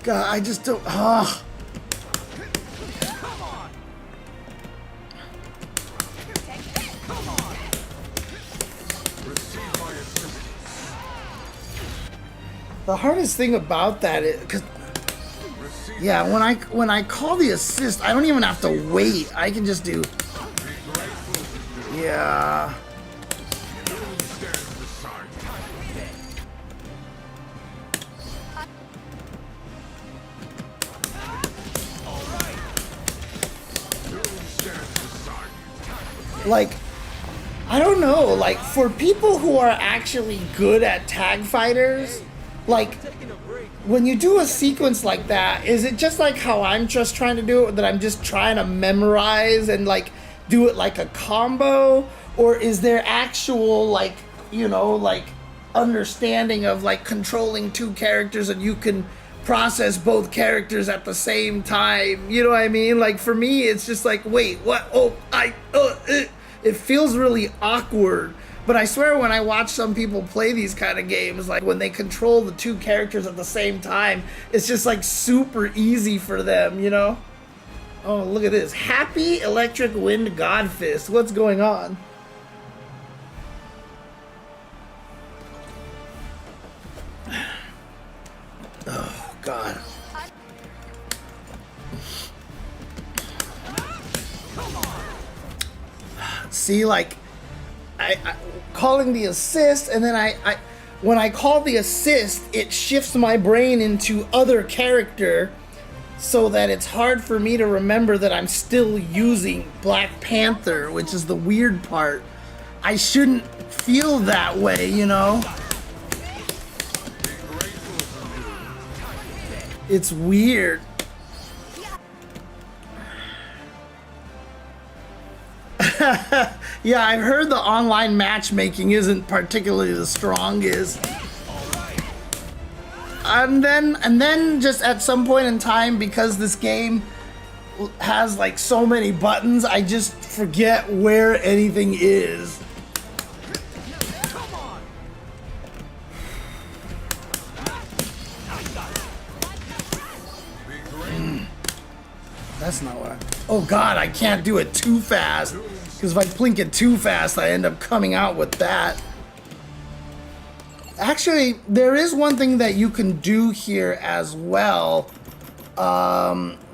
God, I just don't. The hardest thing about that is, cause, yeah, when I call the assist, I don't even have to wait. I can just do. Yeah. Like, I don't know, like for people who are actually good at tag fighters, like Taking a break. when you do a sequence like that, is it just like how I'm just trying to do it, that I'm just trying to memorize and like do it like a combo? Or is there actual like, you know, like understanding of like controlling two characters and you can process both characters at the same time? You know what I mean? Like for me, it's just like, wait, what? Oh, it feels really awkward. But I swear when I watch some people play these kind of games, like when they control the two characters at the same time, it's just like super easy for them, you know? Oh, look at this. Happy Electric Wind Godfist. What's going on? Oh, God. See, like, I calling the assist, and then I when I call the assist, it shifts my brain into other character, so that it's hard for me to remember that I'm still using Black Panther, which is the weird part. I shouldn't feel that way, you know? It's weird. Yeah, I've heard the online matchmaking isn't particularly the strongest. And then just at some point in time, because this game has like so many buttons, I just forget where anything is. That's not what I... Oh God, I can't do it too fast. Because if I blink it too fast, I end up coming out with that. Actually, there is one thing that you can do here as well.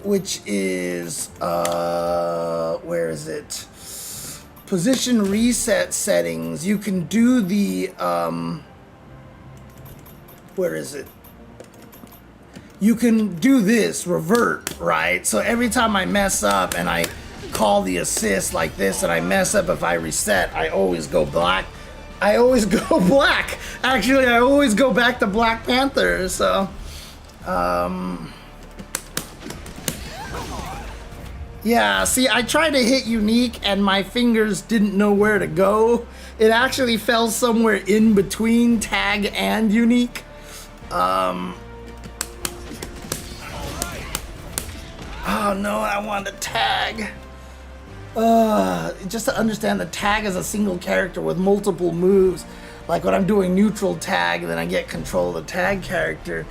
Which is... where is it? Position reset settings. You can do the... where is it? You can do this, revert, right? So every time I mess up and I call the assist like this and I mess up, if I reset, I always go black. I always go black. Actually, I always go back to Black Panther, so... yeah, see, I tried to hit unique and my fingers didn't know where to go. It actually fell somewhere in between tag and unique. Oh no, I want to tag. Just to understand, the tag is a single character with multiple moves. Like when I'm doing neutral tag, then I get control of the tag character.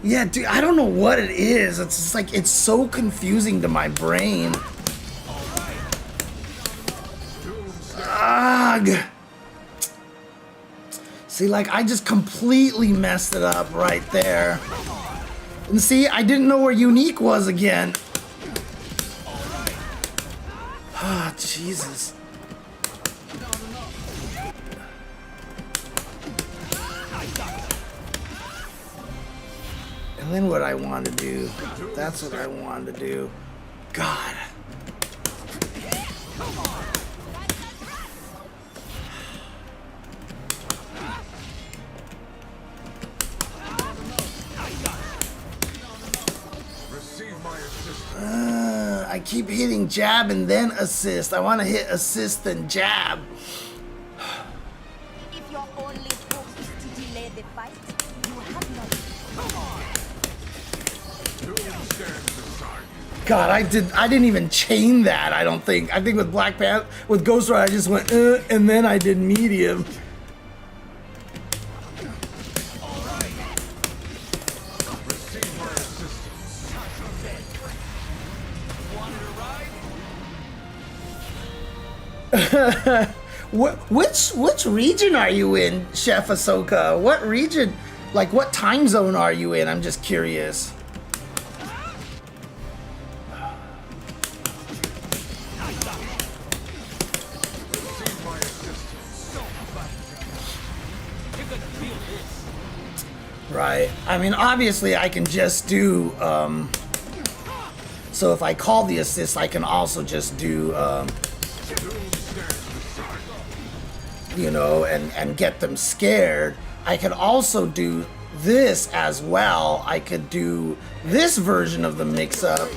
Yeah, dude, I don't know what it is. It's just like, it's so confusing to my brain. Ugh. See, like, I just completely messed it up right there. And see, I didn't know where unique was again. Ah, oh, Jesus. And then what I want to do, that's what I wanted to do. God. I keep hitting jab and then assist. I want to hit assist then jab. If your only hope is to delay the fight, you have no. God, I didn't even chain that, I don't think. I think with Black Panther, with Ghost Rider, I just went, and then I did medium. Which region are you in, Chef Ahsoka? What region, like what time zone are you in? I'm just curious. Right. I mean, obviously I can just do, so if I call the assist, I can also just do, you know, and get them scared. I could also do this as well. I could do this version of the mix-up.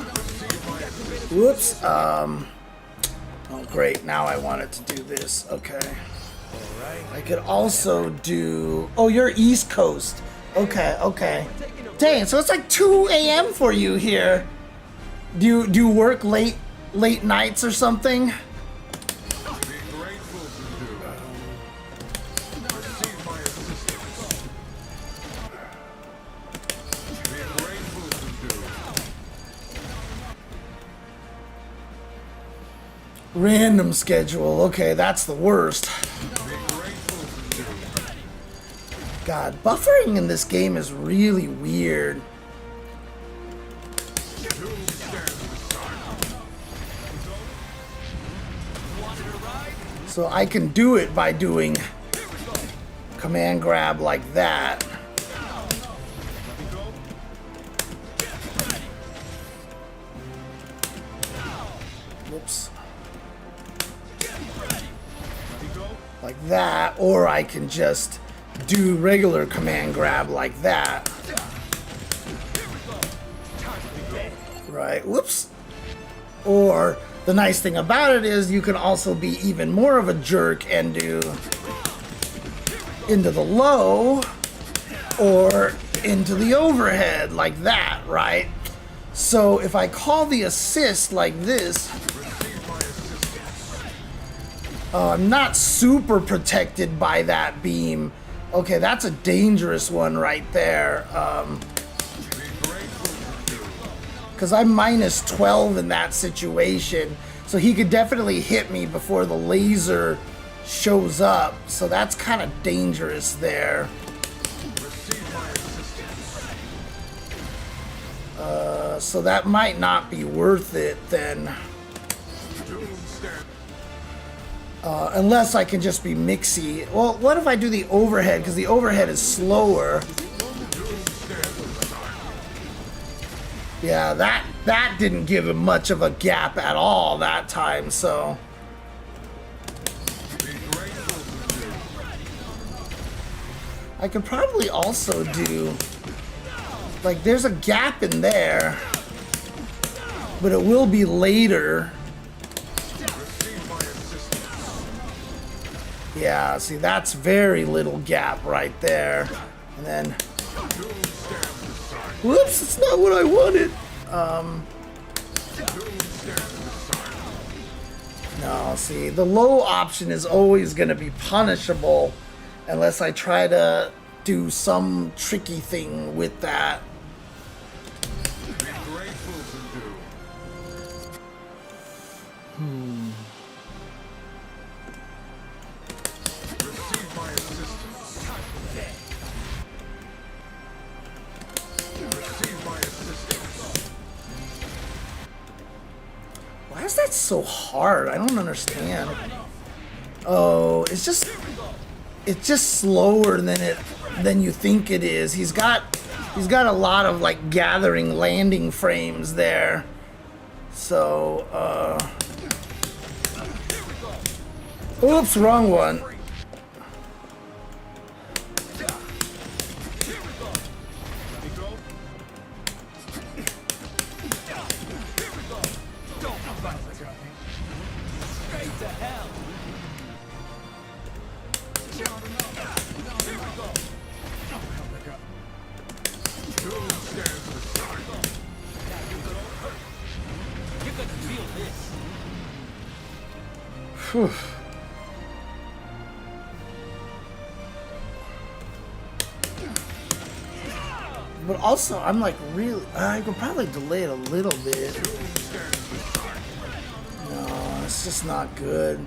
Whoops. Oh, great. Now I want it to do this. Okay. I could also do... Oh, you're East Coast. Okay, okay. Dang, so it's like 2 a.m. for you here. Do you work late nights or something? Random schedule. Okay, that's the worst. God, buffering in this game is really weird. So I can do it by doing command grab like that. Whoops. Like that, or I can just do regular command grab like that. Right, whoops. Or the nice thing about it is you can also be even more of a jerk and do into the low or into the overhead like that, right? So if I call the assist like this, I'm not super protected by that beam. Okay, that's a dangerous one right there. Because I'm minus 12 in that situation. So he could definitely hit me before the laser shows up. So that's kind of dangerous there. So that might not be worth it then. Unless I can just be mixy. Well, what if I do the overhead? Because the overhead is slower. Yeah, that didn't give him much of a gap at all that time, so... I could probably also do... Like, there's a gap in there. But it will be later. Yeah, see, that's very little gap right there. And then... Whoops, it's not what I wanted. No, see, the low option is always going to be punishable unless I try to do some tricky thing with that. Why is that so hard? I don't understand. Oh, it's just slower than you think it is. He's got a lot of like gathering landing frames there. So oops, wrong one. Whew. But also, I'm like really... I could probably delay it a little bit. No, it's just not good.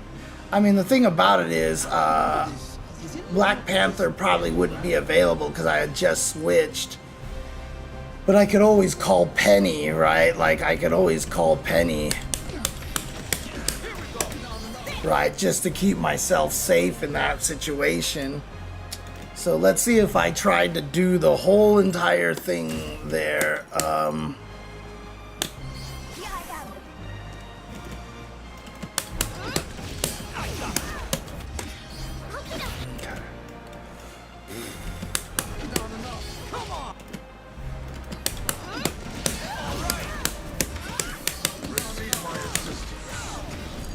I mean, the thing about it is, Black Panther probably wouldn't be available because I had just switched. But I could always call Penny, right? Like, I could always call Penny. Right, just to keep myself safe in that situation. So let's see if I tried to do the whole entire thing there.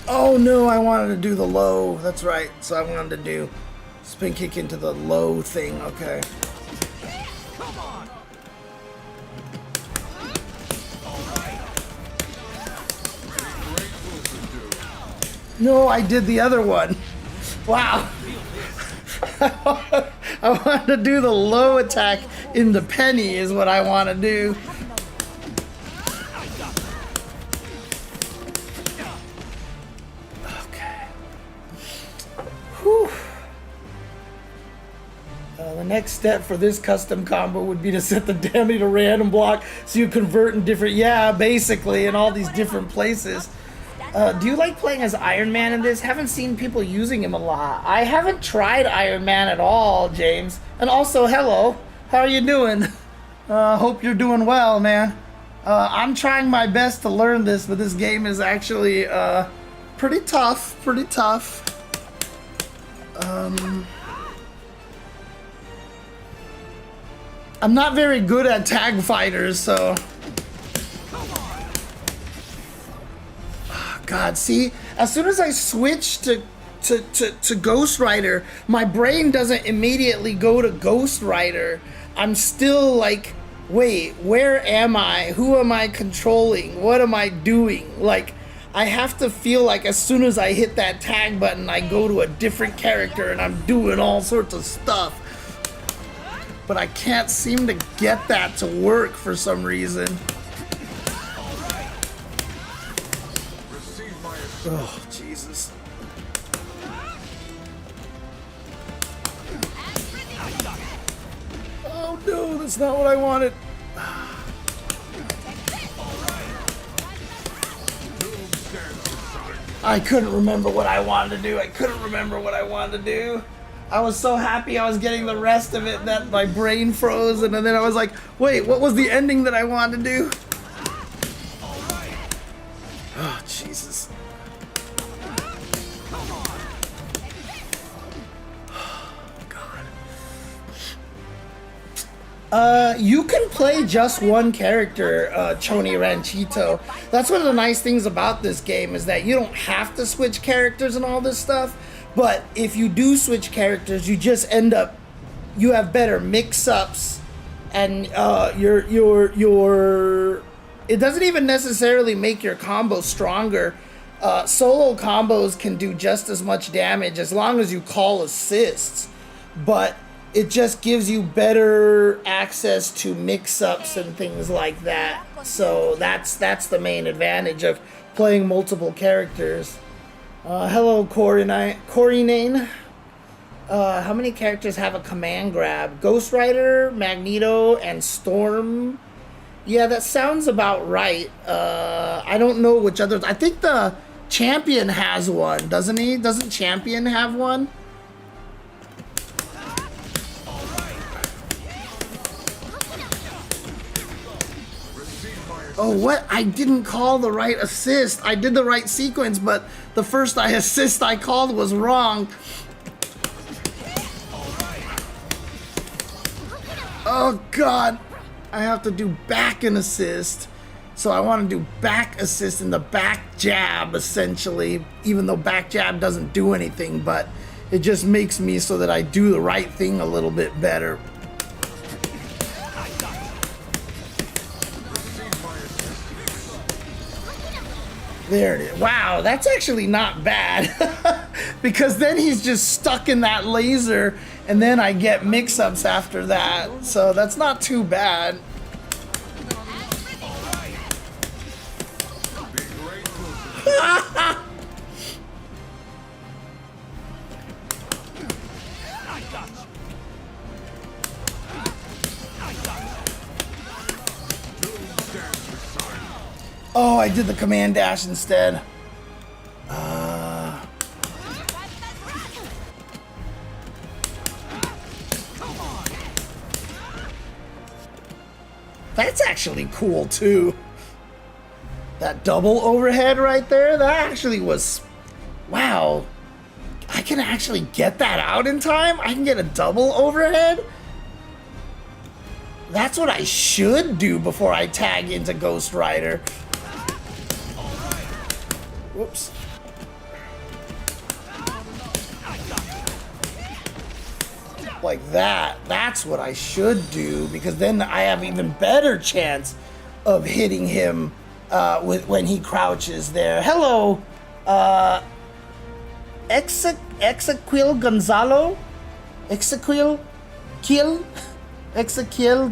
Oh no, I wanted to do the low. That's right. So I wanted to do spin kick into the low thing. Okay. No, I did the other one. Wow. I want to do the low attack in the penny is what I want to do. Okay. Whew. The next step for this custom combo would be to set the damage to random block so you convert in different, yeah, basically in all these different places. Do you like playing as Iron Man in this? Haven't seen people using him a lot. I haven't tried Iron Man at all, James. And also, hello. How are you doing? Hope you're doing well, man. I'm trying my best to learn this, but this game is actually pretty tough. Pretty tough. I'm not very good at tag fighters, so... God, see, as soon as I switch to Ghost Rider, my brain doesn't immediately go to Ghost Rider. I'm still like, wait, where am I? Who am I controlling? What am I doing? Like, I have to feel like as soon as I hit that tag button, I go to a different character and I'm doing all sorts of stuff. But I can't seem to get that to work for some reason. Oh, Jesus. Oh, no, that's not what I wanted. I couldn't remember what I wanted to do. I couldn't remember what I wanted to do. I was so happy I was getting the rest of it that my brain froze, and then I was like, wait, what was the ending that I wanted to do? Oh, Jesus. You can play just one character, Choni Ranchito. That's one of the nice things about this game is that you don't have to switch characters and all this stuff. But if you do switch characters, you just end up, you have better mix-ups, and it doesn't even necessarily make your combo stronger. Solo combos can do just as much damage as long as you call assists, but it just gives you better access to mix-ups and things like that. So that's the main advantage of playing multiple characters. Hello, Corinane. How many characters have a command grab? Ghost Rider, Magneto, and Storm. Yeah, that sounds about right. I don't know which others. I think the Champion has one, doesn't he? Doesn't Champion have one? Oh, what? I didn't call the right assist. I did the right sequence, but the first assist I called was wrong. Oh, God. I have to do back and assist. So I want to do back assist and the back jab, essentially. Even though back jab doesn't do anything, but it just makes me so that I do the right thing a little bit better. There it is. Wow, that's actually not bad. Because then he's just stuck in that laser, and then I get mix-ups after that. So that's not too bad. Oh, I did the command dash instead. That's actually cool too. That double overhead right there, that actually was, wow. I can actually get that out in time? I can get a double overhead? That's what I should do before I tag into Ghost Rider. Whoops. like that. That's what I should do, because then I have even better chance of hitting him when he crouches there. Hello, Exaquiel Gonzalo? Exaquiel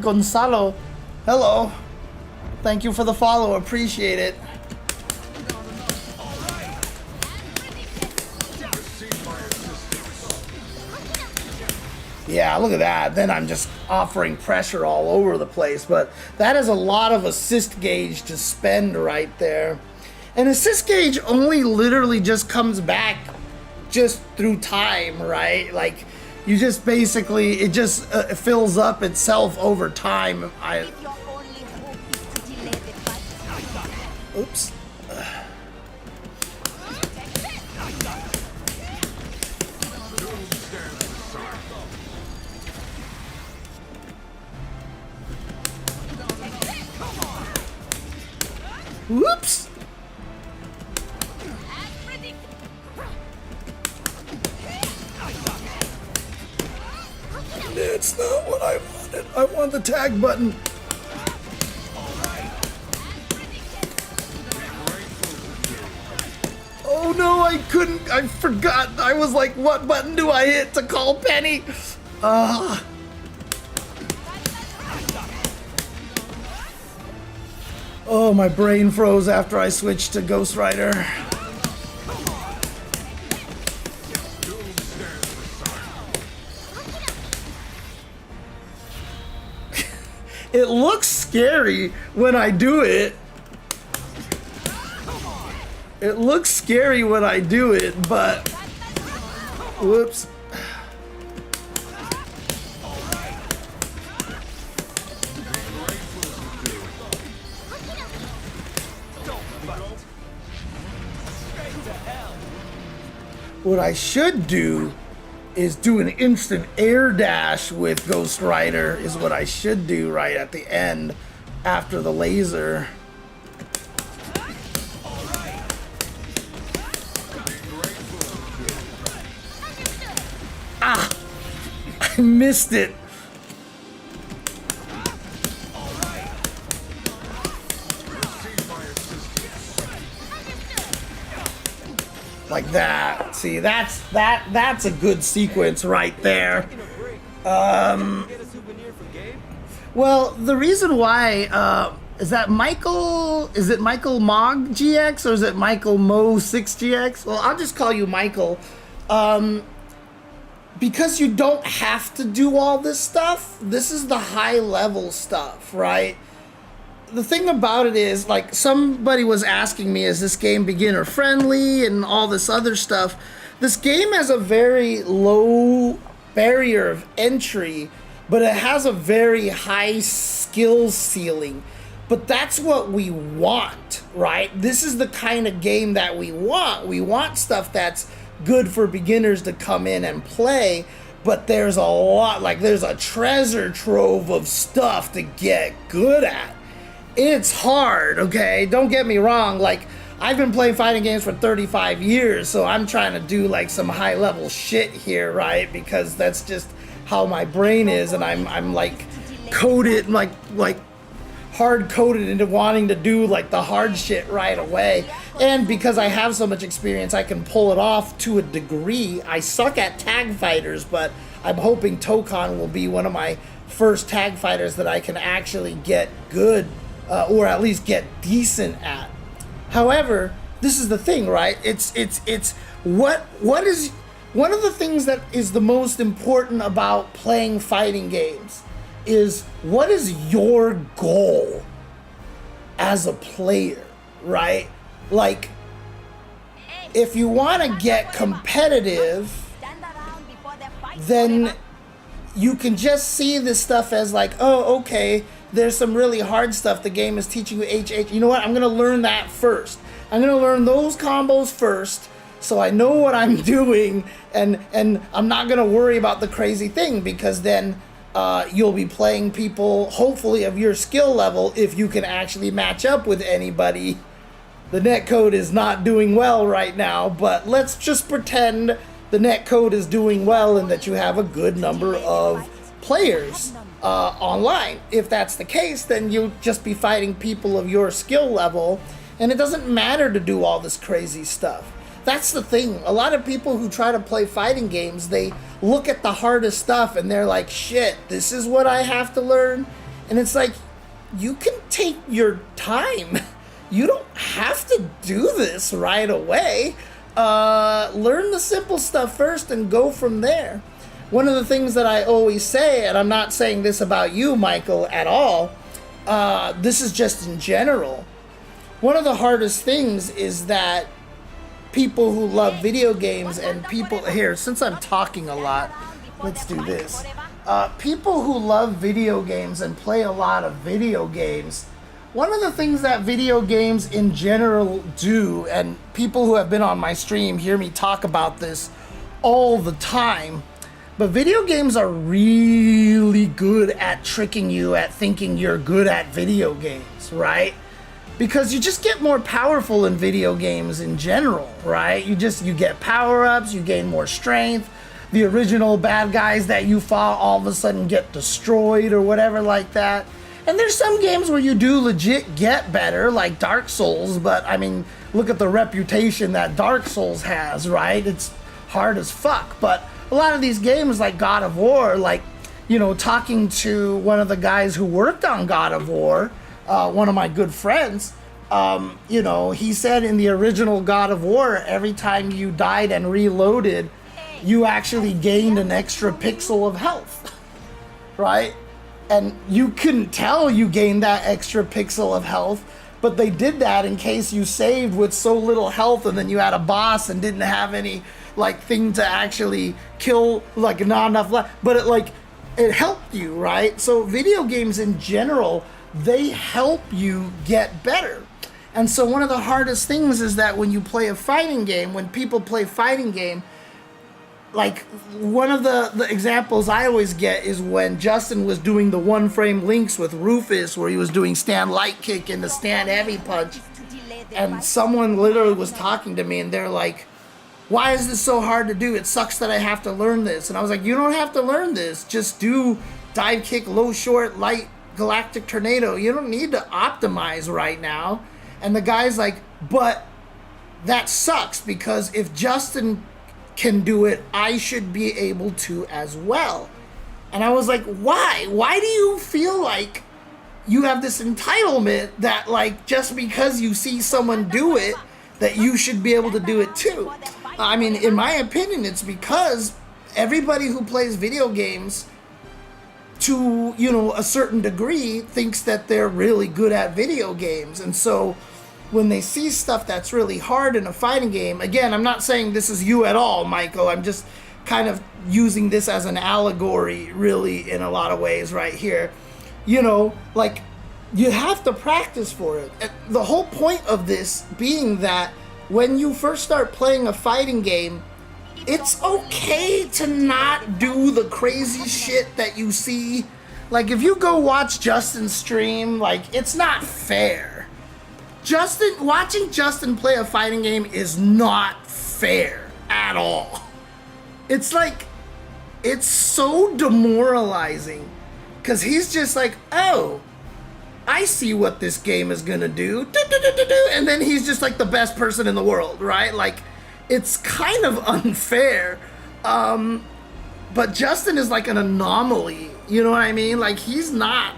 Gonzalo. Hello. Thank you for the follow. Appreciate it. Yeah, look at that. Then I'm just offering pressure all over the place. But that is a lot of assist gauge to spend right there. And assist gauge only literally just comes back just through time, right? Like, you just basically, it just fills up itself over time. If your only hope is to delay the fight. Oops. Whoops! It's not what I wanted. I want the tag button. Oh no, I couldn't. I forgot. I was like, what button do I hit to call Penny? Oh, my brain froze after I switched to Ghost Rider. It looks scary when I do it. It looks scary when I do it, but... Whoops. What I should do is do an instant air dash with Ghost Rider, is what I should do right at the end after the laser. Ah! I missed it. Like that. See, that's a good sequence right there. Well, the reason why is that Michael, is it Michael Mog GX or is it Michael Mo 6 GX? Well, I'll just call you Michael. Because you don't have to do all this stuff. This is the high level stuff, right? The thing about it is, like, somebody was asking me, is this game beginner friendly and all this other stuff? This game has a very low barrier of entry, but it has a very high skill ceiling. But that's what we want, right? This is the kind of game that we want. We want stuff that's good for beginners to come in and play, but there's a lot, like, there's a treasure trove of stuff to get good at. It's hard, okay? Don't get me wrong. Like, I've been playing fighting games for 35 years, so I'm trying to do, like, some high-level shit here, right? Because that's just how my brain is, and I'm like, coded, like hard-coded into wanting to do, like, the hard shit right away. And because I have so much experience, I can pull it off to a degree. I suck at tag fighters, but I'm hoping Tokon will be one of my first tag fighters that I can actually get good or at least get decent at. However, this is the thing, right? It's what is one of the things that is the most important about playing fighting games is, what is your goal as a player, right? Like, if you want to get competitive, then you can just see this stuff as like, oh, okay, there's some really hard stuff the game is teaching you HH. You know what? I'm going to learn that first. I'm going to learn those combos first so I know what I'm doing, and I'm not going to worry about the crazy thing, because then you'll be playing people, hopefully, of your skill level if you can actually match up with anybody. The netcode is not doing well right now, but let's just pretend the net code is doing well and that you have a good number of players online. If that's the case, then you'll just be fighting people of your skill level, and it doesn't matter to do all this crazy stuff. That's the thing. A lot of people who try to play fighting games, they look at the hardest stuff and they're like, shit, this is what I have to learn. And it's like, you can take your time. You don't have to do this right away. Learn the simple stuff first and go from there. One of the things that I always say, and I'm not saying this about you, Michael, at all, this is just in general. One of the hardest things is that people who love video games and people here, since I'm talking a lot, let's do this. People who love video games and play a lot of video games, one of the things that video games in general do, and people who have been on my stream hear me talk about this all the time, but video games are really good at tricking you at thinking you're good at video games, right? Because you just get more powerful in video games in general, right? You get power-ups, you gain more strength. The original bad guys that you fought all of a sudden get destroyed or whatever like that. And there's some games where you do legit get better, like Dark Souls, but I mean, look at the reputation that Dark Souls has, right? It's hard as fuck. But a lot of these games like God of War, like, you know, talking to one of the guys who worked on God of War, one of my good friends, you know, he said in the original God of War, every time you died and reloaded, you actually gained an extra pixel of health, right? And you couldn't tell you gained that extra pixel of health, but they did that in case you saved with so little health and then you had a boss and didn't have any, like, thing to actually kill, like, not enough left, but it helped you, right? So video games in general, they help you get better. And so one of the hardest things is that when you play a fighting game, when people play fighting game, like one of the examples I always get is when Justin was doing the one frame links with Rufus, where he was doing stand light kick and the stand heavy punch, and someone literally was talking to me and they're like, why is this so hard to do? It sucks that I have to learn this. And I was like, you don't have to learn this. Just do dive kick, low short, light, galactic tornado. You don't need to optimize right now. And the guy's like, but that sucks, because if Justin can do it, I should be able to as well. And I was like, why? Why do you feel like you have this entitlement that, like, just because you see someone do it, that you should be able to do it too? I mean, in my opinion, it's because everybody who plays video games to, you know, a certain degree thinks that they're really good at video games. And so when they see stuff that's really hard in a fighting game, again, I'm not saying this is you at all, Michael. I'm just kind of using this as an allegory, really, in a lot of ways right here. You know, like, you have to practice for it. The whole point of this being that when you first start playing a fighting game, it's okay to not do the crazy shit that you see. Like, if you go watch Justin's stream, like, it's not fair. Watching Justin play a fighting game is not fair at all. It's like, it's so demoralizing, because he's just like, oh, I see what this game is gonna do, and then he's just like the best person in the world, right? Like, it's kind of unfair, but Justin is like an anomaly, you know what I mean? Like, he's not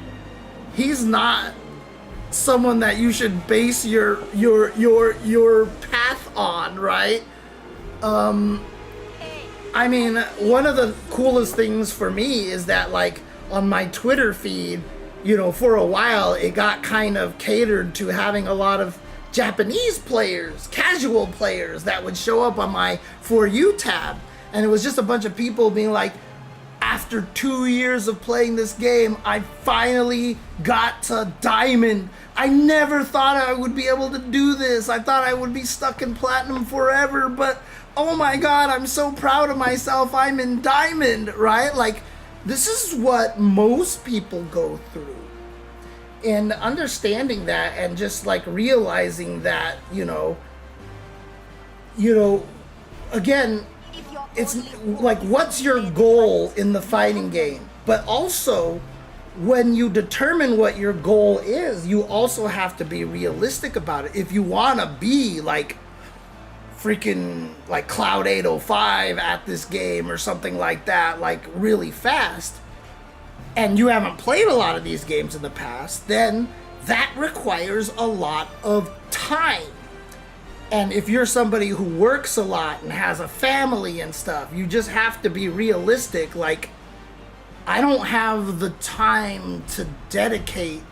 someone that you should base your path on, right? I mean, one of the coolest things for me is that, like, on my Twitter feed, you know, for a while, it got kind of catered to having a lot of Japanese players, casual players, that would show up on my For You tab. And it was just a bunch of people being like, after 2 years of playing this game, I finally got to Diamond. I never thought I would be able to do this. I thought I would be stuck in Platinum forever, but oh my God, I'm so proud of myself. I'm in Diamond, right? Like, this is what most people go through. And understanding that and just like realizing that, you know, again, it's like, what's your goal in the fighting game? But also, when you determine what your goal is, you also have to be realistic about it. If you want to be like freaking like Cloud 805 at this game or something like that, like really fast, and you haven't played a lot of these games in the past, then that requires a lot of time. And if you're somebody who works a lot and has a family and stuff, you just have to be realistic. Like, I don't have the time to dedicate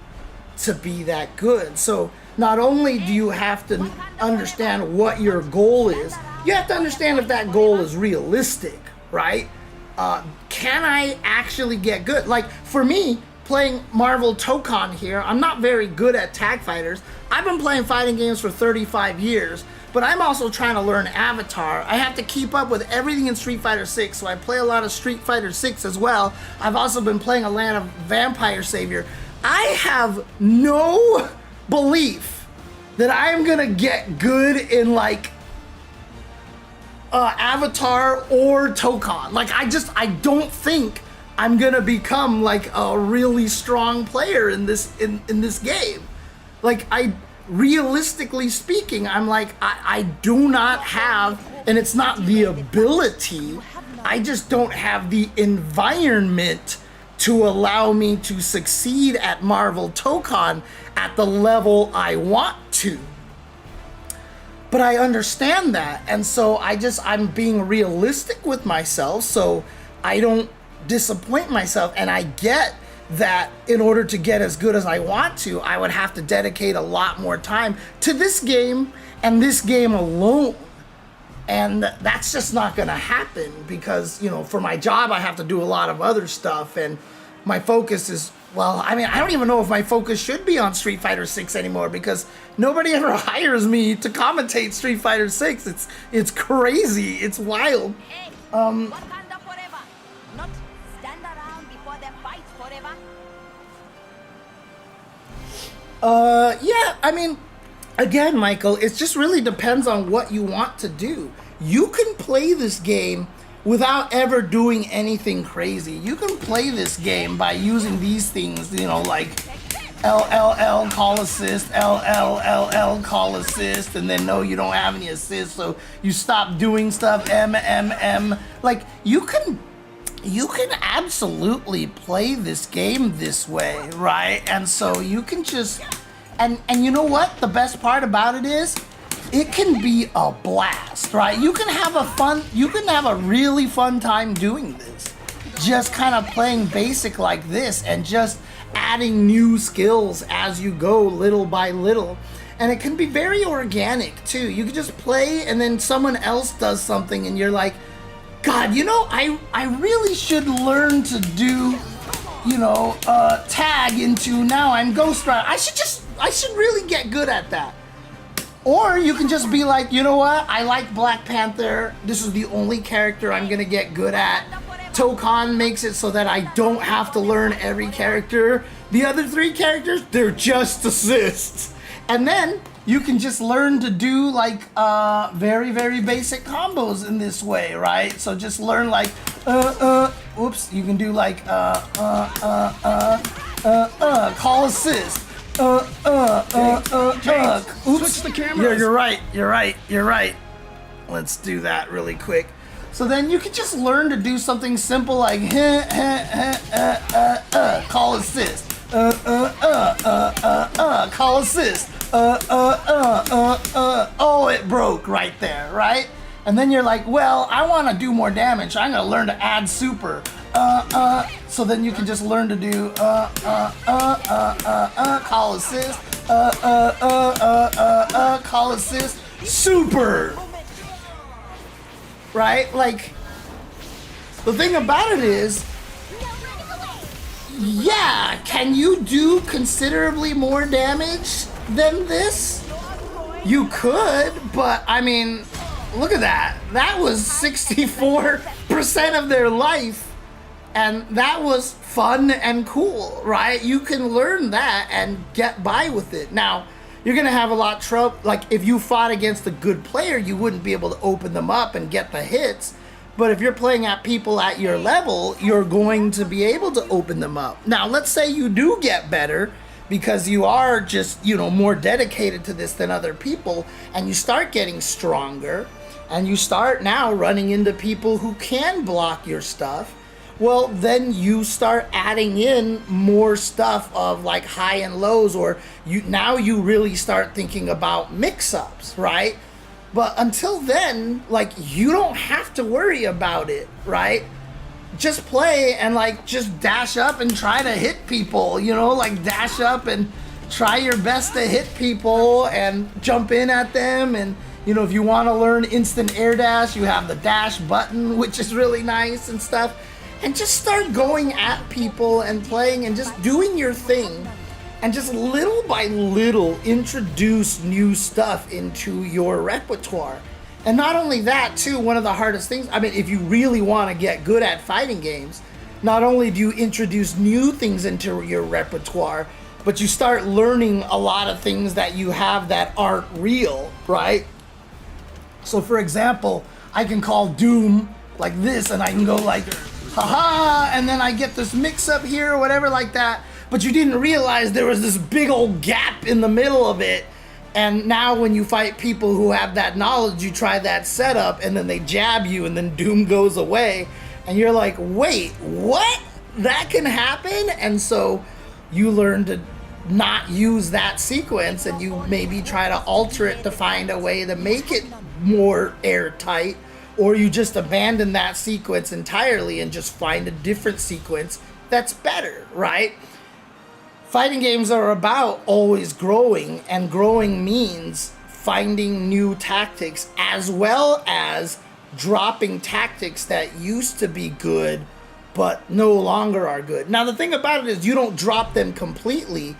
to be that good. So not only do you have to understand what your goal is, you have to understand if that goal is realistic, right? Can I actually get good? Like, for me, playing Marvel Tokon here, I'm not very good at tag fighters. I've been playing fighting games for 35 years, but I'm also trying to learn Avatar. I have to keep up with everything in Street Fighter 6, so I play a lot of Street Fighter 6 as well. I've also been playing a lot of Vampire Savior. I have no belief that I am gonna get good in like Avatar or Tokon. Like, I don't think I'm gonna become like a really strong player in this game. Like, realistically speaking, I'm like, I do not have, and it's not the ability, I just don't have the environment to allow me to succeed at Marvel Tokon at the level I want to. But I understand that, and so I'm being realistic with myself so I don't disappoint myself. And I get that in order to get as good as I want to, I would have to dedicate a lot more time to this game and this game alone. And that's just not gonna happen because, you know, for my job, I have to do a lot of other stuff, and my focus is, well, I mean, I don't even know if my focus should be on Street Fighter 6 anymore because nobody ever hires me to commentate Street Fighter 6. It's crazy. It's wild. Hey, Wakanda forever. Not stand around before they fight forever. Yeah, I mean, again, Michael, it just really depends on what you want to do. You can play this game without ever doing anything crazy. You can play this game by using these things, you know, like LLL call assist, LLLL call assist, and then no, you don't have any assist, so you stop doing stuff, MMM. Like, you can absolutely play this game this way, right? And so you can just, and you know what? The best part about it is, it can be a blast, right? You can have a really fun time doing this. Just kind of playing basic like this and just adding new skills as you go little by little. And it can be very organic too. You can just play and then someone else does something and you're like, God, you know, I really should learn to do, you know, tag into, now I'm Ghost Rider. I should really get good at that. Or you can just be like, you know what? I like Black Panther. This is the only character I'm gonna get good at. Tokon makes it so that I don't have to learn every character. The other three characters, they're just assists. And then you can just learn to do like very, very basic combos in this way, right? So just learn like, oops, you can do like, call assist. Oops. Switch the camera. Yeah, you're right. Let's do that really quick. So then you can just learn to do something simple like call assist. Call assist. Oh, it broke right there, right? And then you're like, well, I want to do more damage. I'm gonna learn to add super. So then you can just learn to do call assist, call assist, super. Right? Like, the thing about it is, yeah, can you do considerably more damage than this? You could, but I mean, look at that. That was 64% of their life. And that was fun and cool, right? You can learn that and get by with it. Now, you're gonna have a lot of trouble. Like, if you fought against a good player, you wouldn't be able to open them up and get the hits. But if you're playing at people at your level, you're going to be able to open them up. Now, let's say you do get better because you are just, you know, more dedicated to this than other people, and you start getting stronger, and you start now running into people who can block your stuff. Well, then you start adding in more stuff of like high and lows, or you really start thinking about mix-ups, right? But until then, like, you don't have to worry about it, right? Just play and like just dash up and try to hit people, you know, like dash up and try your best to hit people and jump in at them. And, you know, if you want to learn instant air dash, you have the dash button, which is really nice and stuff. And just start going at people and playing and just doing your thing. And just little by little introduce new stuff into your repertoire. And not only that, too, one of the hardest things, I mean, if you really want to get good at fighting games, not only do you introduce new things into your repertoire, but you start learning a lot of things that you have that aren't real, right? So, for example, I can call Doom like this, and I can go like, haha, and then I get this mix-up here or whatever like that. But you didn't realize there was this big old gap in the middle of it. And now when you fight people who have that knowledge, you try that setup and then they jab you and then Doom goes away. And you're like, wait, what? That can happen? And so you learn to not use that sequence, and you maybe try to alter it to find a way to make it more airtight. Or you just abandon that sequence entirely and just find a different sequence that's better, right? Fighting games are about always growing, and growing means finding new tactics as well as dropping tactics that used to be good but no longer are good. Now, the thing about it is you don't drop them completely.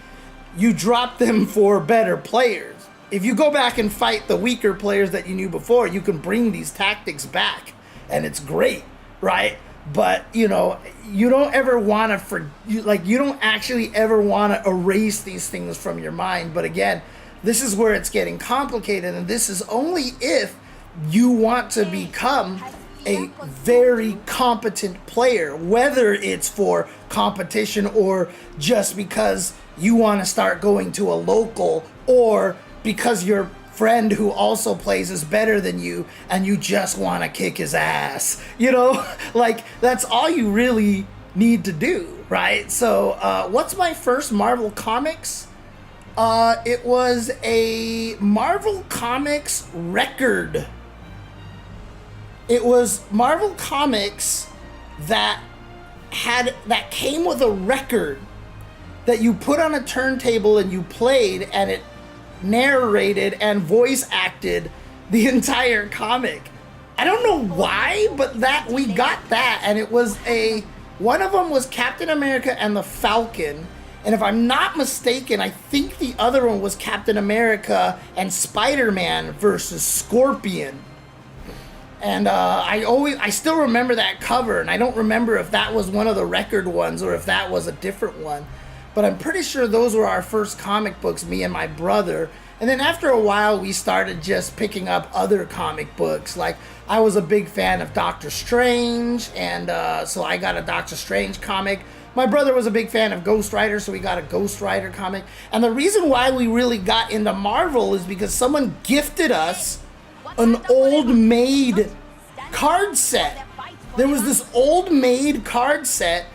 You drop them for better players. If you go back and fight the weaker players that you knew before, you can bring these tactics back, and it's great, right? But, you know, you don't ever want to, you don't actually ever want to erase these things from your mind. But again, this is where it's getting complicated, and this is only if you want to become a very competent player, whether it's for competition or just because you want to start going to a local, or because your friend who also plays is better than you and you just want to kick his ass, you know? Like, that's all you really need to do, right? So what's my first Marvel Comics? It was a Marvel Comics record. It was Marvel Comics that came with a record that you put on a turntable and you played, and it narrated and voice acted the entire comic. I don't know why, but that we got that, and it was one of them was Captain America and the Falcon, and if I'm not mistaken, I think the other one was Captain America and Spider-Man versus Scorpion. And I still remember that cover, and I don't remember if that was one of the record ones or if that was a different one. But I'm pretty sure those were our first comic books, me and my brother. And then after a while, we started just picking up other comic books. Like, I was a big fan of Doctor Strange, and so I got a Doctor Strange comic. My brother was a big fan of Ghost Rider, so we got a Ghost Rider comic. And the reason why we really got into Marvel is because someone gifted us an old maid card set. There was this old maid card set,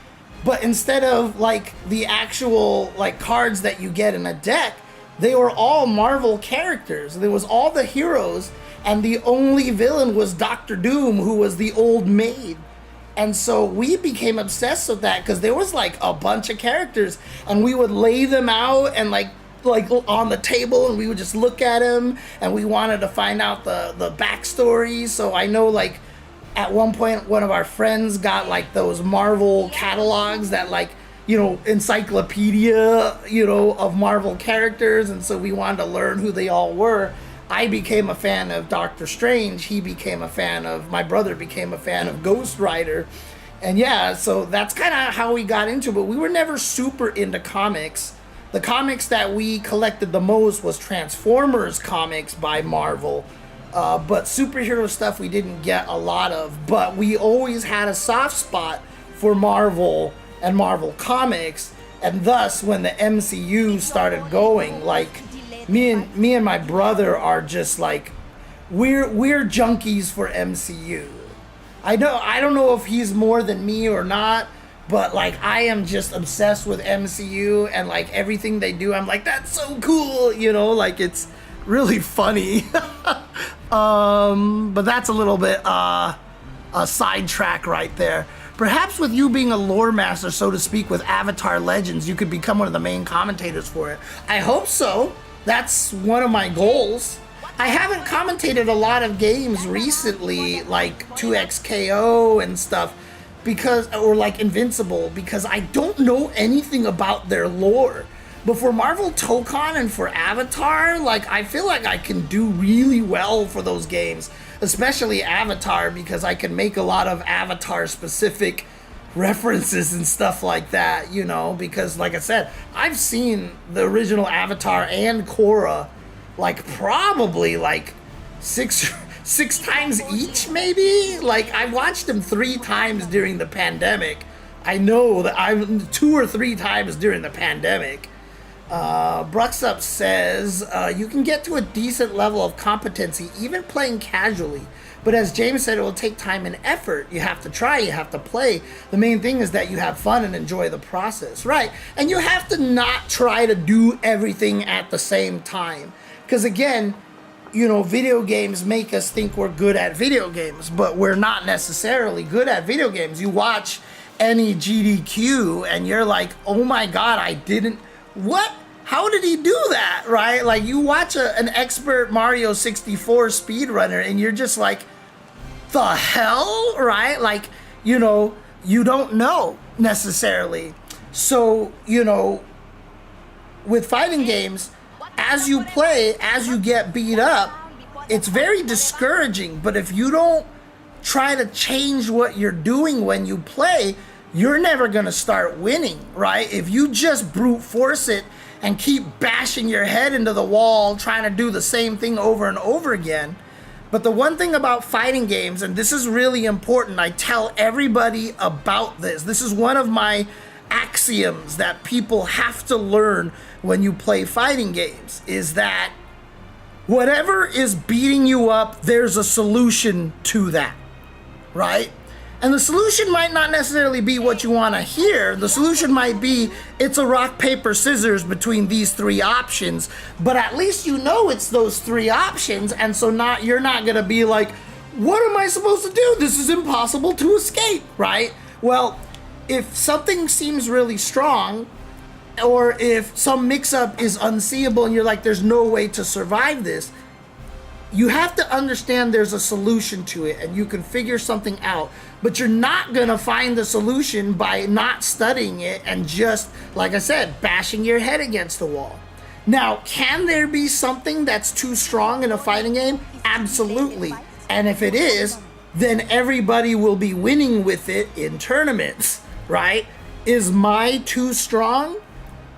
but instead of like the actual like cards that you get in a deck, they were all Marvel characters. There was all the heroes, and the only villain was Doctor Doom, who was the old maid. And so we became obsessed with that because there was like a bunch of characters, and we would lay them out and like on the table, and we would just look at them, and we wanted to find out the backstory. So I know like at one point one of our friends got like those Marvel catalogs that like, you know, encyclopedia, you know, of Marvel characters, and so we wanted to learn who they all were. I became a fan of Doctor Strange. My brother became a fan of Ghost Rider. And yeah, so that's kind of how we got into it. But we were never super into comics. The comics that we collected the most was Transformers comics by Marvel. But superhero stuff we didn't get a lot of. But we always had a soft spot for Marvel and Marvel Comics, and thus when the MCU started going, like me and my brother are just like we're junkies for MCU. I don't know if he's more than me or not, but like I am just obsessed with MCU, and like everything they do, I'm like, that's so cool, you know, like it's really funny. But that's a little bit a sidetrack right there. Perhaps with you being a lore master, so to speak, with Avatar Legends, you could become one of the main commentators for it. I hope so. That's one of my goals. I haven't commentated a lot of games recently, like 2XKO and stuff, or like Invincible, because I don't know anything about their lore. But for Marvel Tokon and for Avatar, like I feel like I can do really well for those games, especially Avatar, because I can make a lot of Avatar specific references and stuff like that, you know, because like I said, I've seen the original Avatar and Korra like probably like six times each, maybe. Like I watched them 3 times during the pandemic. I know that I'm 2 or 3 times during the pandemic. Bruxup says you can get to a decent level of competency even playing casually, but as James said, it will take time and effort. You have to try, you have to play. The main thing is that you have fun and enjoy the process, right? And you have to not try to do everything at the same time, because again, you know, video games make us think we're good at video games, but we're not necessarily good at video games. You watch any GDQ and you're like, oh my god, what? How did he do that, right? Like you watch an expert Mario 64 speedrunner and you're just like, the hell, right? Like, you know, you don't know necessarily. So, you know, with fighting games, as you play, as you get beat up, it's very discouraging. But if you don't try to change what you're doing when you play, you're never gonna start winning, right? If you just brute force it and keep bashing your head into the wall, trying to do the same thing over and over again. But the one thing about fighting games, and this is really important, I tell everybody about this. This is one of my axioms that people have to learn when you play fighting games, is that whatever is beating you up, there's a solution to that, right? And the solution might not necessarily be what you want to hear. The solution might be, it's a rock, paper, scissors between these 3 options, but at least you know it's those 3 options, and so you're not going to be like, what am I supposed to do? This is impossible to escape, right? Well, if something seems really strong, or if some mix-up is unseeable and you're like, there's no way to survive this, you have to understand there's a solution to it and you can figure something out. But you're not gonna find the solution by not studying it and just, like I said, bashing your head against the wall. Now, can there be something that's too strong in a fighting game? Absolutely. And if it is, then everybody will be winning with it in tournaments, right? Is Mai too strong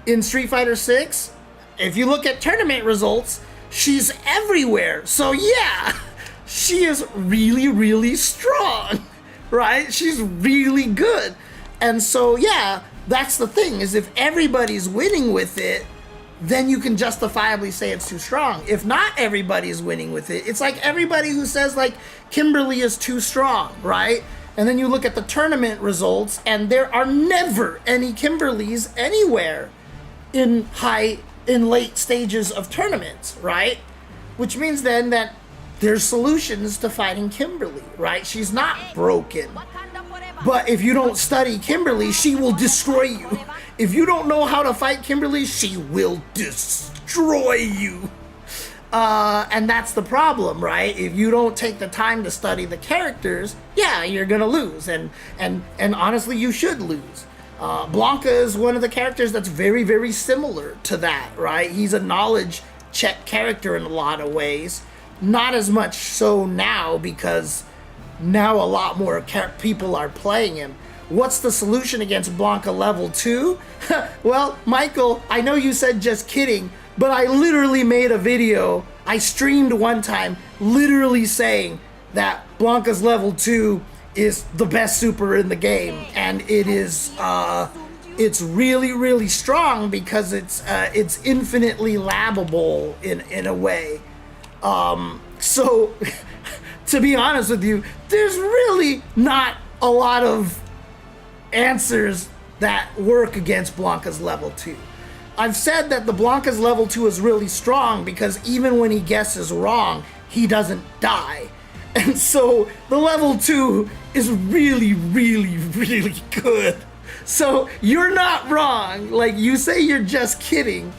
in Street Fighter 6? If you look at tournament results, she's everywhere. So yeah, she is really, really strong, right? She's really good. And so yeah, that's the thing, is if everybody's winning with it, then you can justifiably say it's too strong. If not everybody's winning with it, it's like everybody who says like Kimberly is too strong, right? And then you look at the tournament results and there are never any Kimberlys anywhere in late stages of tournaments, right? Which means then that there's solutions to fighting Kimberly, right? She's not broken. But if you don't study Kimberly, she will destroy you. If you don't know how to fight Kimberly, she will destroy you. And that's the problem, right? If you don't take the time to study the characters, yeah, you're gonna lose. And honestly, you should lose. Blanca is one of the characters that's very, very similar to that, right? He's a knowledge check character in a lot of ways. Not as much so now, because now a lot more people are playing him. What's the solution against Blanca level 2? Well, Michael, I know you said just kidding, but I literally made a video. I streamed one time literally saying that Blanca's level 2 is the best super in the game, and it is it's really, really strong because it's infinitely labbable in a way. So to be honest with you, there's really not a lot of answers that work against Blanca's level 2. I've said that the Blanca's level 2 is really strong because even when he guesses wrong, he doesn't die. And so the level 2 is really, really, really good. So you're not wrong. Like, you say you're just kidding.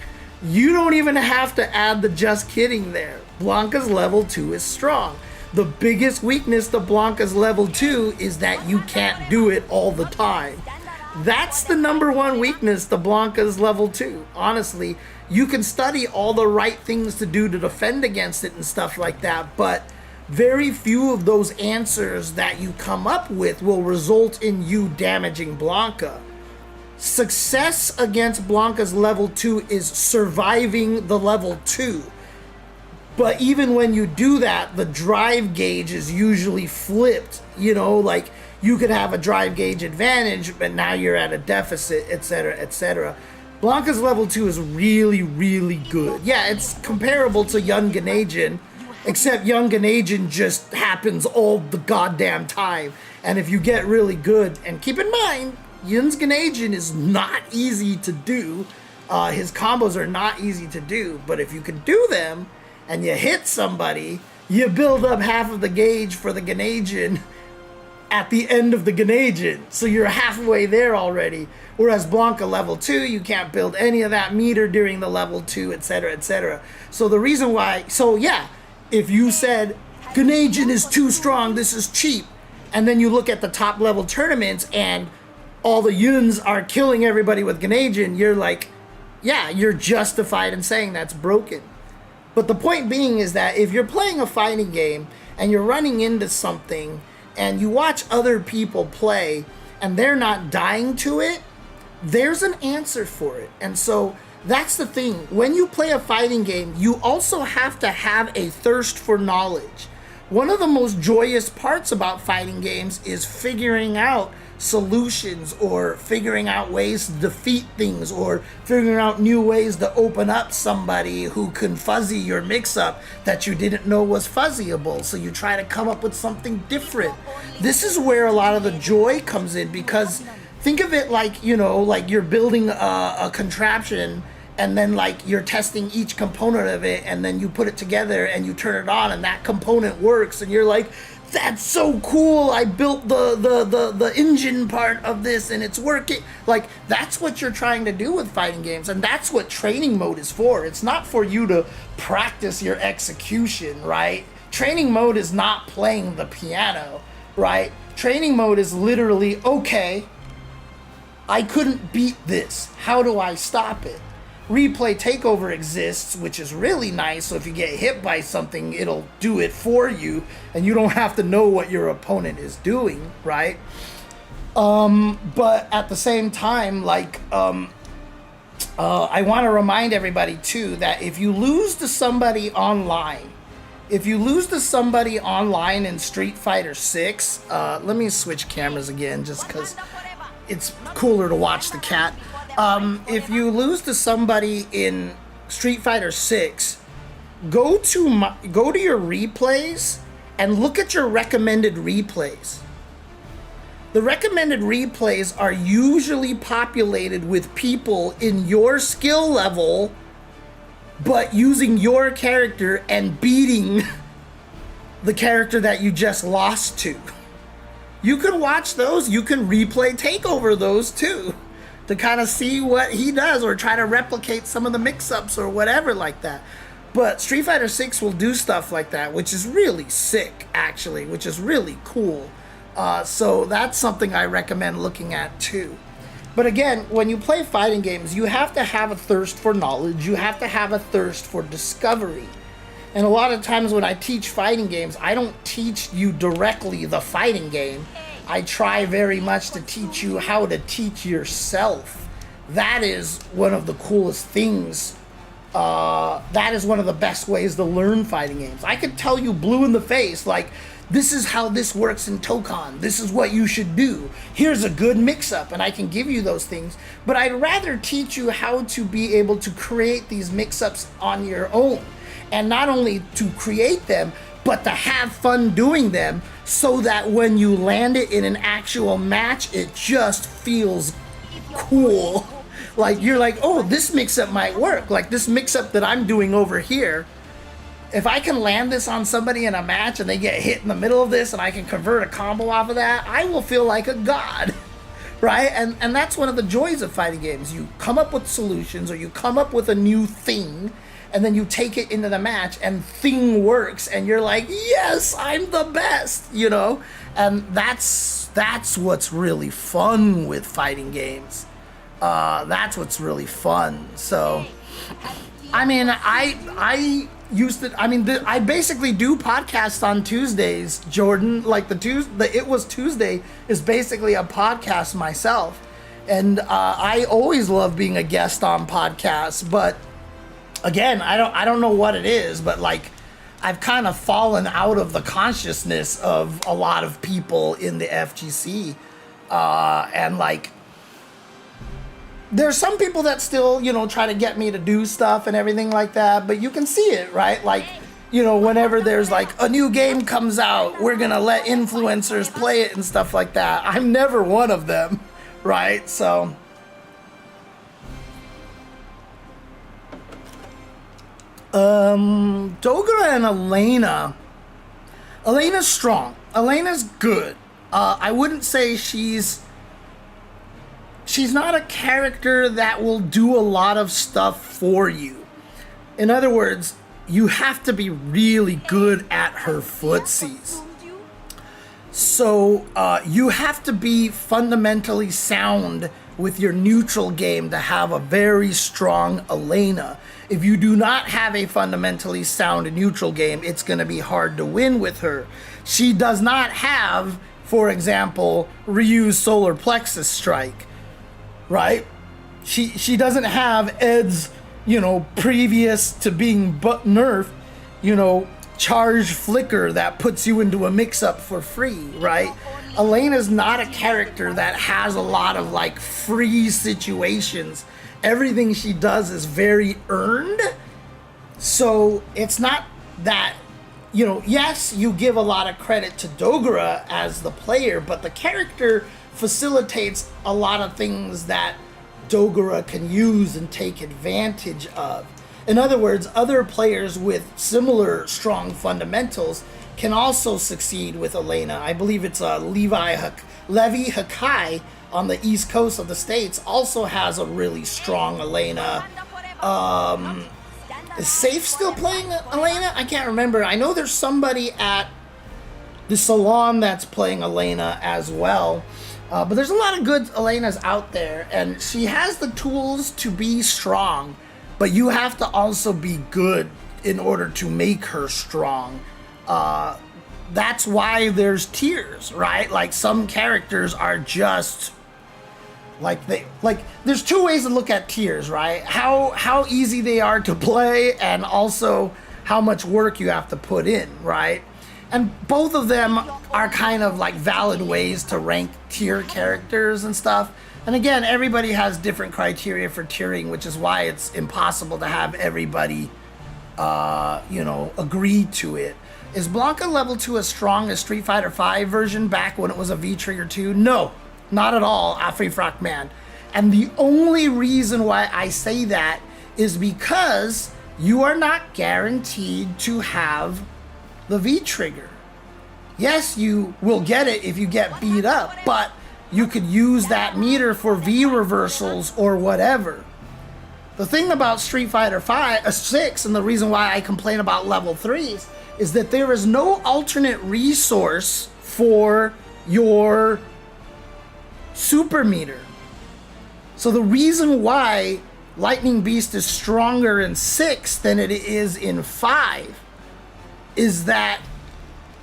You don't even have to add the just kidding there. Blanca's level 2 is strong. The biggest weakness to Blanca's level 2 is that you can't do it all the time. That's the number one weakness to Blanca's level 2. Honestly, you can study all the right things to do to defend against it and stuff like that, but very few of those answers that you come up with will result in you damaging Blanca. Success against Blanca's level 2 is surviving the level 2. But even when you do that, the drive gauge is usually flipped. You know, like, you could have a drive gauge advantage, but now you're at a deficit, etc., etc. Blanca's level 2 is really, really good. Yeah, it's comparable to Young Ganagin, except Young Ganagin just happens all the goddamn time. And if you get really good, and keep in mind, Yun's Ganagin is not easy to do. His combos are not easy to do, but if you can do them, and you hit somebody, you build up half of the gauge for the Ganagin at the end of the Ganagin. So you're halfway there already. Whereas Blanca level 2, you can't build any of that meter during the level 2, etc., etc. So the reason why, so yeah, if you said Ganagin is too strong, this is cheap, and then you look at the top level tournaments and all the Yuns are killing everybody with Ganagin, you're like, yeah, you're justified in saying that's broken. But the point being is that if you're playing a fighting game and you're running into something and you watch other people play and they're not dying to it, there's an answer for it. And so that's the thing. When you play a fighting game, you also have to have a thirst for knowledge. One of the most joyous parts about fighting games is figuring out solutions or figuring out ways to defeat things or figuring out new ways to open up somebody who can fuzzy your mix-up that you didn't know was fuzzyable. So you try to come up with something different. This is where a lot of the joy comes in, because think of it like, you know, like you're building a contraption and then like you're testing each component of it and then you put it together and you turn it on and that component works and you're like, that's so cool, I built the engine part of this and it's working. Like, that's what you're trying to do with fighting games, and that's what training mode is for. It's not for you to practice your execution, right? Training mode is not playing the piano, right? Training mode is literally, okay, I couldn't beat this, how do I stop it? Replay takeover exists, which is really nice, so if you get hit by something, it'll do it for you, and you don't have to know what your opponent is doing, right? But at the same time, like, I want to remind everybody, too, that if you lose to somebody online, in Street Fighter 6, let me switch cameras again, just because it's cooler to watch the cat. If you lose to somebody in Street Fighter 6, go to your replays and look at your recommended replays. The recommended replays are usually populated with people in your skill level, but using your character and beating the character that you just lost to. You can watch those, you can replay takeover those too, to kind of see what he does or try to replicate some of the mix-ups or whatever like that. But Street Fighter 6 will do stuff like that, which is really sick, actually, which is really cool. So that's something I recommend looking at too. But again, when you play fighting games, you have to have a thirst for knowledge. You have to have a thirst for discovery. And a lot of times when I teach fighting games, I don't teach you directly the fighting game. I try very much to teach you how to teach yourself. That is one of the coolest things that is one of the best ways to learn fighting games. I could tell you blue in the face, like, this is how this works in Tokon. This is what you should do. Here's a good mix-up, and I can give you those things. But I'd rather teach you how to be able to create these mix-ups on your own. And not only to create them, but to have fun doing them so that when you land it in an actual match, it just feels cool. Like, you're like, oh, this mix-up might work. Like, this mix-up that I'm doing over here, if I can land this on somebody in a match and they get hit in the middle of this and I can convert a combo off of that, I will feel like a god, right? And that's one of the joys of fighting games. You come up with solutions, or you come up with a new thing, and then you take it into the match and thing works and you're like, yes, I'm the best, you know? And that's what's really fun with fighting games. That's what's really fun. So, I mean, I used to, I mean, I basically do podcasts on Tuesdays, Jordan. Like the It Was Tuesday is basically a podcast myself. And I always love being a guest on podcasts, but again, I don't know what it is, but like, I've kind of fallen out of the consciousness of a lot of people in the FGC. And like, there's some people that still, you know, try to get me to do stuff and everything like that, but you can see it, right? Like, you know, whenever there's like a new game comes out, we're gonna let influencers play it and stuff like that. I'm never one of them, right? So Dogura and Elena. Elena's strong. Elena's good. I wouldn't say she's not a character that will do a lot of stuff for you. In other words, you have to be really good at her footsies. So you have to be fundamentally sound with your neutral game to have a very strong Elena. If you do not have a fundamentally sound neutral game, it's going to be hard to win with her. She does not have, for example, Ryu's solar plexus strike, right? She doesn't have Ed's, you know, previous to being nerfed, you know, charge flicker that puts you into a mix-up for free, right? Elena's not a character that has a lot of like free situations. Everything she does is very earned. So it's not that, you know, yes, you give a lot of credit to Dogura as the player, but the character facilitates a lot of things that Dogura can use and take advantage of. In other words, other players with similar strong fundamentals can also succeed with Elena. I believe it's Levi Hakai on the east coast of the States also has a really strong Elena. Is Safe still playing Elena? I can't remember. I know there's somebody at the salon that's playing Elena as well. But there's a lot of good Elenas out there, and she has the tools to be strong, but you have to also be good in order to make her strong. That's why there's tiers, right? Like, some characters are just there's two ways to look at tiers, right? How easy they are to play, and also how much work you have to put in, right? And both of them are kind of like valid ways to rank tier characters and stuff. And again, everybody has different criteria for tiering, which is why it's impossible to have everybody, you know, agree to it. Is Blanca level 2 as strong as Street Fighter V version back when it was a V-Trigger 2? No, not at all, Afrifrock Man. And the only reason why I say that is because you are not guaranteed to have the V-Trigger. Yes, you will get it if you get beat up, but you could use that meter for V reversals or whatever. The thing about Street Fighter 6, and the reason why I complain about level 3s, is that there is no alternate resource for your super meter. So the reason why Lightning Beast is stronger in 6 than it is in 5 is that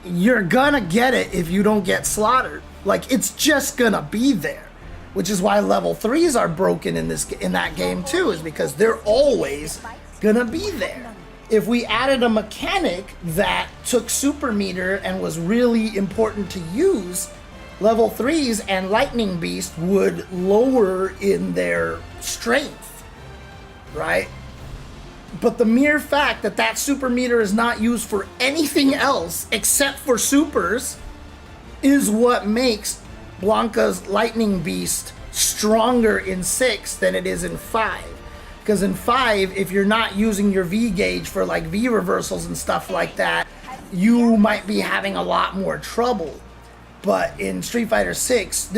you're gonna get it if you don't get slaughtered. Like, it's just gonna be there, which is why level 3s are broken in that game too, is because they're always gonna be there. If we added a mechanic that took super meter and was really important to use, level 3s and Lightning Beast would lower in their strength, right? But the mere fact that that super meter is not used for anything else except for supers is what makes Blanca's Lightning Beast stronger in 6 than it is in 5. Because in 5, if you're not using your V gauge for like V reversals and stuff like that, you might be having a lot more trouble. But in Street Fighter 6,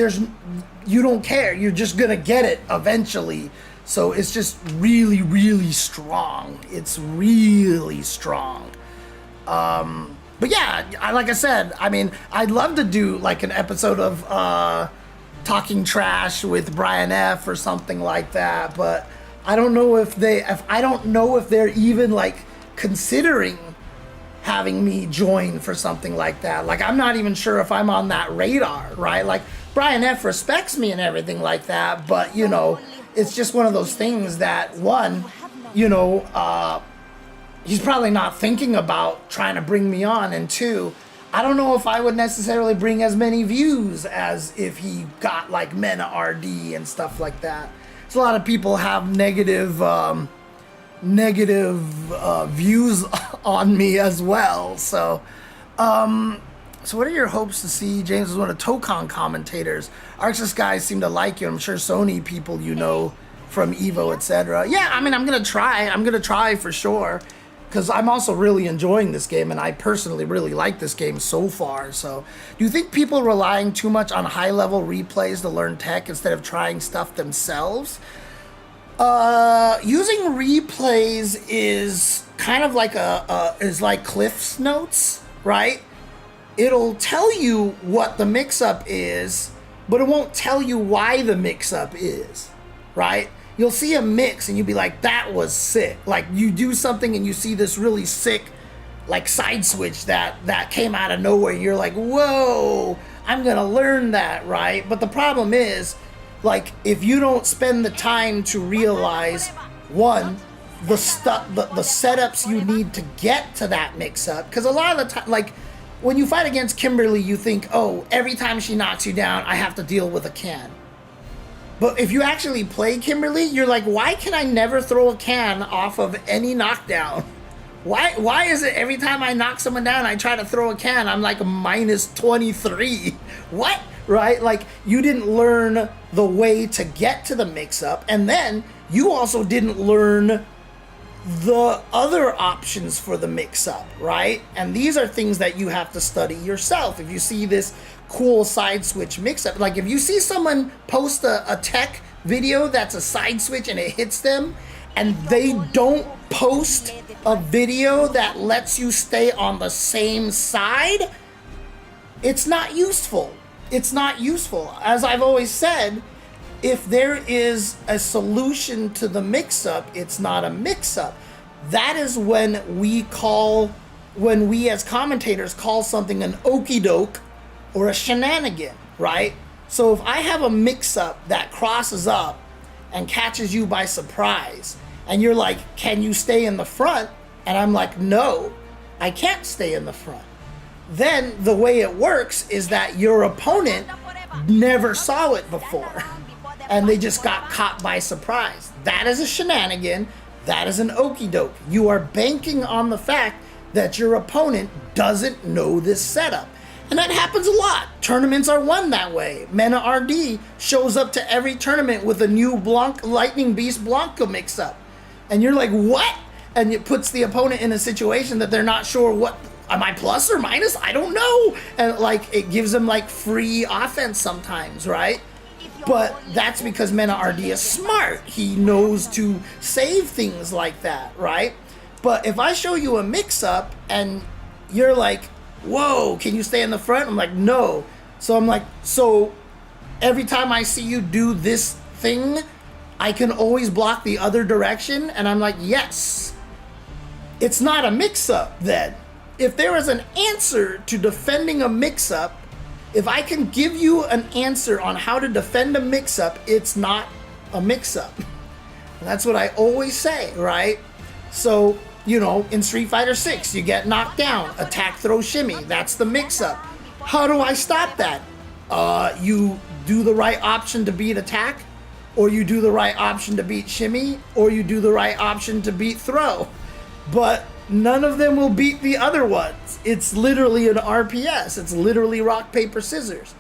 you don't care. You're just gonna get it eventually. So it's just really, really strong. It's really strong. But yeah, like I said, I mean, I'd love to do like an episode of Talking Trash with Brian F or something like that, but I don't know if they're even like considering having me join for something like that. Like, I'm not even sure if I'm on that radar, right? Like, Brian F respects me and everything like that, but you know, it's just one of those things that, one, you know, he's probably not thinking about trying to bring me on, and two, I don't know if I would necessarily bring as many views as if he got like Mena RD and stuff like that. So a lot of people have negative views on me as well. So what are your hopes to see? James was one of Tokon commentators. Arxis guys seem to like you. I'm sure Sony people you know from Evo, etc. Yeah, I mean, I'm gonna try for sure, because I'm also really enjoying this game, and I personally really like this game so far. So, do you think people relying too much on high-level replays to learn tech instead of trying stuff themselves? Using replays is kind of like is like Cliff's Notes, right? It'll tell you what the mix-up is, but it won't tell you why the mix-up is, right? You'll see a mix and you'll be like, that was sick. Like, you do something and you see this really sick, like, side switch that came out of nowhere. You're like, whoa, I'm gonna learn that, right? But the problem is, like, if you don't spend the time to realize, one, the setups you need to get to that mix-up, because a lot of the time, like, when you fight against Kimberly, you think, oh, every time she knocks you down, I have to deal with a can. But if you actually play Kimberly, you're like, why can I never throw a can off of any knockdown? Why is it every time I knock someone down, I try to throw a can, I'm like minus 23? What? Right? Like, you didn't learn the way to get to the mix-up, and then you also didn't learn the other options for the mix-up, right? And these are things that you have to study yourself. If you see this cool side switch mix-up, like if you see someone post a tech video that's a side switch and it hits them, and they don't post a video that lets you stay on the same side, it's not useful. It's not useful. As I've always said, if there is a solution to the mix-up, it's not a mix-up. That is when we as commentators call something an okie doke or a shenanigan, right? So if I have a mix-up that crosses up and catches you by surprise, and you're like, can you stay in the front? And I'm like, no, I can't stay in the front. Then the way it works is that your opponent never saw it before, and they just got caught by surprise. That is a shenanigan. That is an okie doke. You are banking on the fact that your opponent doesn't know this setup. And that happens a lot. Tournaments are won that way. Mena RD shows up to every tournament with a new Lightning Beast Blanca mix-up. And you're like, what? And it puts the opponent in a situation that they're not sure, what, am I plus or minus? I don't know. And like, it gives them like free offense sometimes, right? But that's because Mena RD is smart. He knows to save things like that, right? But if I show you a mix-up and you're like, whoa, can you stay in the front? I'm like, no. So I'm like, so every time I see you do this thing, I can always block the other direction? And I'm like, yes. It's not a mix-up then. If there is an answer to defending a mix-up, if I can give you an answer on how to defend a mix-up, it's not a mix-up. And that's what I always say, right? So, you know, in Street Fighter 6, you get knocked down, attack, throw, shimmy. That's the mix-up. How do I stop that? You do the right option to beat attack, or you do the right option to beat shimmy, or you do the right option to beat throw. But none of them will beat the other ones. It's literally an RPS. It's literally rock, paper, scissors.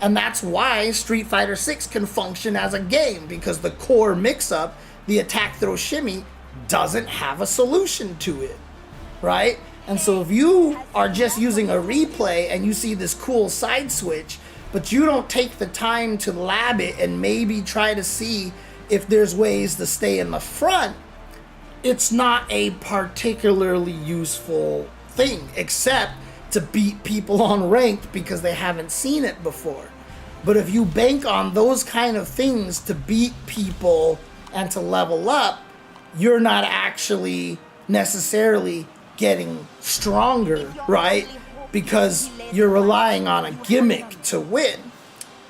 And that's why Street Fighter 6 can function as a game, because the core mix-up, the attack, throw, shimmy, doesn't have a solution to it, right? And so if you are just using a replay and you see this cool side switch, but you don't take the time to lab it and maybe try to see if there's ways to stay in the front, it's not a particularly useful thing, except to beat people on ranked because they haven't seen it before. But if you bank on those kind of things to beat people and to level up, you're not actually necessarily getting stronger, right? Because you're relying on a gimmick to win.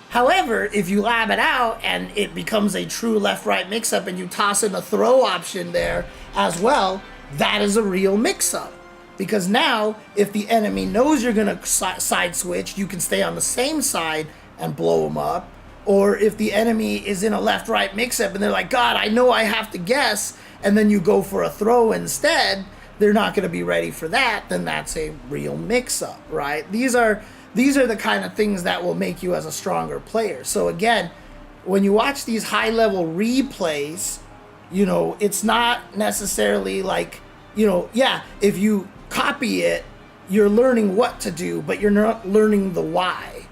However, if you lab it out and it becomes a true left-right mix-up and you toss in a throw option there as well, that is a real mix-up. Because now, if the enemy knows you're going to side switch, you can stay on the same side and blow them up. Or if the enemy is in a left-right mix-up and they're like, God, I know I have to guess, and then you go for a throw instead, they're not going to be ready for that, then that's a real mix-up, right? These are the kind of things that will make you as a stronger player. So again, when you watch these high-level replays, you know, it's not necessarily like, you know, yeah, if you copy it, you're learning what to do, but you're not learning the why.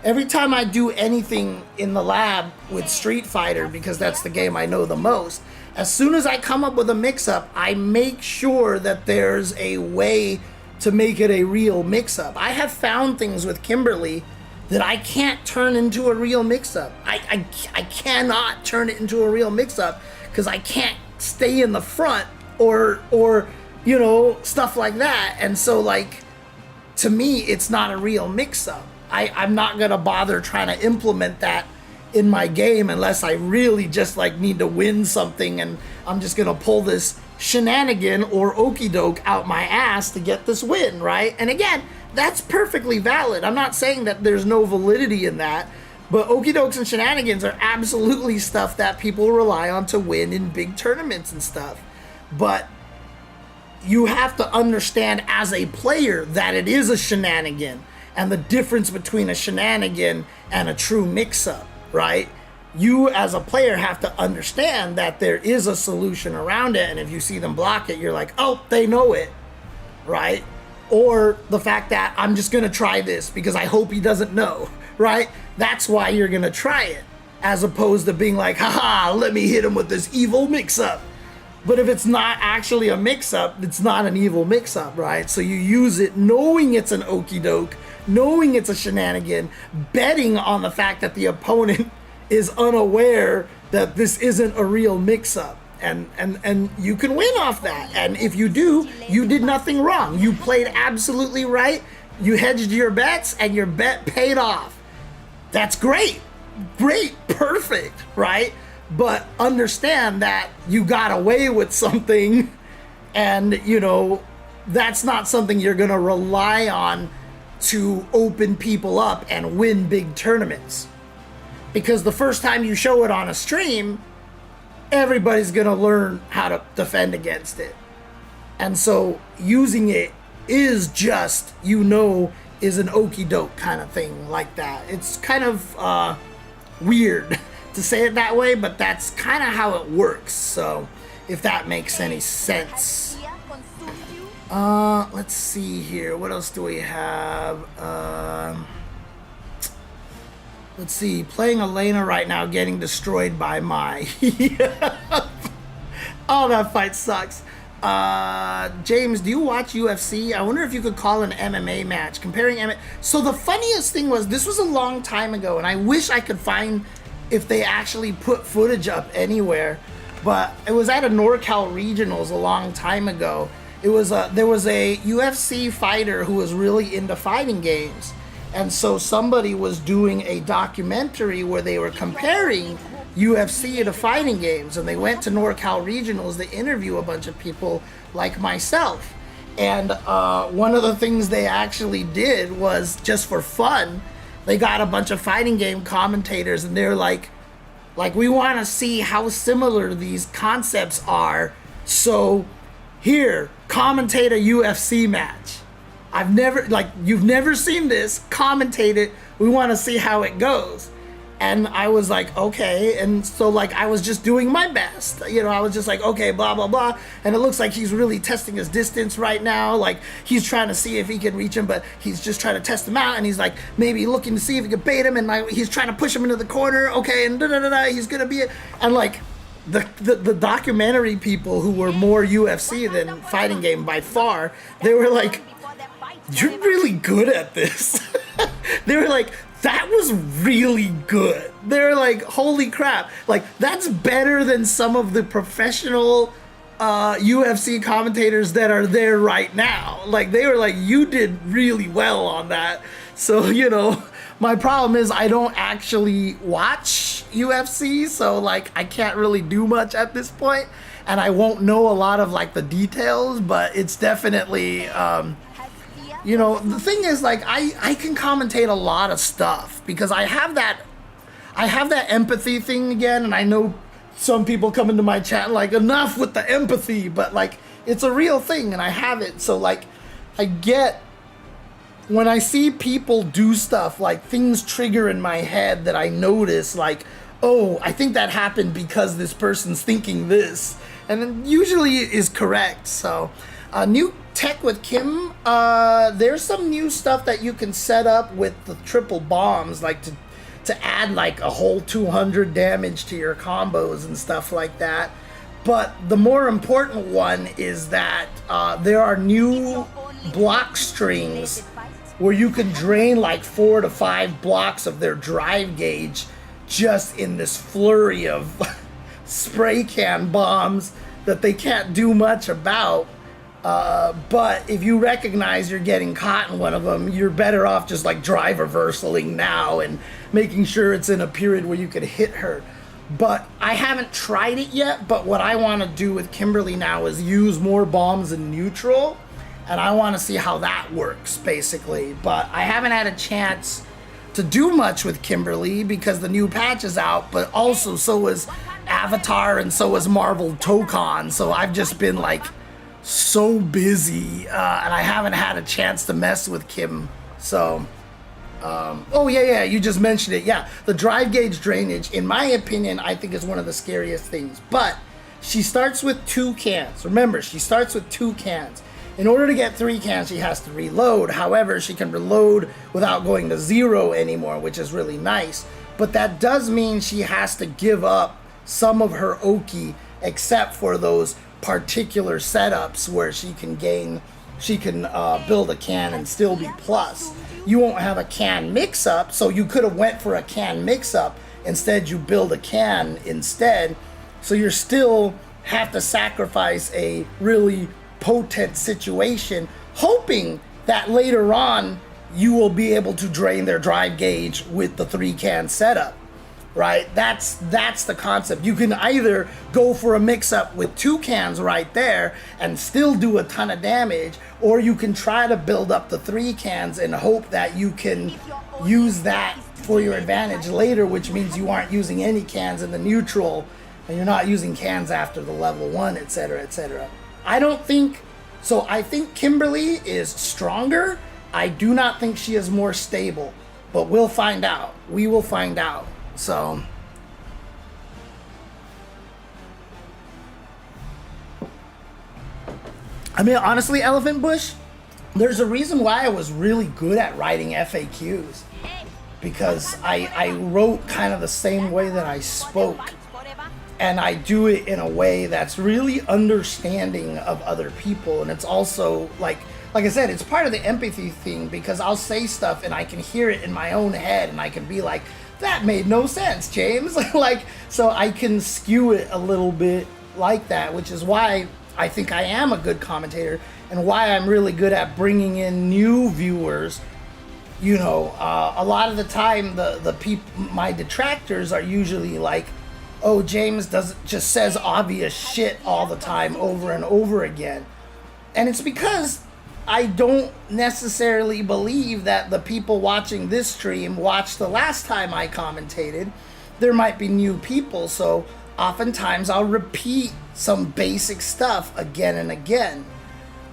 Every time I do anything in the lab with Street Fighter, because that's the game I know the most, as soon as I come up with a mix-up, I make sure that there's a way to make it a real mix-up. I have found things with Kimberly that I can't turn into a real mix-up. I cannot turn it into a real mix-up because I can't stay in the front or you know, stuff like that. And so, like, to me, it's not a real mix-up. I'm not gonna bother trying to implement that in my game unless I really just like need to win something, and I'm just gonna pull this shenanigan or okie doke out my ass to get this win, right? And again, that's perfectly valid. I'm not saying that there's no validity in that, but okie dokes and shenanigans are absolutely stuff that people rely on to win in big tournaments and stuff. But you have to understand as a player that it is a shenanigan, and the difference between a shenanigan and a true mix-up, right? You as a player have to understand that there is a solution around it, and if you see them block it, you're like, oh, they know it, right? Or the fact that I'm just gonna try this because I hope he doesn't know, right? That's why you're gonna try it, as opposed to being like, haha, let me hit him with this evil mix-up. But if it's not actually a mix-up, it's not an evil mix-up, right? So you use it knowing it's an okie doke, knowing it's a shenanigan, betting on the fact that the opponent is unaware that this isn't a real mix-up. And you can win off that. And if you do, you did nothing wrong. You played absolutely right. You hedged your bets and your bet paid off. That's great. Great. Perfect, right? But understand that you got away with something, and, you know, that's not something you're going to rely on to open people up and win big tournaments. Because the first time you show it on a stream, everybody's going to learn how to defend against it. And so using it is just, you know, is an okie doke kind of thing like that. It's kind of weird to say it that way, but that's kind of how it works. So if that makes any sense. Let's see here. What else do we have? Let's see. Playing Elena right now, getting destroyed by Mai. Oh, that fight sucks. James, do you watch UFC? I wonder if you could call an MMA match. Comparing MMA. So the funniest thing was, this was a long time ago, and I wish I could find if they actually put footage up anywhere. But it was at a NorCal Regionals a long time ago. It was there was a UFC fighter who was really into fighting games. And so somebody was doing a documentary where they were comparing UFC at a fighting games, and they went to NorCal Regionals to interview a bunch of people like myself. And one of the things they actually did was, just for fun, they got a bunch of fighting game commentators, and they're like we want to see how similar these concepts are. So here, commentate a UFC match. You've never seen this, commentate it. We want to see how it goes. And I was like, okay. And so like, I was just doing my best. You know, I was just like, okay, blah, blah, blah. And it looks like he's really testing his distance right now. Like, he's trying to see if he can reach him, but he's just trying to test him out. And he's like, maybe looking to see if he can bait him. And like, he's trying to push him into the corner. Okay. And he's going to be it. And like, the documentary people who were more UFC than fighting game by far, they were like, you're really good at this. They were like, that was really good. They're like, holy crap. Like, that's better than some of the professional UFC commentators that are there right now. Like, they were like, you did really well on that. So, you know, my problem is I don't actually watch UFC. So, like, I can't really do much at this point. And I won't know a lot of, like, the details. But it's definitely... you know, the thing is, like, I can commentate a lot of stuff because I have that empathy thing again, and I know some people come into my chat like, enough with the empathy, but like, it's a real thing and I have it. So like, I get when I see people do stuff, like things trigger in my head that I notice, like, oh, I think that happened because this person's thinking this, and it usually is correct. So new tech with Kim, there's some new stuff that you can set up with the triple bombs, like to add like a whole 200 damage to your combos and stuff like that. But the more important one is that there are new block strings where you can drain like 4 to 5 blocks of their drive gauge just in this flurry of spray can bombs that they can't do much about. But if you recognize you're getting caught in one of them, you're better off just like drive reversaling now and making sure it's in a period where you can hit her. But I haven't tried it yet, but what I want to do with Kimberly now is use more bombs in neutral, and I want to see how that works, basically. But I haven't had a chance to do much with Kimberly because the new patch is out, but also so is Avatar and so is Marvel Tokon, so I've just been like so busy, and I haven't had a chance to mess with Kim. So oh yeah, you just mentioned it. Yeah, the drive gauge drainage, in my opinion, I think is one of the scariest things. But she starts with 2 cans. Remember, she starts with 2 cans. In order to get 3 cans, she has to reload. However, she can reload without going to 0 anymore, which is really nice. But that does mean she has to give up some of her Oki, except for those particular setups where she can build a can and still be plus. You won't have a can mix-up, so you could have went for a can mix-up. Instead, you build a can instead. So you still have to sacrifice a really potent situation, hoping that later on you will be able to drain their drive gauge with the 3 can setup. Right? That's the concept. You can either go for a mix-up with 2 cans right there and still do a ton of damage, or you can try to build up the 3 cans and hope that you can use that for your advantage later, which means you aren't using any cans in the neutral, and you're not using cans after the level 1, etc., etc. I think Kimberly is stronger. I do not think she is more stable, but we'll find out. We will find out. So, I mean, honestly, Elephant Bush, there's a reason why I was really good at writing FAQs, because I wrote kind of the same way that I spoke, and I do it in a way that's really understanding of other people. And it's also like I said, it's part of the empathy thing, because I'll say stuff and I can hear it in my own head and I can be like, that made no sense, James. Like, so I can skew it a little bit like that, which is why I think I am a good commentator and why I'm really good at bringing in new viewers. You know, a lot of the time, my detractors are usually like oh, James just says obvious shit all the time over and over again. And it's because I don't necessarily believe that the people watching this stream watched the last time I commentated. There might be new people, so oftentimes I'll repeat some basic stuff again and again.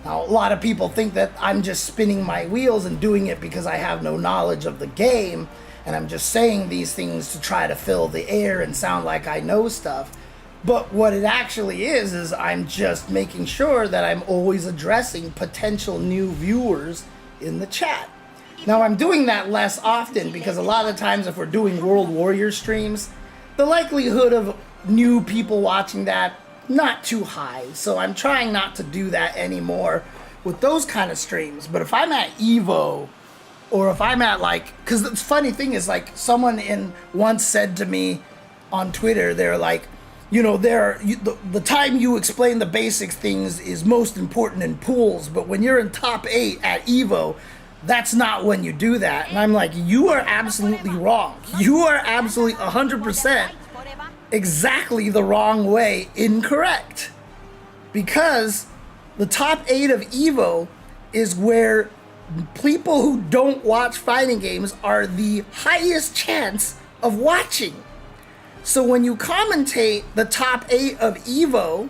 Now, a lot of people think that I'm just spinning my wheels and doing it because I have no knowledge of the game, and I'm just saying these things to try to fill the air and sound like I know stuff. But what it actually is I'm just making sure that I'm always addressing potential new viewers in the chat. Now, I'm doing that less often because a lot of times if we're doing World Warrior streams, the likelihood of new people watching that, not too high. So I'm trying not to do that anymore with those kind of streams. But if I'm at EVO, or if I'm at like, because the funny thing is like someone once said to me on Twitter, they're like, you know, the time you explain the basic things is most important in pools, but when you're in top 8 at EVO, that's not when you do that. And I'm like, you are absolutely wrong. You are absolutely 100% exactly the wrong way, incorrect. Because the top 8 of EVO is where people who don't watch fighting games are the highest chance of watching. So when you commentate the top 8 of EVO,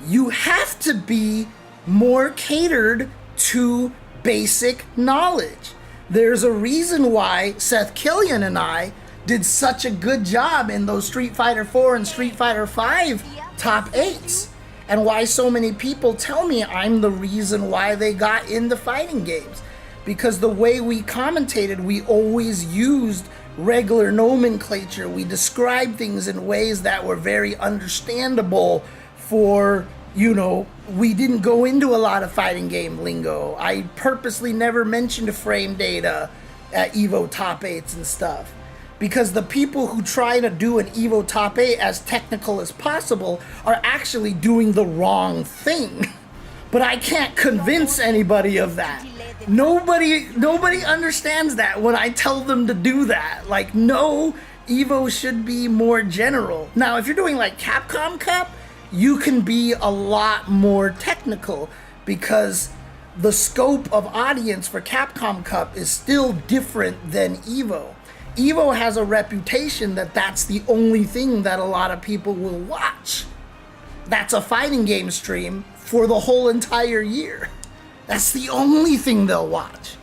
you have to be more catered to basic knowledge. There's a reason why Seth Killian and I did such a good job in those Street Fighter 4 and Street Fighter 5 top 8s, and why so many people tell me I'm the reason why they got into fighting games. Because the way we commentated, we always used regular nomenclature. We described things in ways that were very understandable for, you know, we didn't go into a lot of fighting game lingo. I purposely never mentioned frame data at EVO top 8s and stuff. Because the people who try to do an EVO top 8 as technical as possible are actually doing the wrong thing. But I can't convince anybody of that. Nobody understands that when I tell them to do that. Like, no, EVO should be more general. Now, if you're doing like Capcom Cup, you can be a lot more technical because the scope of audience for Capcom Cup is still different than EVO. EVO has a reputation that that's the only thing that a lot of people will watch. That's a fighting game stream for the whole entire year. That's the only thing they'll watch.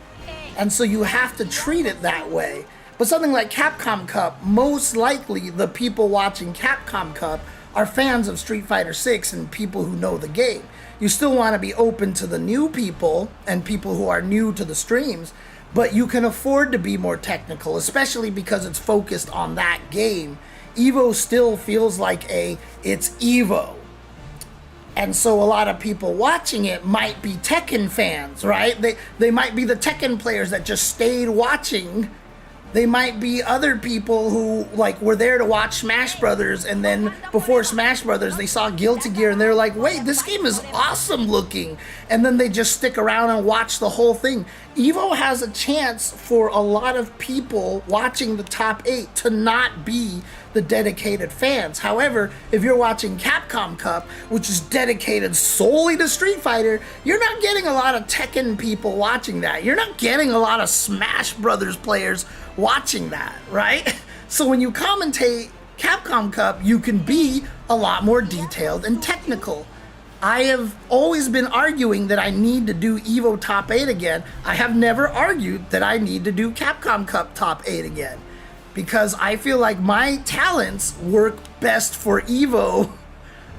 And so you have to treat it that way. But something like Capcom Cup, most likely the people watching Capcom Cup are fans of Street Fighter 6 and people who know the game. You still want to be open to the new people and people who are new to the streams, but you can afford to be more technical, especially because it's focused on that game. EVO still feels like it's EVO. And so a lot of people watching it might be Tekken fans, right? They might be the Tekken players that just stayed watching. They might be other people who like were there to watch Smash Brothers, and then before Smash Brothers they saw Guilty Gear and they're like, wait, this game is awesome looking. And then they just stick around and watch the whole thing. EVO has a chance for a lot of people watching the top 8 to not be the dedicated fans. However, if you're watching Capcom Cup, which is dedicated solely to Street Fighter, you're not getting a lot of Tekken people watching that. You're not getting a lot of Smash Brothers players watching that, right? So when you commentate Capcom Cup, you can be a lot more detailed and technical. I have always been arguing that I need to do EVO top 8 again. I have never argued that I need to do Capcom Cup top 8 again, because I feel like my talents work best for EVO,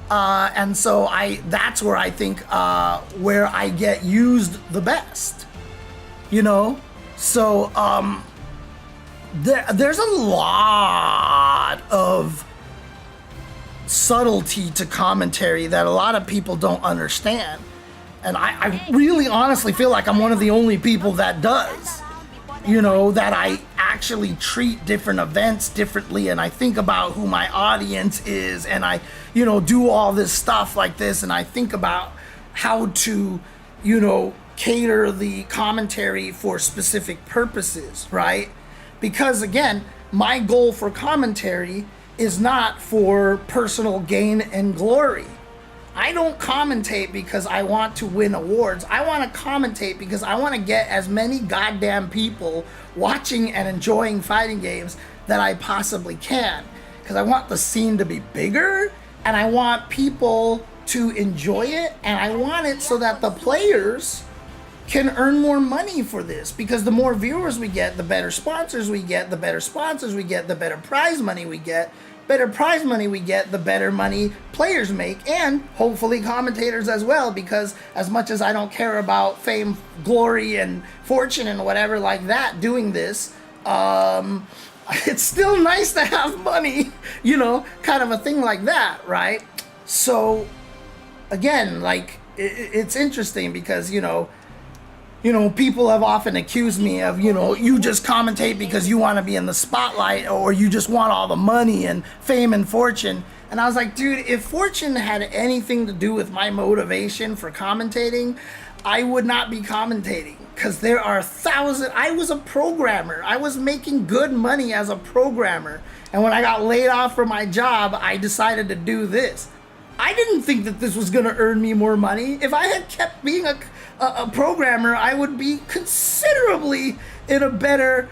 and so that's where I think where I get used the best, you know? So there's a lot of subtlety to commentary that a lot of people don't understand, and I really honestly feel like I'm one of the only people that does. You know, that I actually treat different events differently, and I think about who my audience is, and I, you know, do all this stuff like this, and I think about how to, you know, cater the commentary for specific purposes, right? Because again, my goal for commentary is not for personal gain and glory. I don't commentate because I want to win awards. I want to commentate because I want to get as many goddamn people watching and enjoying fighting games that I possibly can. Because I want the scene to be bigger, and I want people to enjoy it, and I want it so that the players can earn more money for this. Because the more viewers we get, the better sponsors we get, the better sponsors we get, the better prize money we get. Better prize money we get, the better money players make, and hopefully commentators as well, because as much as I don't care about fame, glory, and fortune and whatever like that doing this, it's still nice to have money, you know, kind of a thing like that, right? So, again, like, it's interesting because, you know, people have often accused me of, you know, you just commentate because you want to be in the spotlight, or you just want all the money and fame and fortune. And I was like, dude, if fortune had anything to do with my motivation for commentating, I would not be commentating. Because there are I was a programmer. I was making good money as a programmer. And when I got laid off from my job, I decided to do this. I didn't think that this was going to earn me more money. If I had kept being a programmer, I would be considerably in a better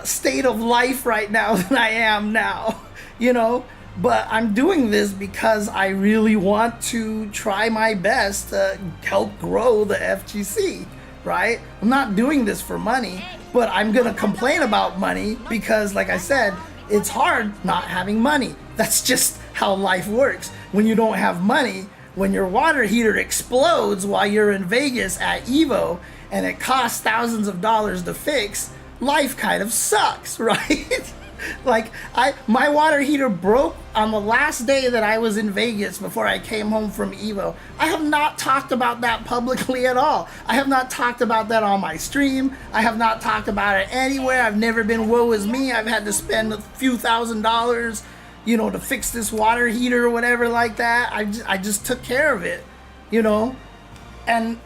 state of life right now than I am now, you know? But I'm doing this because I really want to try my best to help grow the FGC, right? I'm not doing this for money, but I'm going to complain about money because, like I said, it's hard not having money. That's just how life works. When you don't have money, when your water heater explodes while you're in Vegas at Evo and it costs thousands of dollars to fix, life kind of sucks, right? Like, my water heater broke on the last day that I was in Vegas before I came home from Evo. I have not talked about that publicly at all. I have not talked about that on my stream. I have not talked about it anywhere. I've never been woe is me. I've had to spend a few $1,000s, you know, to fix this water heater or whatever like that. I just took care of it, you know? And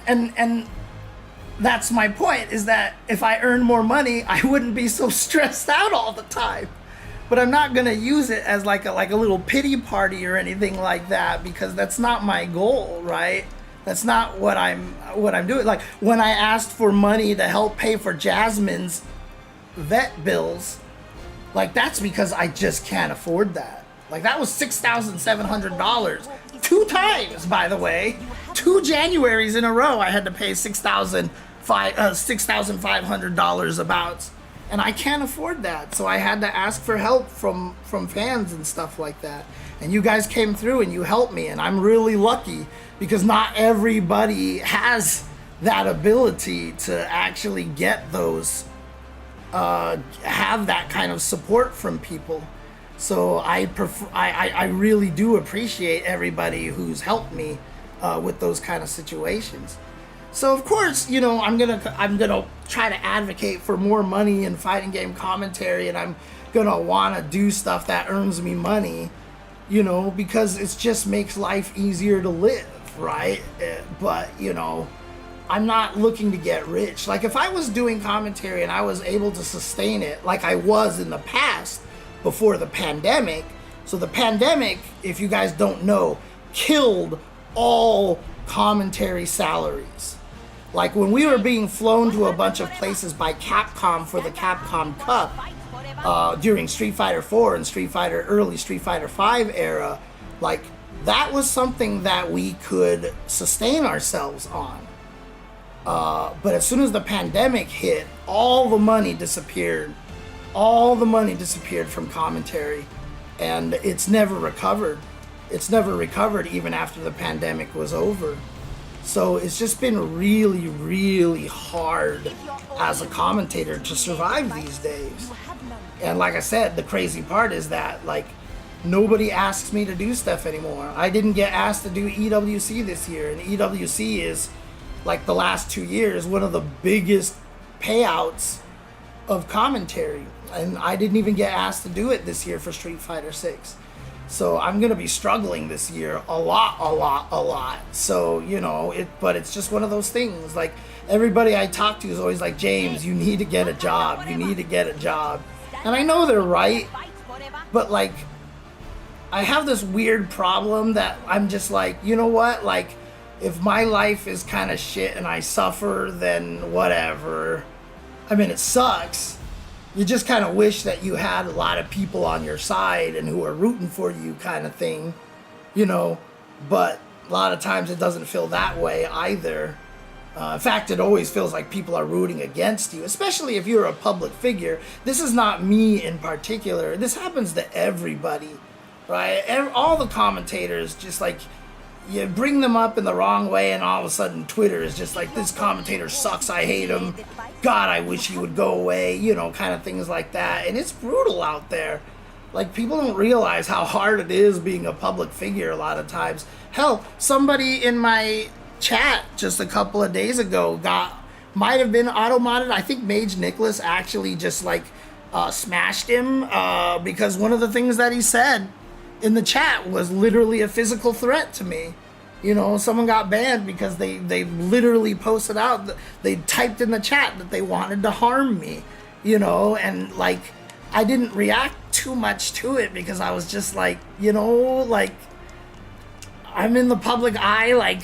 that's my point, is that if I earned more money, I wouldn't be so stressed out all the time. But I'm not gonna use it as like a little pity party or anything like that, because that's not my goal, right? That's not what I'm doing. Like, when I asked for money to help pay for Jasmine's vet bills, like, that's because I just can't afford that. Like, that was $6,700. 2 times, by the way. 2 Januaries in a row I had to pay $6,500 about. And I can't afford that. So I had to ask for help from fans and stuff like that. And you guys came through and you helped me. And I'm really lucky, because not everybody has that ability to actually get those, have that kind of support from people. So I really do appreciate everybody who's helped me with those kind of situations. So of course, you know, I'm gonna try to advocate for more money in fighting game commentary, and I'm gonna wanna do stuff that earns me money, you know, because it just makes life easier to live, right? But, you know, I'm not looking to get rich. Like, if I was doing commentary and I was able to sustain it like I was in the past before the pandemic. So the pandemic, if you guys don't know, killed all commentary salaries. Like, when we were being flown to a bunch of places by Capcom for the Capcom Cup during Street Fighter 4 and early Street Fighter 5 era, like, that was something that we could sustain ourselves on. But as soon as the pandemic hit, all the money disappeared. All the money disappeared from commentary, and it's never recovered. It's never recovered even after the pandemic was over. So it's just been really, really hard as a commentator to survive these days. And like I said, the crazy part is that, like, nobody asks me to do stuff anymore. I didn't get asked to do EWC this year, and EWC is, like, the last 2 years, one of the biggest payouts of commentary. And I didn't even get asked to do it this year for Street Fighter 6. So I'm going to be struggling this year a lot. So, you know, but it's just one of those things. Like, everybody I talk to is always like, James, you need to get a job. You need to get a job. And I know they're right. But, like, I have this weird problem that I'm just like, you know what? Like, if my life is kind of shit and I suffer, then whatever. I mean, it sucks. You just kind of wish that you had a lot of people on your side and who are rooting for you, kind of thing, you know. But a lot of times it doesn't feel that way either. In fact, it always feels like people are rooting against you, especially if you're a public figure. This is not me in particular. This happens to everybody, right? All the commentators, just like, you bring them up in the wrong way, and all of a sudden Twitter is just like, this commentator sucks, I hate him, God, I wish he would go away, you know, kind of things like that. And it's brutal out there. Like, people don't realize how hard it is being a public figure a lot of times. Hell, somebody in my chat just a couple of days ago might have been auto-modded. I think Mage Nicholas actually just like smashed him because one of the things that he said in the chat was literally a physical threat to me. You know, someone got banned because they literally posted out, they typed in the chat that they wanted to harm me, you know, and like, I didn't react too much to it because I was just like, you know, like, I'm in the public eye, like,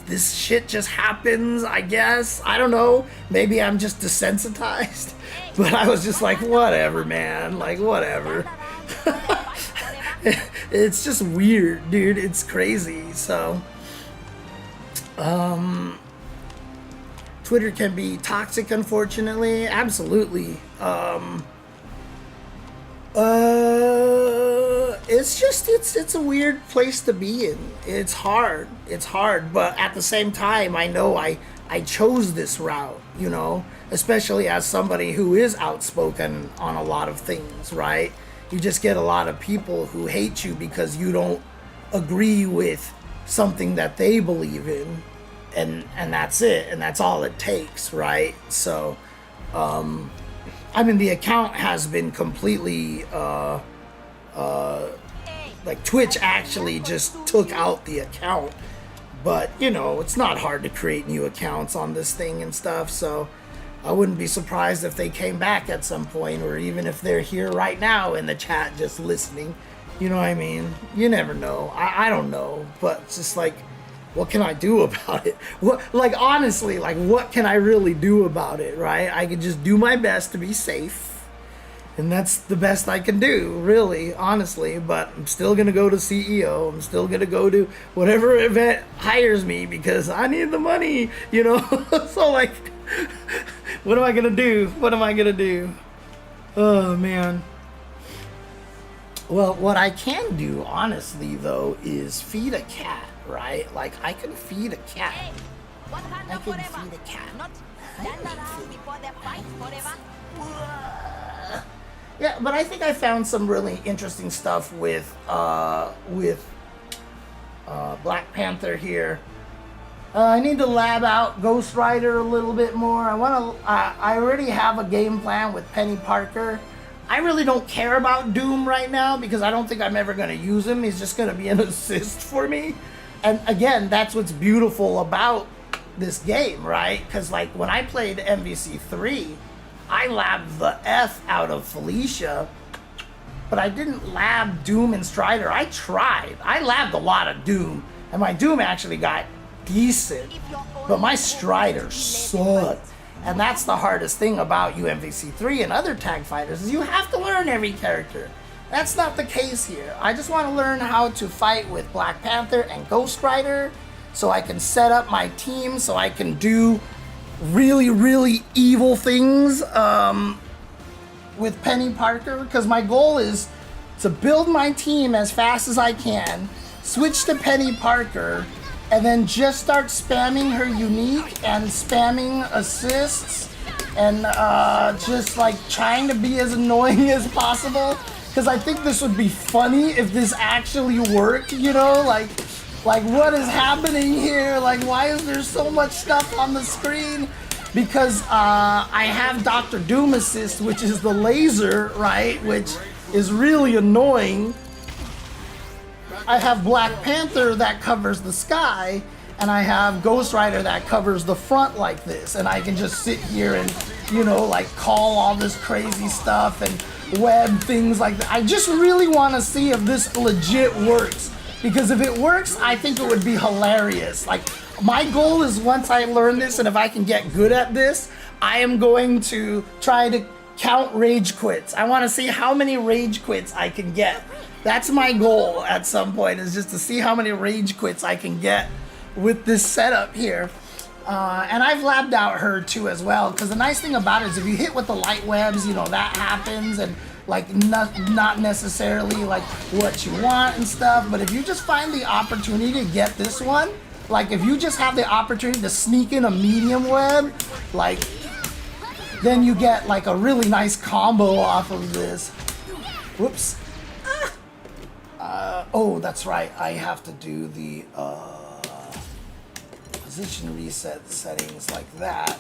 this shit just happens, I guess. I don't know. Maybe I'm just desensitized. But I was just like, whatever, man. Like, whatever. It's just weird, dude. It's crazy. So, Twitter can be toxic, unfortunately. Absolutely. It's a weird place to be in. It's hard, but at the same time, I know I chose this route, you know, especially as somebody who is outspoken on a lot of things, right? You just get a lot of people who hate you because you don't agree with something that they believe in, and that's it, and that's all it takes, right? So, I mean, the account has been completely, like, Twitch actually just took out the account, but, you know, it's not hard to create new accounts on this thing and stuff, so I wouldn't be surprised if they came back at some point, or even if they're here right now in the chat just listening, you know what I mean? You never know. I don't know, but it's just like, what can I do about it? What, like, honestly, like, what can I really do about it, right? I can just do my best to be safe, and that's the best I can do, really, honestly. But I'm still gonna go to CEO. I'm still gonna go to whatever event hires me because I need the money, you know? So, like, what am I gonna do? What am I gonna do? Oh, man. Well, what I can do, honestly, though, is feed a cat, right? Like, I can feed a cat. Hey, Wakanda I can forever. feed a cat. Not stand around before they fight forever. Yeah, but I think I found some really interesting stuff with Black Panther here. I need to lab out Ghost Rider a little bit more. I already have a game plan with Penny Parker. I really don't care about Doom right now because I don't think I'm ever going to use him. He's just going to be an assist for me. And again, that's what's beautiful about this game, right? Because, like, when I played MVC 3, I labbed the F out of Felicia, but I didn't lab Doom and Strider. I tried. I labbed a lot of Doom, and my Doom actually got decent, but my Strider sucked. And that's the hardest thing about MVC 3 and other tag fighters, is you have to learn every character. That's not the case here. I just want to learn how to fight with Black Panther and Ghost Rider so I can set up my team, so I can do really, really evil things with Penny Parker, because my goal is to build my team as fast as I can, switch to Penny Parker, and then just start spamming her unique and spamming assists and just like trying to be as annoying as possible, because I think this would be funny if this actually worked, you know, like what is happening here? Like, why is there so much stuff on the screen? Because I have Dr. Doom assist, which is the laser, right, which is really annoying. I have Black Panther that covers the sky, and I have Ghost Rider that covers the front like this, and I can just sit here and, you know, like, call all this crazy stuff and web, things like that. I just really want to see if this legit works. Because if it works, I think it would be hilarious. Like, my goal is once I learn this and if I can get good at this, I am going to try to count rage quits. I want to see how many rage quits I can get. That's my goal at some point, is just to see how many rage quits I can get with this setup here. And I've labbed out her too as well, because the nice thing about it is if you hit with the light webs, you know, that happens, and like not necessarily like what you want and stuff, but if you just find the opportunity to get this one, like if you just have the opportunity to sneak in a medium web, like then you get like a really nice combo off of this. Whoops. Oh, that's right, I have to do the position reset settings like that,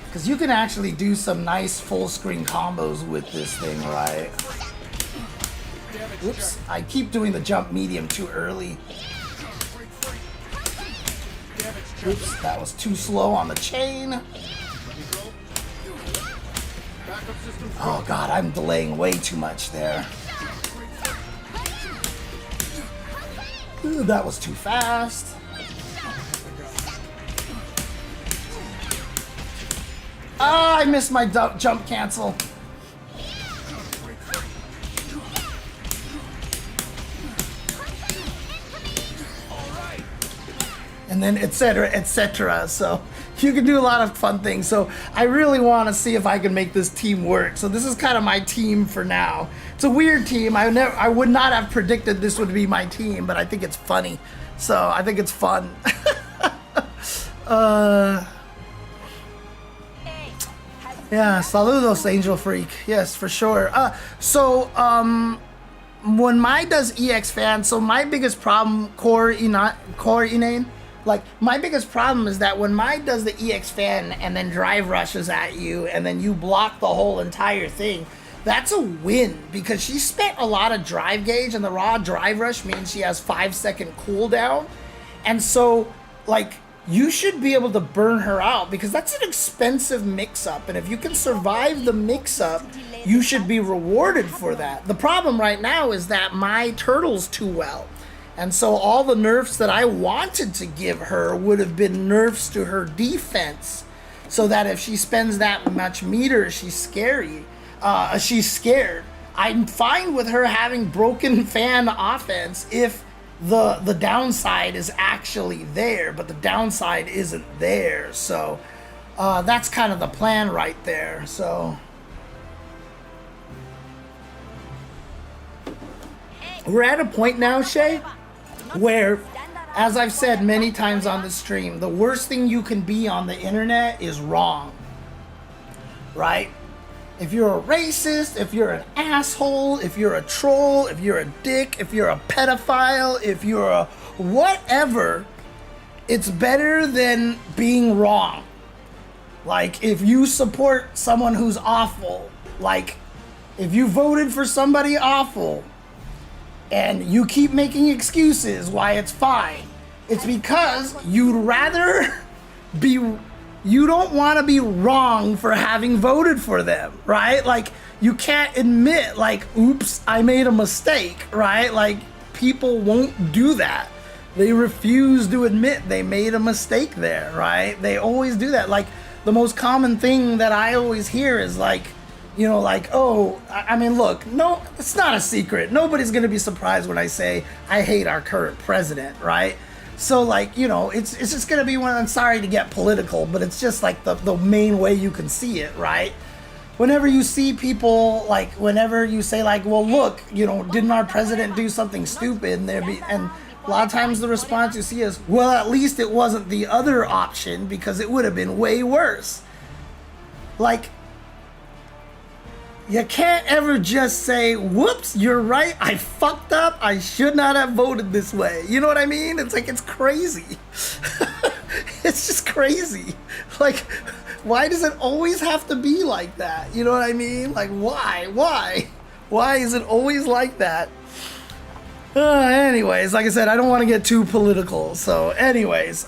because you can actually do some nice full screen combos with this thing, right? Whoops, I keep doing the jump medium too early. Oops, that was too slow on the chain. Oh god, I'm delaying way too much there. Ooh, that was too fast. Ah, I missed my jump cancel. And then etc, etc. So you can do a lot of fun things. So I really want to see if I can make this team work. So this is kind of my team for now. It's a weird team. I would not have predicted this would be my team, but I think it's funny. So I think it's fun. Yeah, saludos, Angel Freak. Yes, for sure. When Mai does EX fan, so my biggest problem, Core Inane, like my biggest problem is that when Mai does the EX fan and then drive rushes at you and then you block the whole entire thing, that's a win because she spent a lot of drive gauge, and the raw drive rush means she has 5-second cooldown. And so, like, you should be able to burn her out because that's an expensive mix-up, and if you can survive the mix-up, you should be rewarded for that. The problem right now is that my turtles too well, and so all the nerfs that I wanted to give her would have been nerfs to her defense, so that if she spends that much meter, she's scary. She's scared. I'm fine with her having broken fan offense if the downside is actually there, but the downside isn't there. So that's kind of the plan right there. So we're at a point now, Shay, where, as I've said many times on the stream, the worst thing you can be on the internet is wrong, right? If you're a racist, if you're an asshole, if you're a troll, if you're a dick, if you're a pedophile, if you're a whatever, it's better than being wrong. Like, if you support someone who's awful, like, if you voted for somebody awful and you keep making excuses why it's fine, it's because you'd rather be... You don't want to be wrong for having voted for them, right? Like, you can't admit, like, oops, I made a mistake, right? Like, people won't do that. They refuse to admit they made a mistake there, right? They always do that. Like, the most common thing that I always hear is like, you know, like, oh, I mean, look, no, it's not a secret. Nobody's going to be surprised when I say I hate our current president, right? So, like, you know, it's just going to be one, I'm sorry to get political, but it's just like the main way you can see it, right? Whenever you see people, like, whenever you say, like, well, look, you know, didn't our president do something stupid? And a lot of times the response you see is, well, at least it wasn't the other option because it would have been way worse. Like, you can't ever just say, whoops, you're right, I fucked up, I should not have voted this way. You know what I mean? It's like, it's crazy. It's just crazy. Like, why does it always have to be like that? You know what I mean? Like, why? Why is it always like that? Anyways, like I said, I don't want to get too political. So anyways,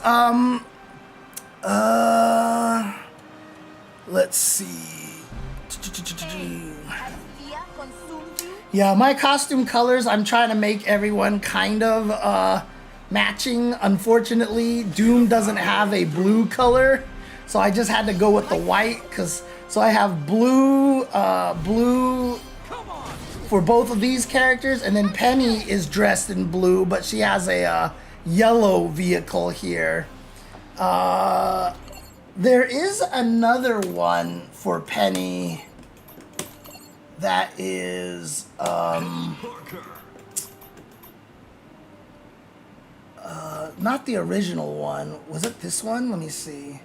let's see. Has fear consumed you? Yeah, my costume colors, I'm trying to make everyone kind of matching. Unfortunately, Doom doesn't have a blue color, so I just had to go with the white. So I have blue for both of these characters, and then Penny is dressed in blue, but she has a yellow vehicle here. There is another one for Penny that is not the original one. Was it this one? Let me see.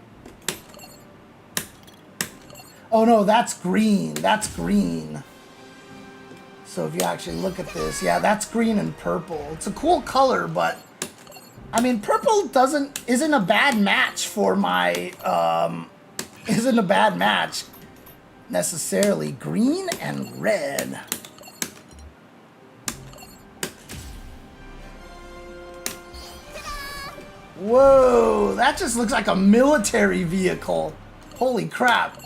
Oh no, that's green. That's green. So if you actually look at this, yeah, that's green and purple. It's a cool color, but I mean, purple isn't a bad match for my isn't a bad match necessarily. Green and red. Whoa, that just looks like a military vehicle. Holy crap.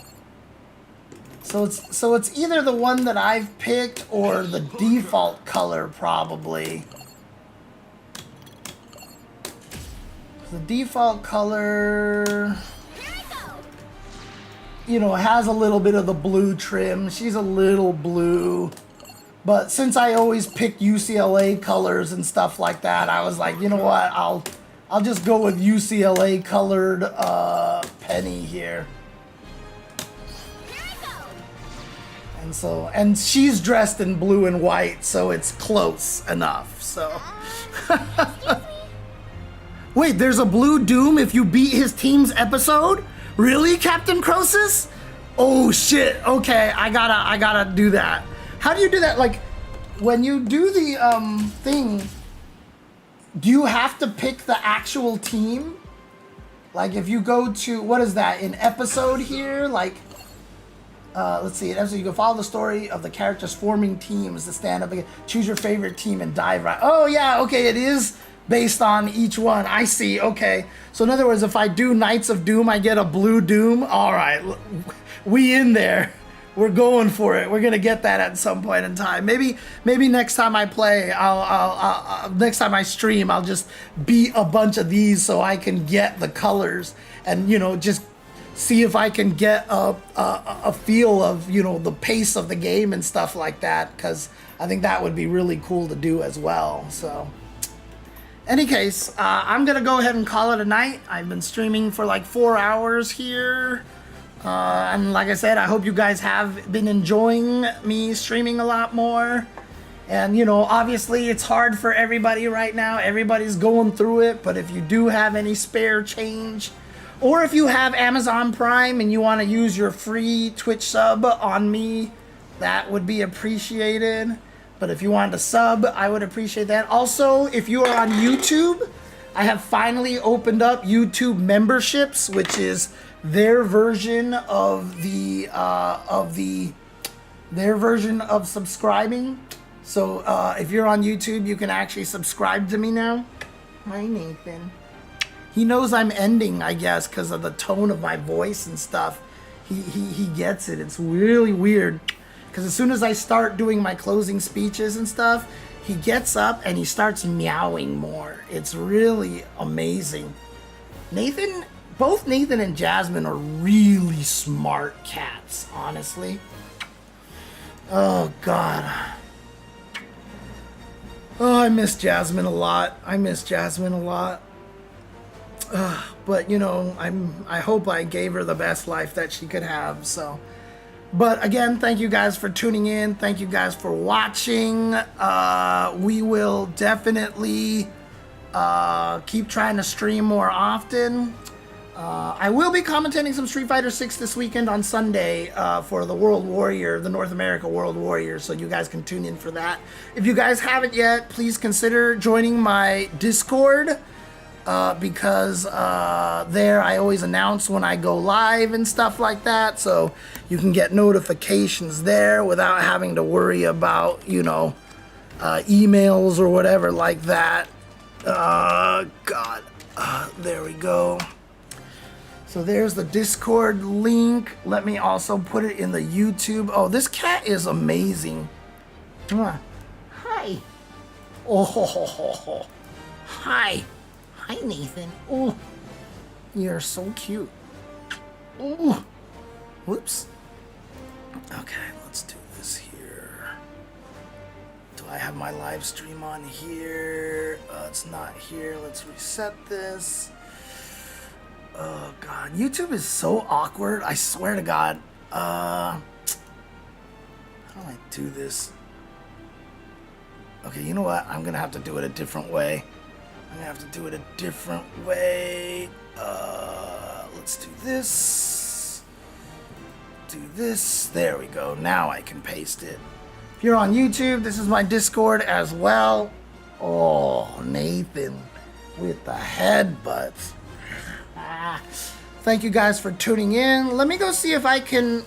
So it's either the one that I've picked or the default color probably. The default color, you know, has a little bit of the blue trim. She's a little blue. But since I always pick UCLA colors and stuff like that, I was like, you know what, I'll just go with UCLA colored Penny here. And she's dressed in blue and white, so it's close enough. So wait, there's a blue Doom if you beat his team's episode? Really, Captain Crosus? Oh shit. Okay, I gotta do that. How do you do that? Like, when you do the thing, do you have to pick the actual team? Like, if you go to, what is that, in episode here? Like, let's see. So you can follow the story of the characters forming teams to stand up again. Choose your favorite team and dive right. Oh yeah, okay, it is based on each one. I see. Okay. So in other words, if I do Knights of Doom, I get a blue Doom. All right, we in there. We're going for it. We're gonna get that at some point in time. Maybe next time I play, I'll next time I stream, I'll just beat a bunch of these so I can get the colors and, you know, just see if I can get a feel of, you know, the pace of the game and stuff like that, because I think that would be really cool to do as well. So, any case, I'm gonna go ahead and call it a night. I've been streaming for like 4 hours here, and like I said, I hope you guys have been enjoying me streaming a lot more. And, you know, obviously it's hard for everybody right now. Everybody's going through it, but if you do have any spare change, or if you have Amazon Prime and you want to use your free Twitch sub on me, that would be appreciated. But if you wanted to sub, I would appreciate that. Also, if you are on YouTube, I have finally opened up YouTube memberships, which is their version of their version of subscribing. So if you're on YouTube, you can actually subscribe to me now. Hi, Nathan. He knows I'm ending, I guess, because of the tone of my voice and stuff. He gets it. It's really weird. Because as soon as I start doing my closing speeches and stuff, he gets up and he starts meowing more. It's really amazing. Both Nathan and Jasmine are really smart cats, honestly. Oh, God. Oh, I miss Jasmine a lot. But, you know, I hope I gave her the best life that she could have, so. But again, thank you guys for tuning in. Thank you guys for watching. We will definitely keep trying to stream more often. I will be commentating some Street Fighter 6 this weekend on Sunday for the World Warrior, the North America World Warrior, so you guys can tune in for that. If you guys haven't yet, please consider joining my Discord. Because there I always announce when I go live and stuff like that, so you can get notifications there without having to worry about, you know, emails or whatever like that. God, there we go. So there's the Discord link. Let me also put it in the YouTube. Oh, this cat is amazing. Mwah. Hi. Oh, ho, ho, ho, ho. Hi. Hi, Nathan. Oh, you're so cute. Oh, whoops. Okay, let's do this here. Do I have my live stream on here? It's not here. Let's reset this. Oh God, YouTube is so awkward. I swear to God. How do I do this? Okay, you know what? I'm gonna have to do it a different way. Let's do this. Do this. There we go. Now I can paste it. If you're on YouTube, this is my Discord as well. Oh, Nathan with the headbutts. Thank you guys for tuning in. Let me go see if I can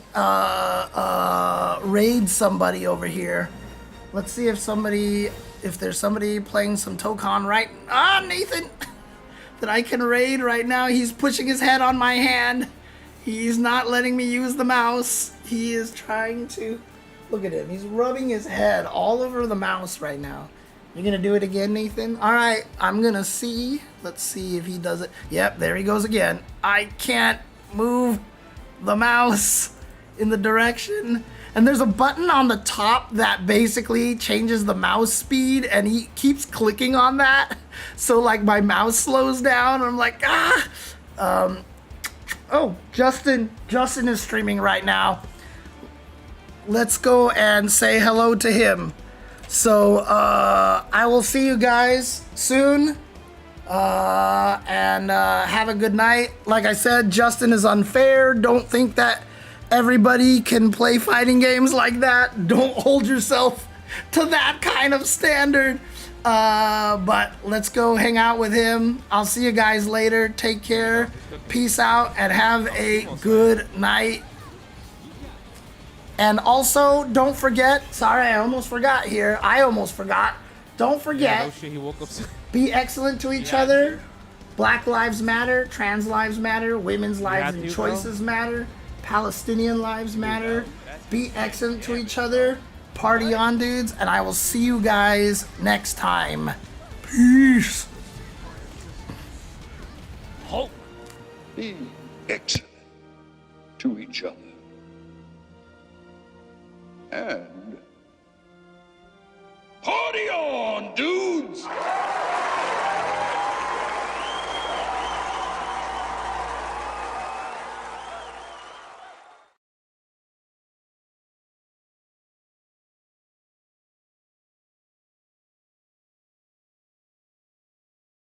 raid somebody over here. Let's see if there's somebody playing some Tokon right. Nathan, that I can raid right now. He's pushing his head on my hand. He's not letting me use the mouse. He is trying to. Look at him. He's rubbing his head all over the mouse right now. You're gonna do it again, Nathan? All right, I'm gonna see. Let's see if he does it. Yep, there he goes again. I can't move the mouse in the direction. And there's a button on the top that basically changes the mouse speed, and he keeps clicking on that. So like my mouse slows down. I'm like, oh, Justin is streaming right now. Let's go and say hello to him. So I will see you guys soon, and have a good night. Like I said, Justin is unfair. Don't think that everybody can play fighting games like that. Don't hold yourself to that kind of standard. But let's go hang out with him. I'll see you guys later. Take care. Peace out and have a good night. And also, don't forget, sorry, I almost forgot here. Don't forget, Oh shit, he woke up. be excellent to each other. Black lives matter, trans lives matter, women's lives and choices matter, Palestinian lives matter. Be excellent to each other. Party on, dudes, and I will see you guys next time. Peace. Be excellent to each other. And party on, dudes!